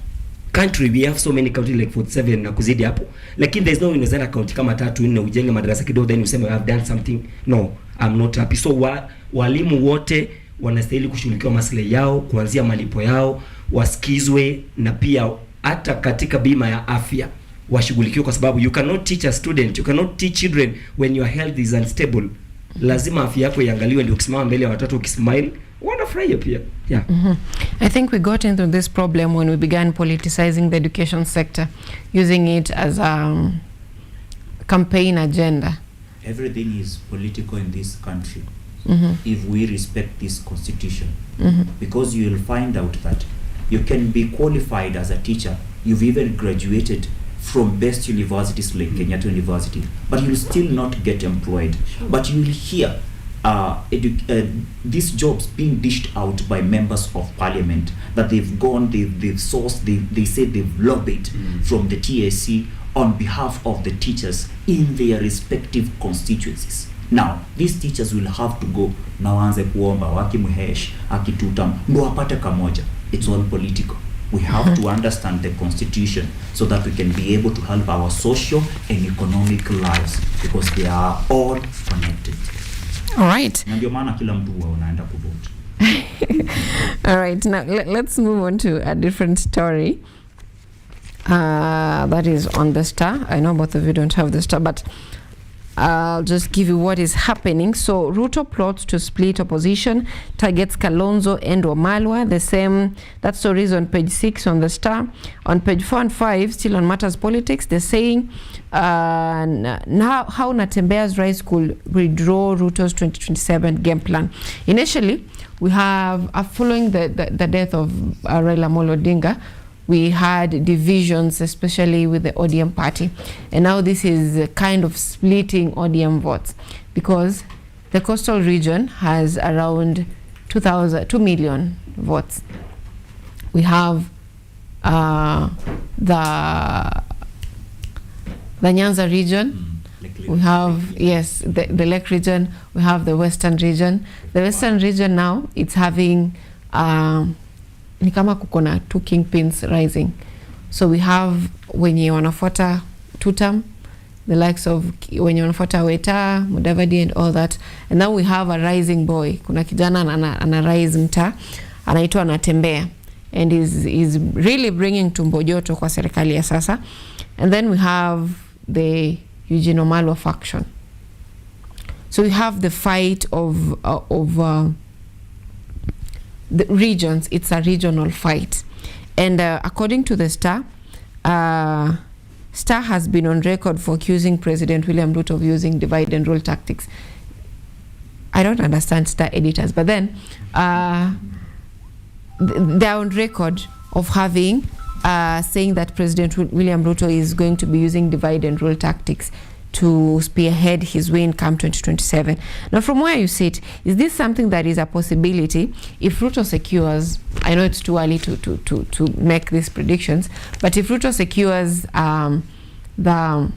country. We have so many counties like 47 na kuzidi hapo, lakini there is no way unaweza county kama 3-4 ujenge madarasa kidogo then useme I have done something. No, I'm not happy. So walimu wote wanastahili kushughulikiwa maslahi yao, kuanzia malipo yao, wasikizwe, na pia hata katika bima ya afya washughulikiwe, kwa sababu you cannot teach a student, you cannot teach children when your health is unstable. lazima afya yako iangaliwe, ndio ukisimama mbele ya watoto ukismile wanafurahia pia. Yeah. I think we got into this problem when we began politicizing the education sector, using it as a campaign agenda. Everything is political in this country. If we respect this constitution, because you will find out that you can be qualified as a teacher, you've even graduated from best universities like Kenyatta University, but you'll still not get employed. But you'll hear these jobs being dished out by members of parliament, that they've gone, they've sourced, they say they've lobbied from the TSC on behalf of the teachers in their respective constituencies. Now, these teachers will have to go na waanze kuomba wakimhesh akitutam ndo apate kamoja. It's all political. We have to understand the constitution so that we can be able to help our social and economic lives, because they are all connected. All right. Na ndio maana kila mtu huwa unaenda kuvote. All right, now let's move on to a different story. That is on the Star. I know both of you don't have the Star, but I'll just give you what is happening. So Ruto plots to split opposition, targets Kalonzo and Wamalwa. The same, that story is on page 6 on the Star. On page 4 and 5, still on matters politics, they're saying now how Natembea's rise could withdraw Ruto's 2027 game plan. Initially, we have, following the death of Raila Amolo Odinga, we had divisions, especially with the ODM party. And now this is kind of splitting ODM votes, because the coastal region has around 2 million votes. We have the Nyanza region, we have, yes, the Lake region, we have the Western region. The Western region now, it's having ni kama kukona 2 kingpins rising. So we have wenye wanafuata Tutam, the likes of wenye wanafuata Weta, Mudavadi and all that. And now we have a rising boy. Kuna kijana ana rise mta, anaitwa Anatembea, and is really bringing tumbo joto kwa serikali ya sasa. And then we have the Eugene Wamalwa faction. So we have the fight of the regions. It's a regional fight, and according to the Star, Star has been on record for accusing President William Ruto of using divide and rule tactics. I don't understand Star editors, but then they're on record of having saying that President William Ruto is going to be using divide and rule tactics to spearhead his win come 2027. Now, from where you sit, is this something that is a possibility if Ruto secures? I know it's too early to make these predictions, but if Ruto secures the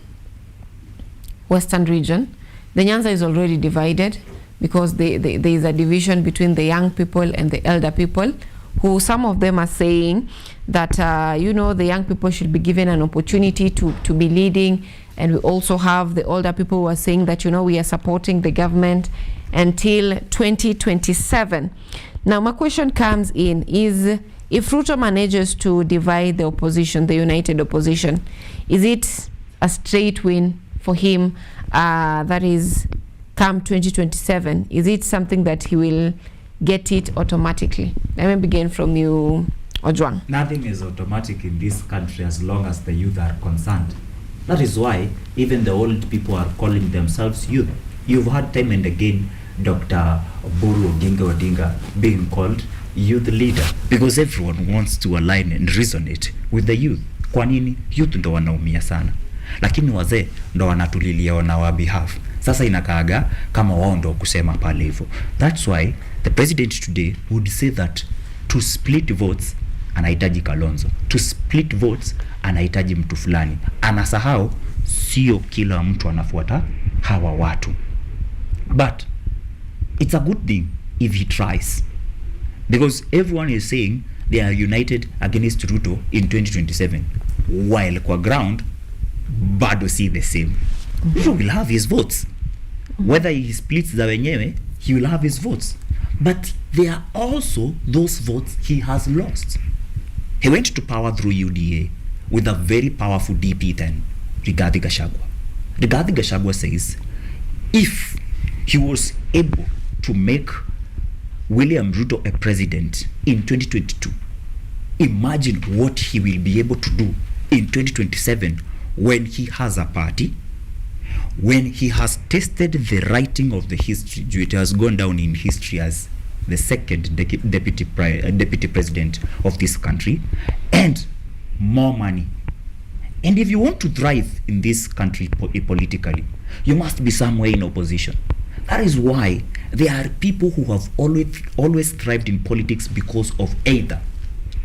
Western region, the Nyanza is already divided, because there is a division between the young people and the elder people, who some of them are saying that the young people should be given an opportunity to be leading. And we also have the older people who are saying that, we are supporting the government until 2027. Now, my question comes in is, if Ruto manages to divide the opposition, the united opposition, is it a straight win for him? That is, come 2027, is it something that he will get it automatically? Let me begin from you, Ojwang. Nothing is automatic in this country as long as the youth are concerned. That is why even the old people are calling themselves youth. You've heard time and again Dr. Oburu Oginga Odinga being called youth leader, because everyone wants to align and resonate with the youth. Kwa nini? Youth ndo wanaumia sana, lakini wazee ndo wanatulilia on our behalf. Sasa inakaaga kama wao ndo kusema pale hivyo. That's why the president today would say that to split votes anahitaji Kalonzo, to split votes anahitaji mtu fulani. Anasahau sio kila mtu anafuata hawa watu. But it's a good thing if he tries, because everyone is saying they are united against Ruto in 2027, while kwa ground bado see the same. Ruto will have his votes. Whether he splits za wenyewe, he will have his votes. But there are also those votes he has lost. He went to power through UDA with a very powerful DP then, Rigathi Gachagua. Rigathi Gachagua says, if he was able to make William Ruto a president in 2022. Imagine what he will be able to do in 2027 when he has a party, when he has tested the writing of the history. It has gone down in history as the second deputy president of this country, and more money. And if you want to thrive in this country politically, you must be somewhere in opposition. That is why there are people who have always thrived in politics because of either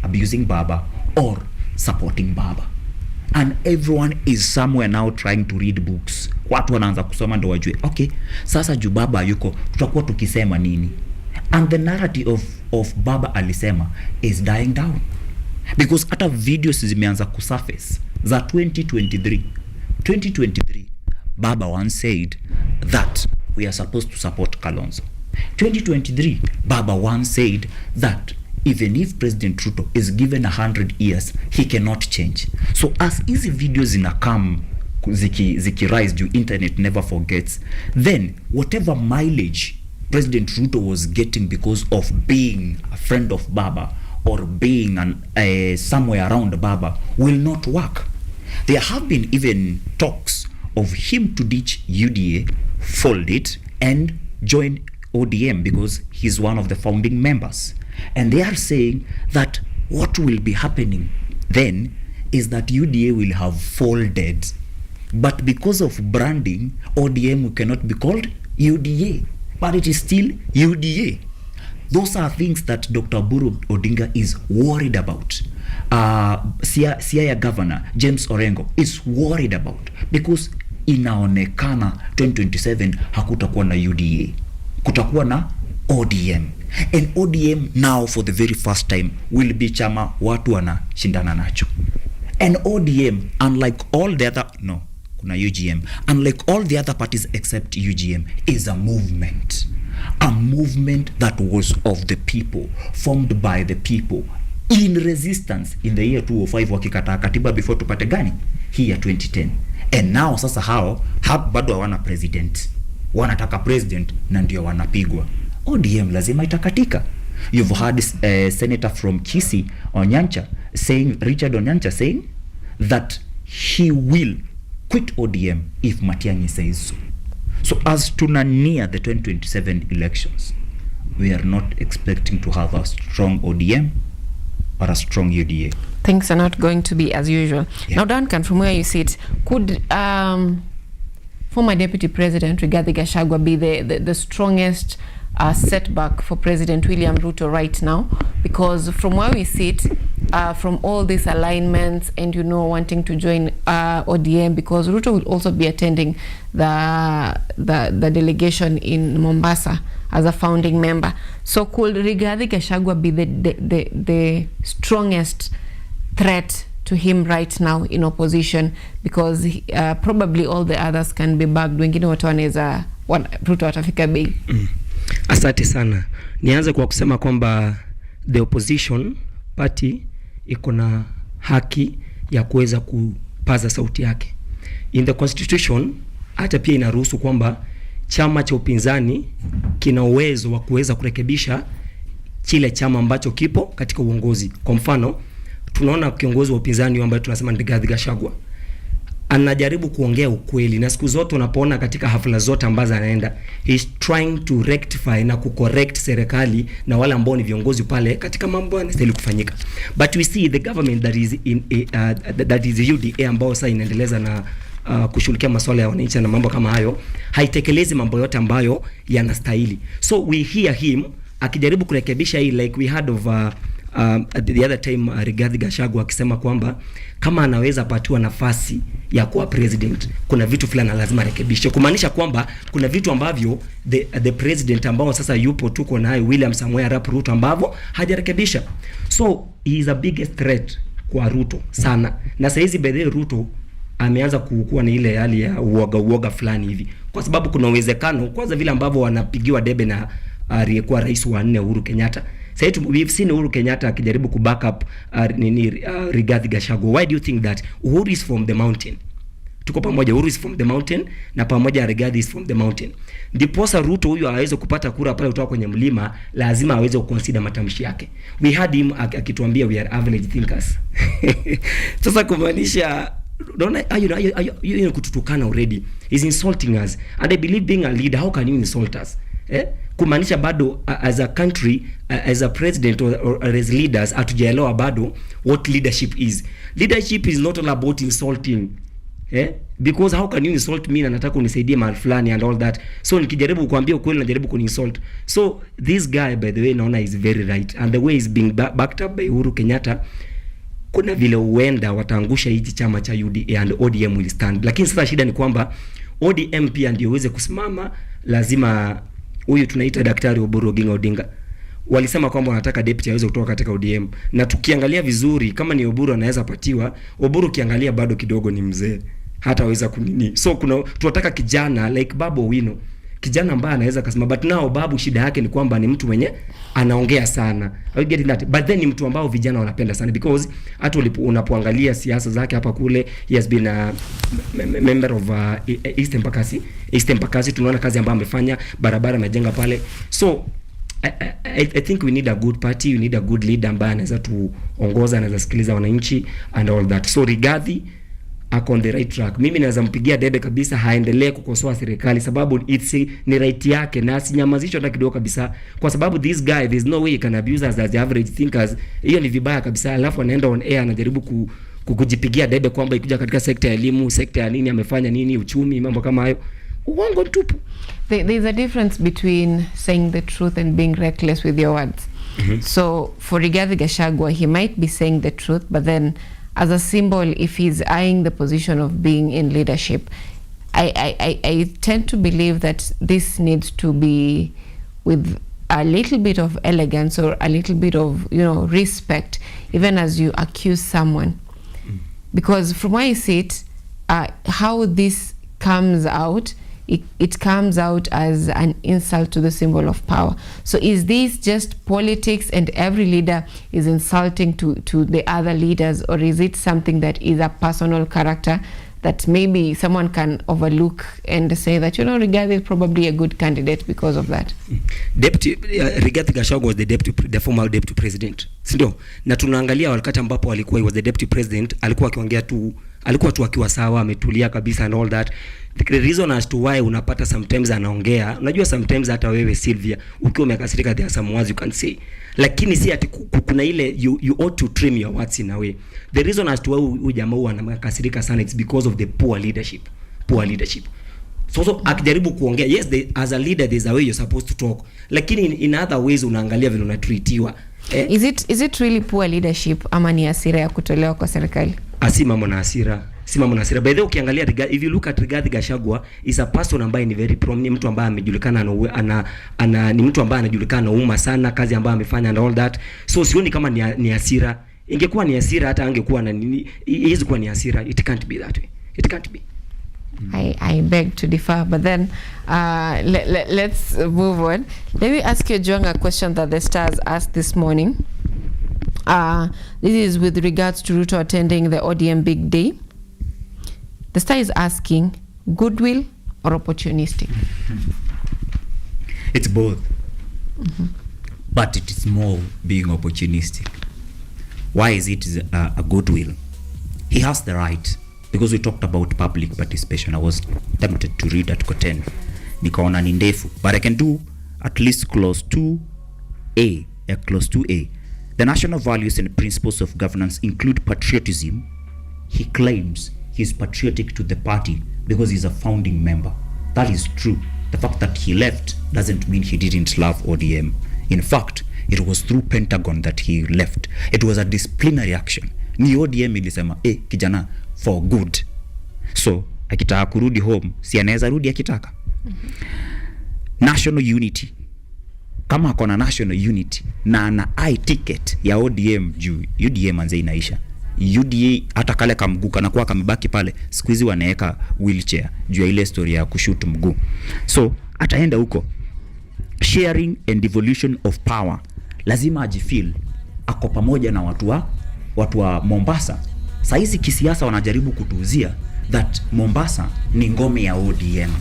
abusing Baba or supporting Baba. And everyone is somewhere now trying to read books. Watu wanaanza kusoma ndo wajue, okay, sasa juu Baba yuko, tutakuwa tukisema nini? And the narrative of Baba alisema is dying down. Because hata videos zimeanza kusurface za 2023, Baba once said that we are supposed to support Kalonzo. 2023, Baba once said that even if President Ruto is given 100 years, he cannot change. So as easy videos inakam ziki rise, due internet never forgets, then whatever mileage President Ruto was getting because of being a friend of Baba or being somewhere around Baba will not work. There have been even talks of him to ditch UDA, fold it, and join ODM because he's one of the founding members. And they are saying that what will be happening then is that UDA will have folded. But because of branding, ODM cannot be called UDA, but it is still UDA. Those are things that Dr. Oburu Odinga is worried about. Siaya Governor James Orengo is worried about, because inaonekana 2027 hakutakuwa na UDA, kutakuwa na ODM. And ODM now for the very first time will be chama watu wanashindana nacho. And ODM, unlike all the other, no, kuna UGM, unlike all the other parties except UGM, is a movement. A movement that was of the people, formed by the people, in resistance in the year 2005 wakikataa katiba before tupate gani hii ya 2010. And now sasa hao bado hawana president, wanataka president na ndio wanapigwa. ODM lazima itakatika. You've heard senator from Kisii, Richard Onyancha saying that he will quit ODM if Matiang'i says so. So as tuna near the 2027 elections, we are not expecting to have a strong ODM or a strong UDA. Things are not going to be as usual. Yeah. Now, Duncan, from where you sit, could former Deputy President Rigathi Gachagua be the strongest setback for President William Ruto right now? Because from where we sit, from all these alignments and, you know, wanting to join ODM, because Ruto will also be attending the delegation in Mombasa as a founding member. So could Rigathi Gachagua be the strongest threat to him right now in opposition? Because probably all the others can be bagged. Wengine watu wanaweza Ruto watafika bei. Asante sana. Nianze kwa kusema kwamba the opposition party iko na haki ya kuweza kupaza sauti yake. In the constitution hata pia inaruhusu kwamba chama cha upinzani kina uwezo wa kuweza kurekebisha kile chama ambacho kipo katika uongozi. Kwa mfano, tunaona kiongozi wa upinzani ambaye tunasema Rigathi Gachagua anajaribu kuongea ukweli, na siku zote unapoona katika hafla zote ambazo anaenda, he is trying to rectify na kucorrect serikali na wale ambao ni viongozi pale katika mambo yanastahili kufanyika. But we see the government that is in that is UDA ambao sasa inaendeleza na kushughulikia masuala ya wananchi na mambo kama hayo, haitekelezi mambo yote ambayo yanastahili. So we hear him akijaribu kurekebisha hii, like we heard of the other time Rigathi Gachagua akisema kwamba kama anaweza patiwa nafasi ya kuwa president, kuna vitu fulani lazima rekebishe, kumaanisha kwamba kuna vitu ambavyo the president ambao sasa yupo tuko naye William Samoei Arap Ruto ambavyo hajarekebisha. So he is a biggest threat kwa Ruto sana. Na sasa hizi bedhe Ruto ameanza kuwa na ile hali ya uoga fulani hivi, kwa sababu kuna uwezekano kwanza vile ambavyo wanapigiwa debe na aliyekuwa rais wa 4 Uhuru Kenyatta. Sasa we've seen Uhuru Kenyatta akijaribu kuback up Rigathi Gachagua. Why do you think that? Uhuru is from the mountain tuko pamoja. Uhuru is from the mountain na pamoja Rigathi is from the mountain. Ndiposa Ruto huyu aweze kupata kura pale kutoka kwenye mlima, lazima aweze kuconsider matamshi yake. We had him akituambia we are average thinkers. Sasa kumaanisha don't you kututukana already is insulting us, and I believe being a leader, how can you insult us? Kumaanisha bado as a country, as a president or as leaders hatujaelewa bado what leadership is. Leadership is not all about insulting. Because how can you insult me na nataka unisaidie mahali fulani and all that. So nikijaribu kuambia ukweli najaribu kuninsult. So this guy by the way naona is very right, and the way is being backed up by Uhuru Kenyatta, kuna vile huenda wataangusha hichi chama cha UDA and ODM will stand. Lakini sasa shida ni kwamba ODM pia ndio uweze kusimama, lazima huyu tunaita Daktari Oburu Oginga Odinga walisema kwamba wanataka deputy aweze kutoka katika ODM, na tukiangalia vizuri kama ni Oburu anaweza patiwa, Oburu kiangalia bado kidogo ni mzee, hata waweza kunini. So tunataka kijana like Babu Owino, kijana ambaye anaweza kusema, but now Babu shida yake ni kwamba ni mtu mwenye anaongea sana. I get that, but then ni mtu ambao vijana wanapenda sana, because hata unapoangalia siasa zake hapa kule, he has been a member of East Embakasi. Tunaona kazi ambayo amefanya, barabara amejenga pale. So I think we need a good party, we need a good leader ambaye anaweza tuongoza, anaweza sikiliza wananchi and all that. So Rigathi ako on the right track. Mimi naweza mpigia debe kabisa, haendelee kukosoa serikali sababu ni right yake, na asinyamazishwe hata kidogo kabisa, kwa sababu this guy there's no way he can abuse us as the average thinkers. Hiyo ni vibaya kabisa. Alafu anaenda on air anajaribu kujipigia debe kwamba ikuja katika sekta ya elimu, sekta ya nini amefanya nini, uchumi, mambo kama hayo. Uongo tupu. There's a difference between saying the truth and being reckless with your words. So for Rigathi Gachagua, he might be saying the truth, but then as a symbol, if he's eyeing the position of being in leadership, I tend to believe that this needs to be with a little bit of elegance or a little bit of, respect, even as you accuse someone. Because from where I sit, how this comes out, it comes out as an insult to the symbol of power. So is this just politics and every leader is insulting to the other leaders, or is it something that is a personal character that maybe someone can overlook and say that, Rigathi is probably a good candidate because of that? Rigathi Gachagua was the former deputy president. Sindio? Na tunaangalia wakati ambapo alikuwa, he was the deputy president, alikuwa akiongea tu, alikuwa tu akiwa sawa, ametulia kabisa and all that. The reason as to why unapata sometimes anaongea, unajua sometimes hata wewe Sylvia ukiwa umekasirika there are some words you can say, lakini si ati kuna ile you ought to trim your words in a way. The reason as to why huyu jamaa huwa anakasirika sana, it's because of the poor leadership. So akijaribu kuongea, yes, as a leader there's a way you're supposed to talk, lakini in other ways unaangalia vile unatreatiwa. Is it really poor leadership ama ni hasira ya kutolewa kwa serikali? Simamo na hasira. By the way, ukiangalia if you look at Rigathi Gachagua, is a person ambaye ni very prominent, mtu ambaye amejulikana ni mtu ambaye anajulikana umma sana, kazi ambayo amefanya and all that. So sioni kama ni hasira. Ingekuwa ni hasira hata angekuwa na nini, hizi kuwa ni hasira. It can't be that way. It can't be. I beg to differ, but then let's move on. Let me ask you, Juang, a question that the Stars asked this morning. This is with regards to Ruto attending the ODM Big Day. The Star is asking, goodwill or opportunistic? It's both. But it is more being opportunistic. Why is it a goodwill? He has the right, because we talked about public participation. I was tempted to read Article 10. Nikaona ni ndefu, but I can do at least clause 2A. Clause 2A. The national values and principles of governance include patriotism. He claims he's patriotic to the party because he's a founding member. That is true. The fact that he left doesn't mean he didn't love ODM. In fact, it was through Pentagon that he left. It was a disciplinary action. Ni ODM ilisema, kijana, for good. So, akitaka kurudi home, si anaweza rudi akitaka. National unity. Kama akona national unity na ana ticket ya ODM juu, UDM anze inaisha. UDA hata kale kamguu kanakuwa kamebaki pale, siku hizi wanaeka wheelchair juu ya ile story ya kushoot mguu. So ataenda huko. Sharing and devolution of power, lazima ajifeel ako pamoja na watu wa Mombasa. Saizi kisiasa wanajaribu kutuuzia that Mombasa ni ngome ya ODM.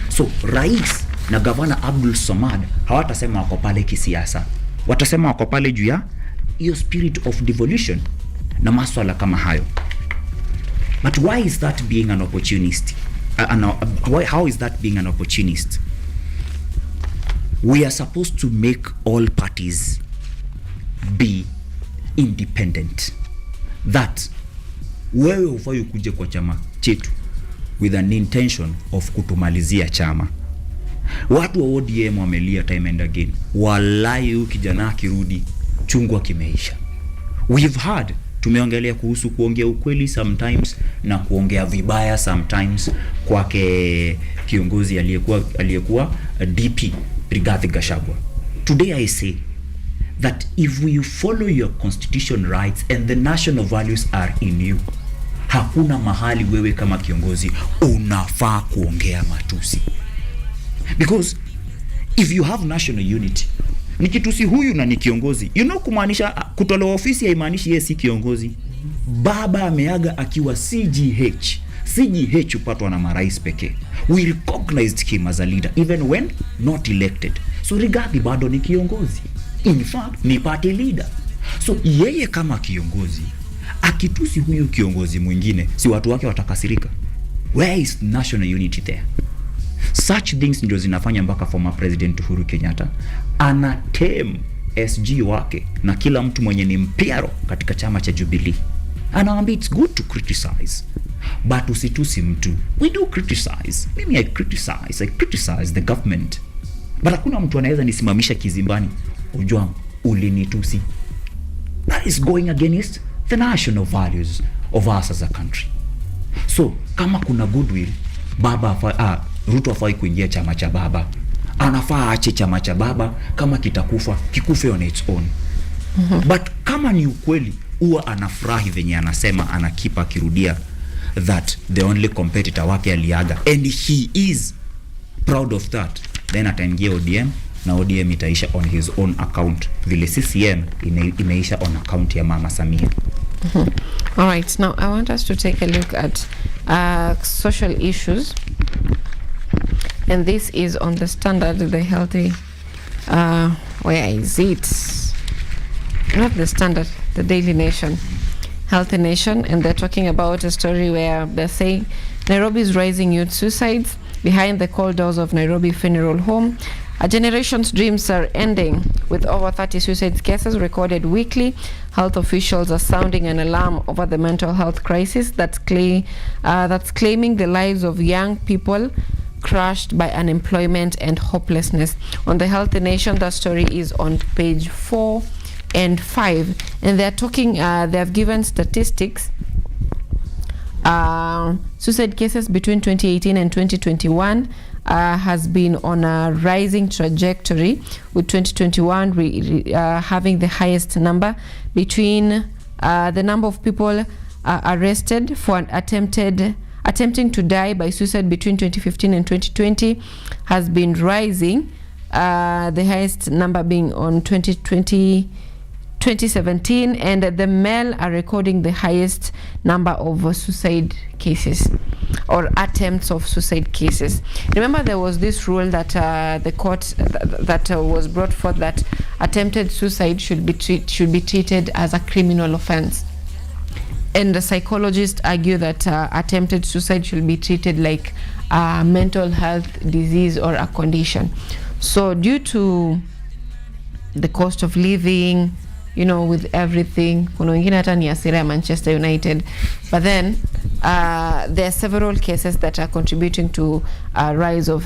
So rais na gavana Abdul Samad hawatasema wako pale kisiasa, watasema wako pale juu ya hiyo spirit of devolution na maswala kama hayo. But why is that being an opportunist? How is that being an opportunist? We are supposed to make all parties be independent. That wewe hufai kuje kwa chama chetu with an intention of kutumalizia chama. Watu wa ODM wamelia time and again. Wallahi huyu kijana akirudi chungwa kimeisha. We've had, tumeongelea kuhusu kuongea ukweli sometimes na kuongea vibaya sometimes kwake kiongozi aliyekuwa DP Rigathi Gachagua. Today I say that if you follow your constitution rights and the national values are in you, hakuna mahali wewe kama kiongozi unafaa kuongea matusi. Because if you have national unity, nikitusi huyu na ni kiongozi, kumaanisha kutolewa ofisi haimaanishi yeye si kiongozi. Baba ameaga akiwa CGH upatwa na marais pekee. We recognized him as a leader even when not elected. So Rigathi bado ni kiongozi. In fact, ni party leader. So yeye kama kiongozi akitusi huyu kiongozi mwingine, si watu wake watakasirika? Where is national unity there? Such things ndio zinafanya mpaka former president Uhuru Kenyatta anatem SG wake na kila mtu mwenye ni mpiaro katika chama cha Jubilee. Anaambia it's good to criticize, but usitusi mtu. We do criticize. Mimi I criticize the government. But hakuna mtu anaweza nisimamisha kizimbani, Ojwang ulinitusi. That is going against the national values of us as a country. So kama kuna goodwill, Ruto afai kuingia chama cha baba. Anafaa aache chama cha baba, kama kitakufa kikufe on its own. But kama ni ukweli, huwa anafurahi venye anasema, anakipa akirudia that the only competitor wake aliaga, and he is proud of that. Then ataingia ODM na ODM itaisha on his own account, vile CCM imeisha on account ya Mama Samia. All right, now I want us to take a look at social issues, and this is on the Standard, the healthy, where is it? Not the Standard, the Daily Nation, Healthy Nation, and they're talking about a story where they're saying Nairobi's rising youth suicides behind the cold doors of Nairobi Funeral Home. A generation's dreams are ending. With over 30 suicide cases recorded weekly, health officials are sounding an alarm over the mental health crisis that's claiming the lives of young people crushed by unemployment and hopelessness. On the Healthy Nation, that story is on page 4 and 5, and they're talking, they have given statistics. Suicide cases between 2018 and 2021 has been on a rising trajectory, with 2021 having the highest number. Between the number of people arrested for attempting to die by suicide between 2015 and 2020 has been rising, the highest number being on 2017, and the male are recording the highest number of suicide cases or attempts of suicide cases. Remember, there was this rule that the court that was brought forth that attempted suicide should be treated as a criminal offense, and the psychologists argue that attempted suicide should be treated like a mental health disease or a condition. So due to the cost of living, with everything, kuna wengine hata ni asira ya Manchester United, but then there are several cases that are contributing to a rise of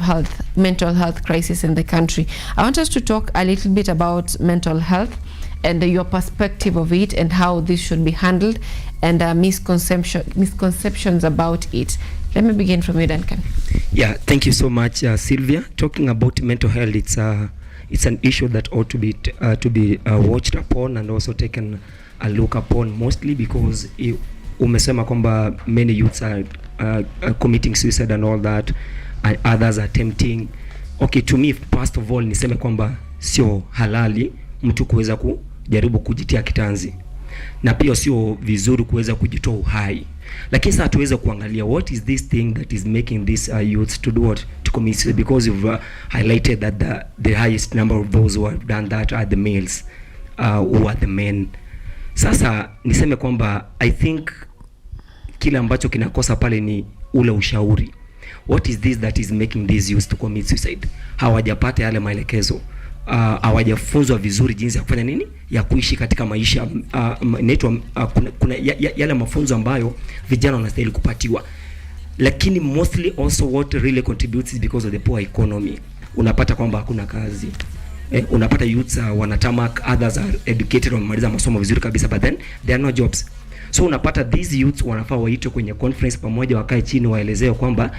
mental health crisis in the country. I want us to talk a little bit about mental health and your perspective of it and how this should be handled, and misconceptions about it. Let me begin from you, Duncan. Yeah, thank you so much, Sylvia. Talking about mental health, it's an issue that ought to be watched upon and also taken a look upon, mostly because umesema kwamba many youths are committing suicide and all that, and others are attempting. Okay, to me, first of all, niseme kwamba sio halali mtu kuweza kujaribu kujitia kitanzi. na pia sio vizuri kuweza kujitoa uhai. Lakini sasa tuweze kuangalia what is this thing that is making these youths to do what, to commit suicide, because you've highlighted that the highest number of those who have done that are the males, who are the men. Sasa niseme kwamba I think kile ambacho kinakosa pale ni ule ushauri. What is this that is making these youths to commit suicide? Hawajapata yale maelekezo. Hawajafunzwa vizuri jinsi ya kufanya nini, ya kuishi katika maisha. Kuna yale mafunzo ambayo vijana wanastahili kupatiwa. Lakini mostly also what really contributes is because of the poor economy. Unapata kwamba hakuna kazi. Unapata youths wanatamak, others are educated, wamemaliza masomo vizuri kabisa, but then there are no jobs. So unapata these youths wanafaa waitwe kwenye conference pamoja, wakae chini waelezeo kwamba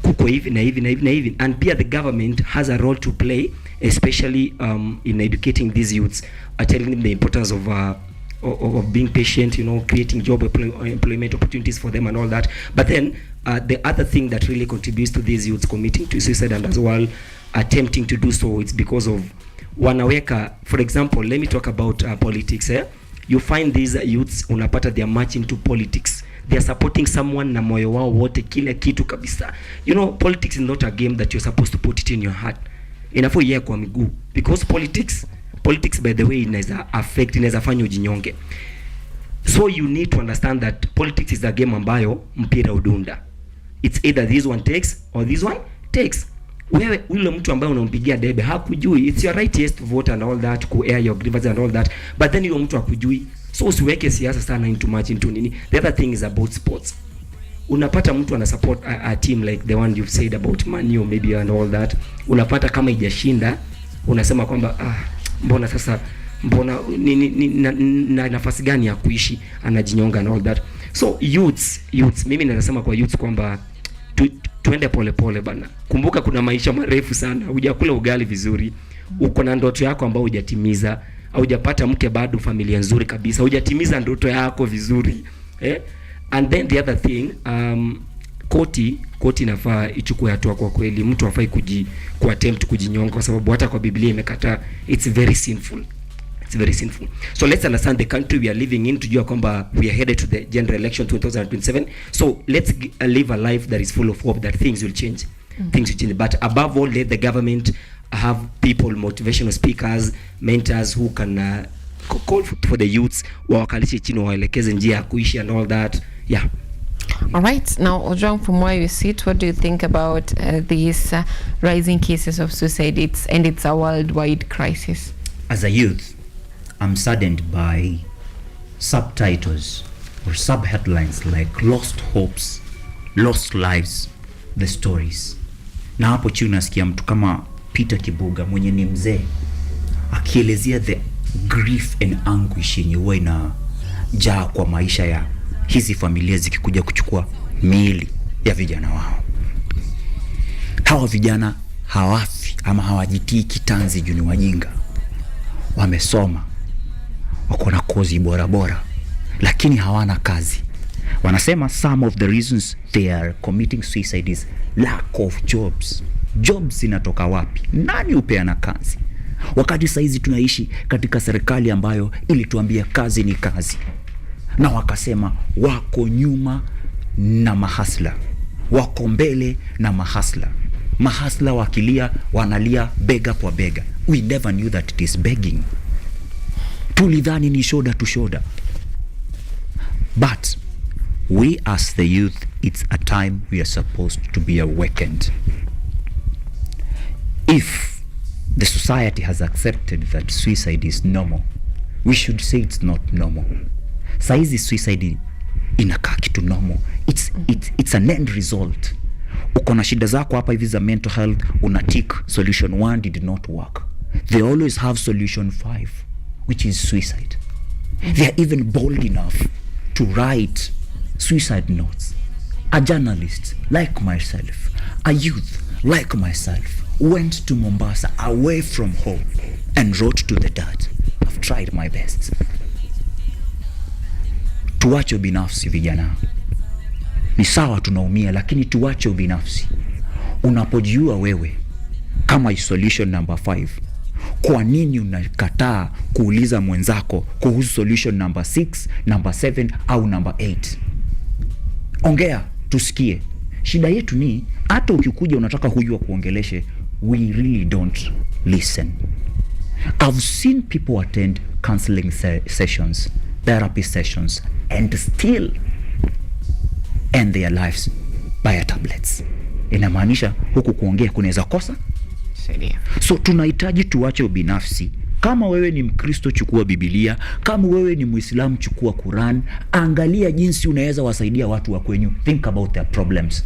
kuko hivi na hivi na hivi na hivi. And pia the government has a role to play, especially in educating these youths, telling them the importance of being patient, you know, creating job employment opportunities for them and all that. But then the other thing that really contributes to these youths committing to suicide and as well attempting to do so, it's because of wanaweka, for example, let me talk about politics. You find these youths, unapata they are much into politics. They are supporting someone na moyo wao wote, kila kitu kabisa. You know, politics is not a game that you're supposed to put it in your heart. Inafaa yeye kwa miguu, because politics by the way inaweza affect, inaweza fanya ujinyonge. So you need to understand that politics is a game ambayo mpira udunda. It's either this one takes or this one takes. Wewe ule mtu ambaye unampigia debe hakujui, it's your right, yes, to vote and all that, to air your grievances and all that, but then yule mtu hakujui. So usiweke siasa sana into much into nini. The other thing is about sports. Unapata mtu ana support a team like the one you've said about Man U maybe and all that. Unapata kama ijashinda, unasema kwamba mbona na nafasi gani ya kuishi, anajinyonga and all that. So youths mimi nasema kwa youths kwamba tuende pole pole bana. Kumbuka kuna maisha marefu sana. Hujakula ugali vizuri. Uko na ndoto yako ambayo hujatimiza. Hujapata mke bado, familia nzuri kabisa. Hujatimiza ndoto yako vizuri. And then the other thing, koti nafaa ichukue hatua kwa kweli. Mtu hafai attempt kujinyonga kwa sababu hata kwa Biblia imekataa. It's very sinful. It's very sinful. So let's understand the country we are living in, tujua kwamba we are headed to the general election 2027. So let's live a life that is full of hope that things will change. Things will change. But above all, let the government have people, motivational speakers, mentors who can call for the youths, wakalishe chini waelekeze njia ya kuishi and all that. Yeah. All right. Now, Ojwang, from where you sit, what do you think about these rising cases of suicide? It's a worldwide crisis. As a youth, I'm saddened by subtitles or sub-headlines like lost hopes, lost lives, the stories. Na hapo chini nasikia mtu kama Peter Kibuga mwenye ni mzee akielezea the grief and anguish yenye huwa inajaa kwa maisha ya hizi familia zikikuja kuchukua miili ya vijana wao. Hawa vijana hawafi ama hawajitii kitanzi juu ni wajinga. Wamesoma, wako na kozi bora, lakini hawana kazi. Wanasema some of the reasons they are committing suicide is lack of jobs. Jobs zinatoka wapi? Nani upeana kazi? Wakati saizi tunaishi katika serikali ambayo ilituambia kazi ni kazi. Na wakasema wako nyuma na mahasla, wako mbele na mahasla. Mahasla wakilia wanalia bega kwa bega. We never knew that it is begging. Tulidhani ni shoulder to shoulder. But we as the youth, it's a time we are supposed to be awakened. If the society has accepted that suicide is normal, we should say it's not normal. Saizi suicide inakaa kitu normal. It's an end result. Uko na shida zako hapa hivi za mental health, unatik solution 1 did not work. They always have solution 5, which is suicide. They are even bold enough to write suicide notes. A journalist like myself, a youth like myself, went to Mombasa away from home and wrote to the dad, I've tried my best. Tuache ubinafsi vijana. Ni sawa tunaumia, lakini tuache ubinafsi. Unapojua wewe kama solution number 5, Kwa nini unakataa kuuliza mwenzako kuhusu solution number 6, number 7 au number 8? Ongea tusikie. Shida yetu ni hata ukikuja unataka huyu kuongeleshe, we really don't listen. I've seen people attend counseling sessions, therapy sessions, and still end their lives by tablets. Inamaanisha huku kuongea kunaweza kosa. So tunahitaji tuache ubinafsi. Kama wewe ni Mkristo, chukua Biblia. Kama wewe ni Muislamu, chukua Quran. Angalia jinsi unaweza wasaidia watu wa kwenyu. Think about their problems.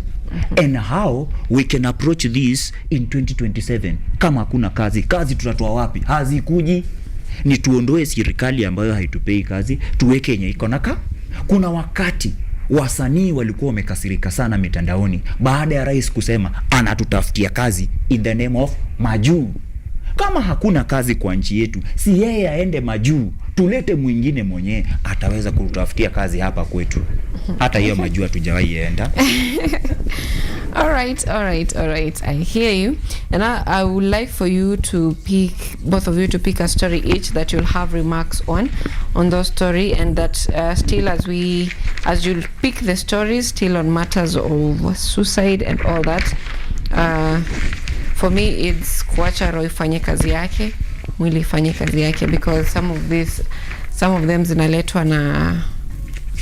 And how we can approach this in 2027. Kama hakuna kazi tutatoa wapi? Hazikuji. Ni tuondoe serikali ambayo haitupei kazi, tuweke yenye iko naka. Kuna wakati wasanii walikuwa wamekasirika sana mitandaoni baada ya rais kusema anatutafutia kazi in the name of majuu. Kama hakuna kazi kwa nchi yetu, si yeye aende majuu, tulete mwingine mwenye ataweza kututafutia kazi hapa kwetu. Hata hiyo majuu hatujawahi enda. All right. I hear you. And I would like for you to pick, both of you to pick a story each that you'll have remarks on those story, and that still as you pick the stories, still on matters of suicide and all that. For me, it's kuacha roho ifanye kazi yake, mwili ifanye kazi yake, because some of them zinaletwa na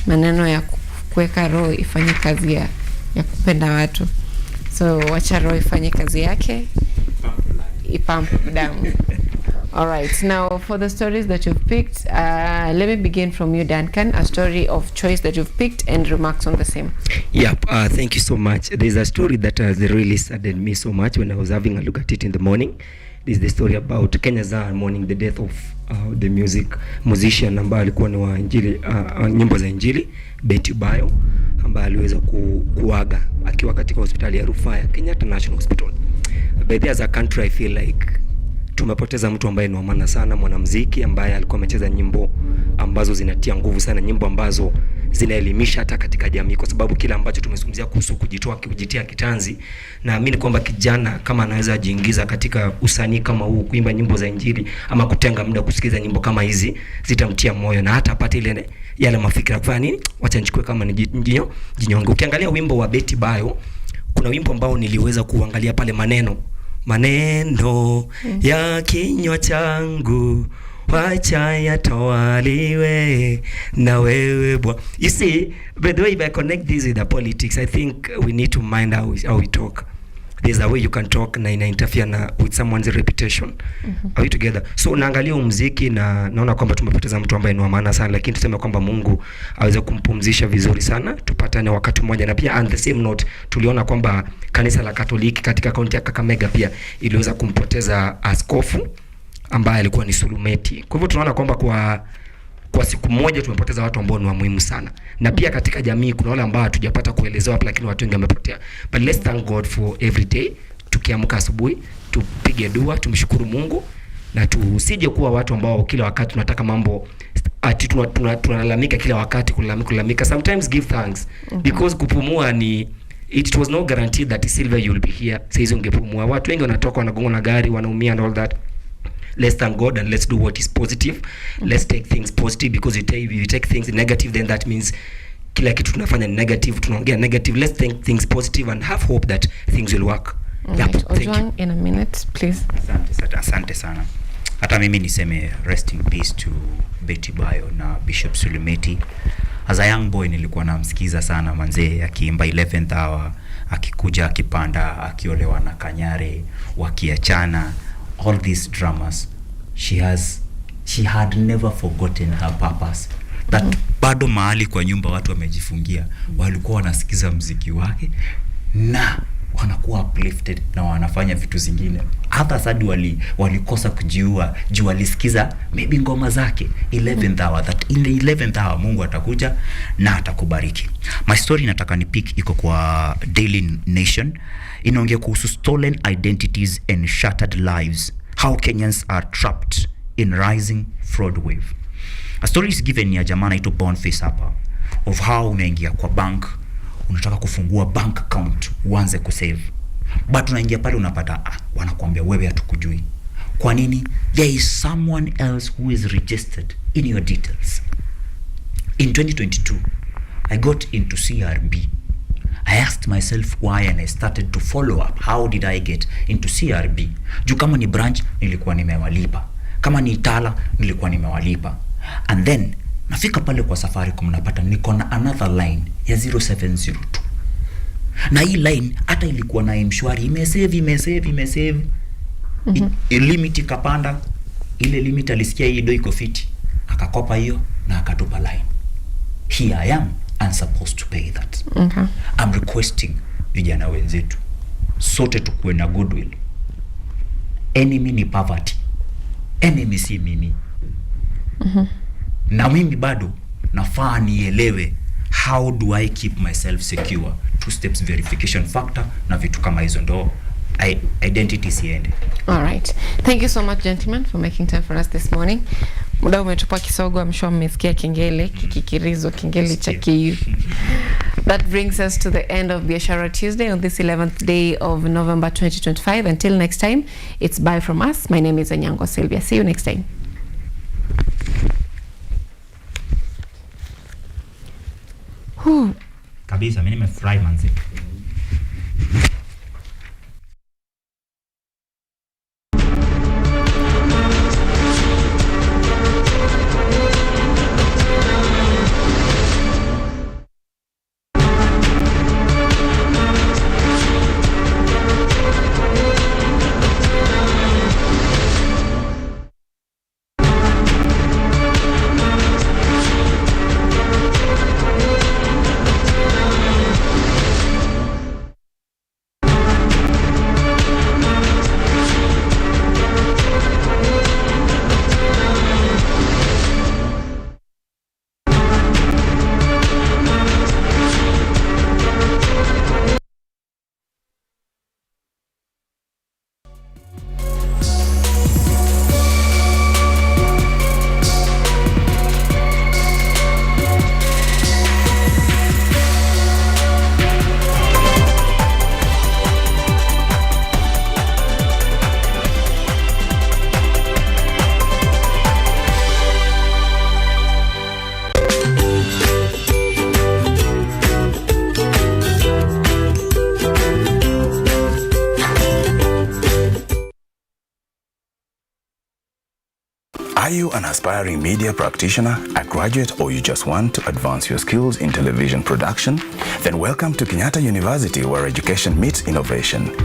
maneno ya kuweka roho ifanye kazi ya kupenda watu. So wacha roho ifanye kazi yake, ipump down. All right, now for the stories that you've picked, let me begin from you, Duncan. A story of choice that you've picked and remarks on the same. Yep, thank you so much. There's a story that has really saddened me so much when I was having a look at it in the morning. This is the story about Kenya Zaa mourning the death of the musician ambaye alikuwa ni wa injili, nyimbo za injili, Betty Bayo, ambaye aliweza kuaga akiwa katika hospitali ya rufaa ya Kenyatta National Hospital. But as a country I feel like tumepoteza mtu ambaye ni wa maana sana, mwanamuziki ambaye alikuwa amecheza nyimbo ambazo zinatia nguvu sana, nyimbo ambazo zinaelimisha hata katika jamii, kwa sababu kila ambacho tumezungumzia kuhusu kujitia kitanzi, na naamini kwamba kijana kama anaweza jiingiza katika usanii kama huu, kuimba nyimbo za injili ama kutenga muda kusikiza nyimbo kama hizi, zitamtia moyo na hata apate ile yale mafikira kufanya nini, wacha nichukue kama ni jinyonge. Ukiangalia wimbo wa Betty Bayo, kuna wimbo ambao niliweza kuangalia pale maneno ya kinywa changu wacha yatawaliwe na wewe bwa. You see, by the way, if I connect this with the politics, I think we need to mind how we talk. There's a way you can talk na interfere with someone's reputation. Are we together? So naangalia muziki na naona kwamba tumepoteza mtu ambaye ni wa maana sana, lakini tuseme kwamba Mungu aweze kumpumzisha vizuri sana, tupatane wakati mmoja. Na pia on the same note, tuliona kwamba kanisa la Katoliki katika kaunti ya Kakamega pia iliweza kumpoteza askofu ambaye alikuwa ni Sulumeti. Kwa hivyo tunaona kwamba kwa siku moja tumepoteza watu ambao ni wa muhimu sana. Na pia katika jamii kuna wale ambao hatujapata kuelezewa, lakini watu wengi wamepotea. But let's thank God for every day. Tukiamka asubuhi, tupige dua, tumshukuru Mungu, na tusije kuwa watu ambao kila wakati tunataka mambo ati tunalalamika kila wakati, kulalamika. Sometimes give thanks, because kupumua ni it was no guarantee that Sylvia you'll be here says ungepumua. Watu wengi wanatoka wanagonga na gari, wanaumia and all that. Let's thank God and let's do what is positive. Let's take things positive, because if you take things negative, then that means kila kitu tunafanya negative, tunaongea negative. Let's take things positive and have hope that things will work. Ojwang, in a minute, please. Asante sana. Hata mimi niseme rest in peace to Betty Bayo na Bishop Sulumeti. As a young boy nilikuwa namsikiza sana manzee akiimba 11th hour, akikuja akipanda, akiolewa na Kanyare, wakiachana, all these dramas. She had never forgotten her purpose. That bado mahali kwa nyumba watu wamejifungia, walikuwa wanasikiza muziki wake na wanakuwa uplifted na wanafanya vitu zingine. Hata sadi walikosa kujiua juu walisikiza maybe ngoma zake 11th hour, that in the 11th hour Mungu atakuja na atakubariki. My story nataka ni pick iko kwa Daily Nation. Inaongea kuhusu stolen identities and shattered lives, how Kenyans are trapped in rising fraud wave. A story is given ya jamaa anaitwa Boniface hapa, of how unaingia kwa bank, unataka kufungua bank account uanze kusave, but unaingia pale unapata wanakuambia wewe hatukujui, Kwa nini? There is someone else who is registered in your details. In 2022, I got into CRB. I asked myself why and I started to follow up. How did I get into CRB? Juu kama ni branch, nilikuwa nimewalipa. Kama ni Tala, nilikuwa nimewalipa. And then, nafika pale kwa Safaricom napata niko na another line ya 0702. Na hii line hata ilikuwa na mshwari imesave. Limit ikapanda, ile limit alisikia hii do iko fiti, akakopa hiyo na akatupa line. Here I am, I'm supposed to pay that. Okay. I'm requesting vijana wenzetu sote tukuwe na goodwill. Enemy ni poverty, enemy si mimi. Na mimi bado nafaa nielewe how do I keep myself secure. 2 steps verification factor na vitu kama hizo ndo identity siende. All right. Thank you so much, gentlemen, for making time for us this morning. Muda umetupa kisogo, I'm sure mmesikia kengele, kikikirizo, kengele cha KU. That brings us to the end of Biashara Tuesday on this 11th day of November 2025. Until next time, it's bye from us. My name is ANYANGO SYLVIA. See you next time. Kabisa, mimi nimefurahi manzi. Are you an aspiring media practitioner, a graduate, or you just want to advance your skills in television production? Then welcome to Kenyatta University, where education meets innovation.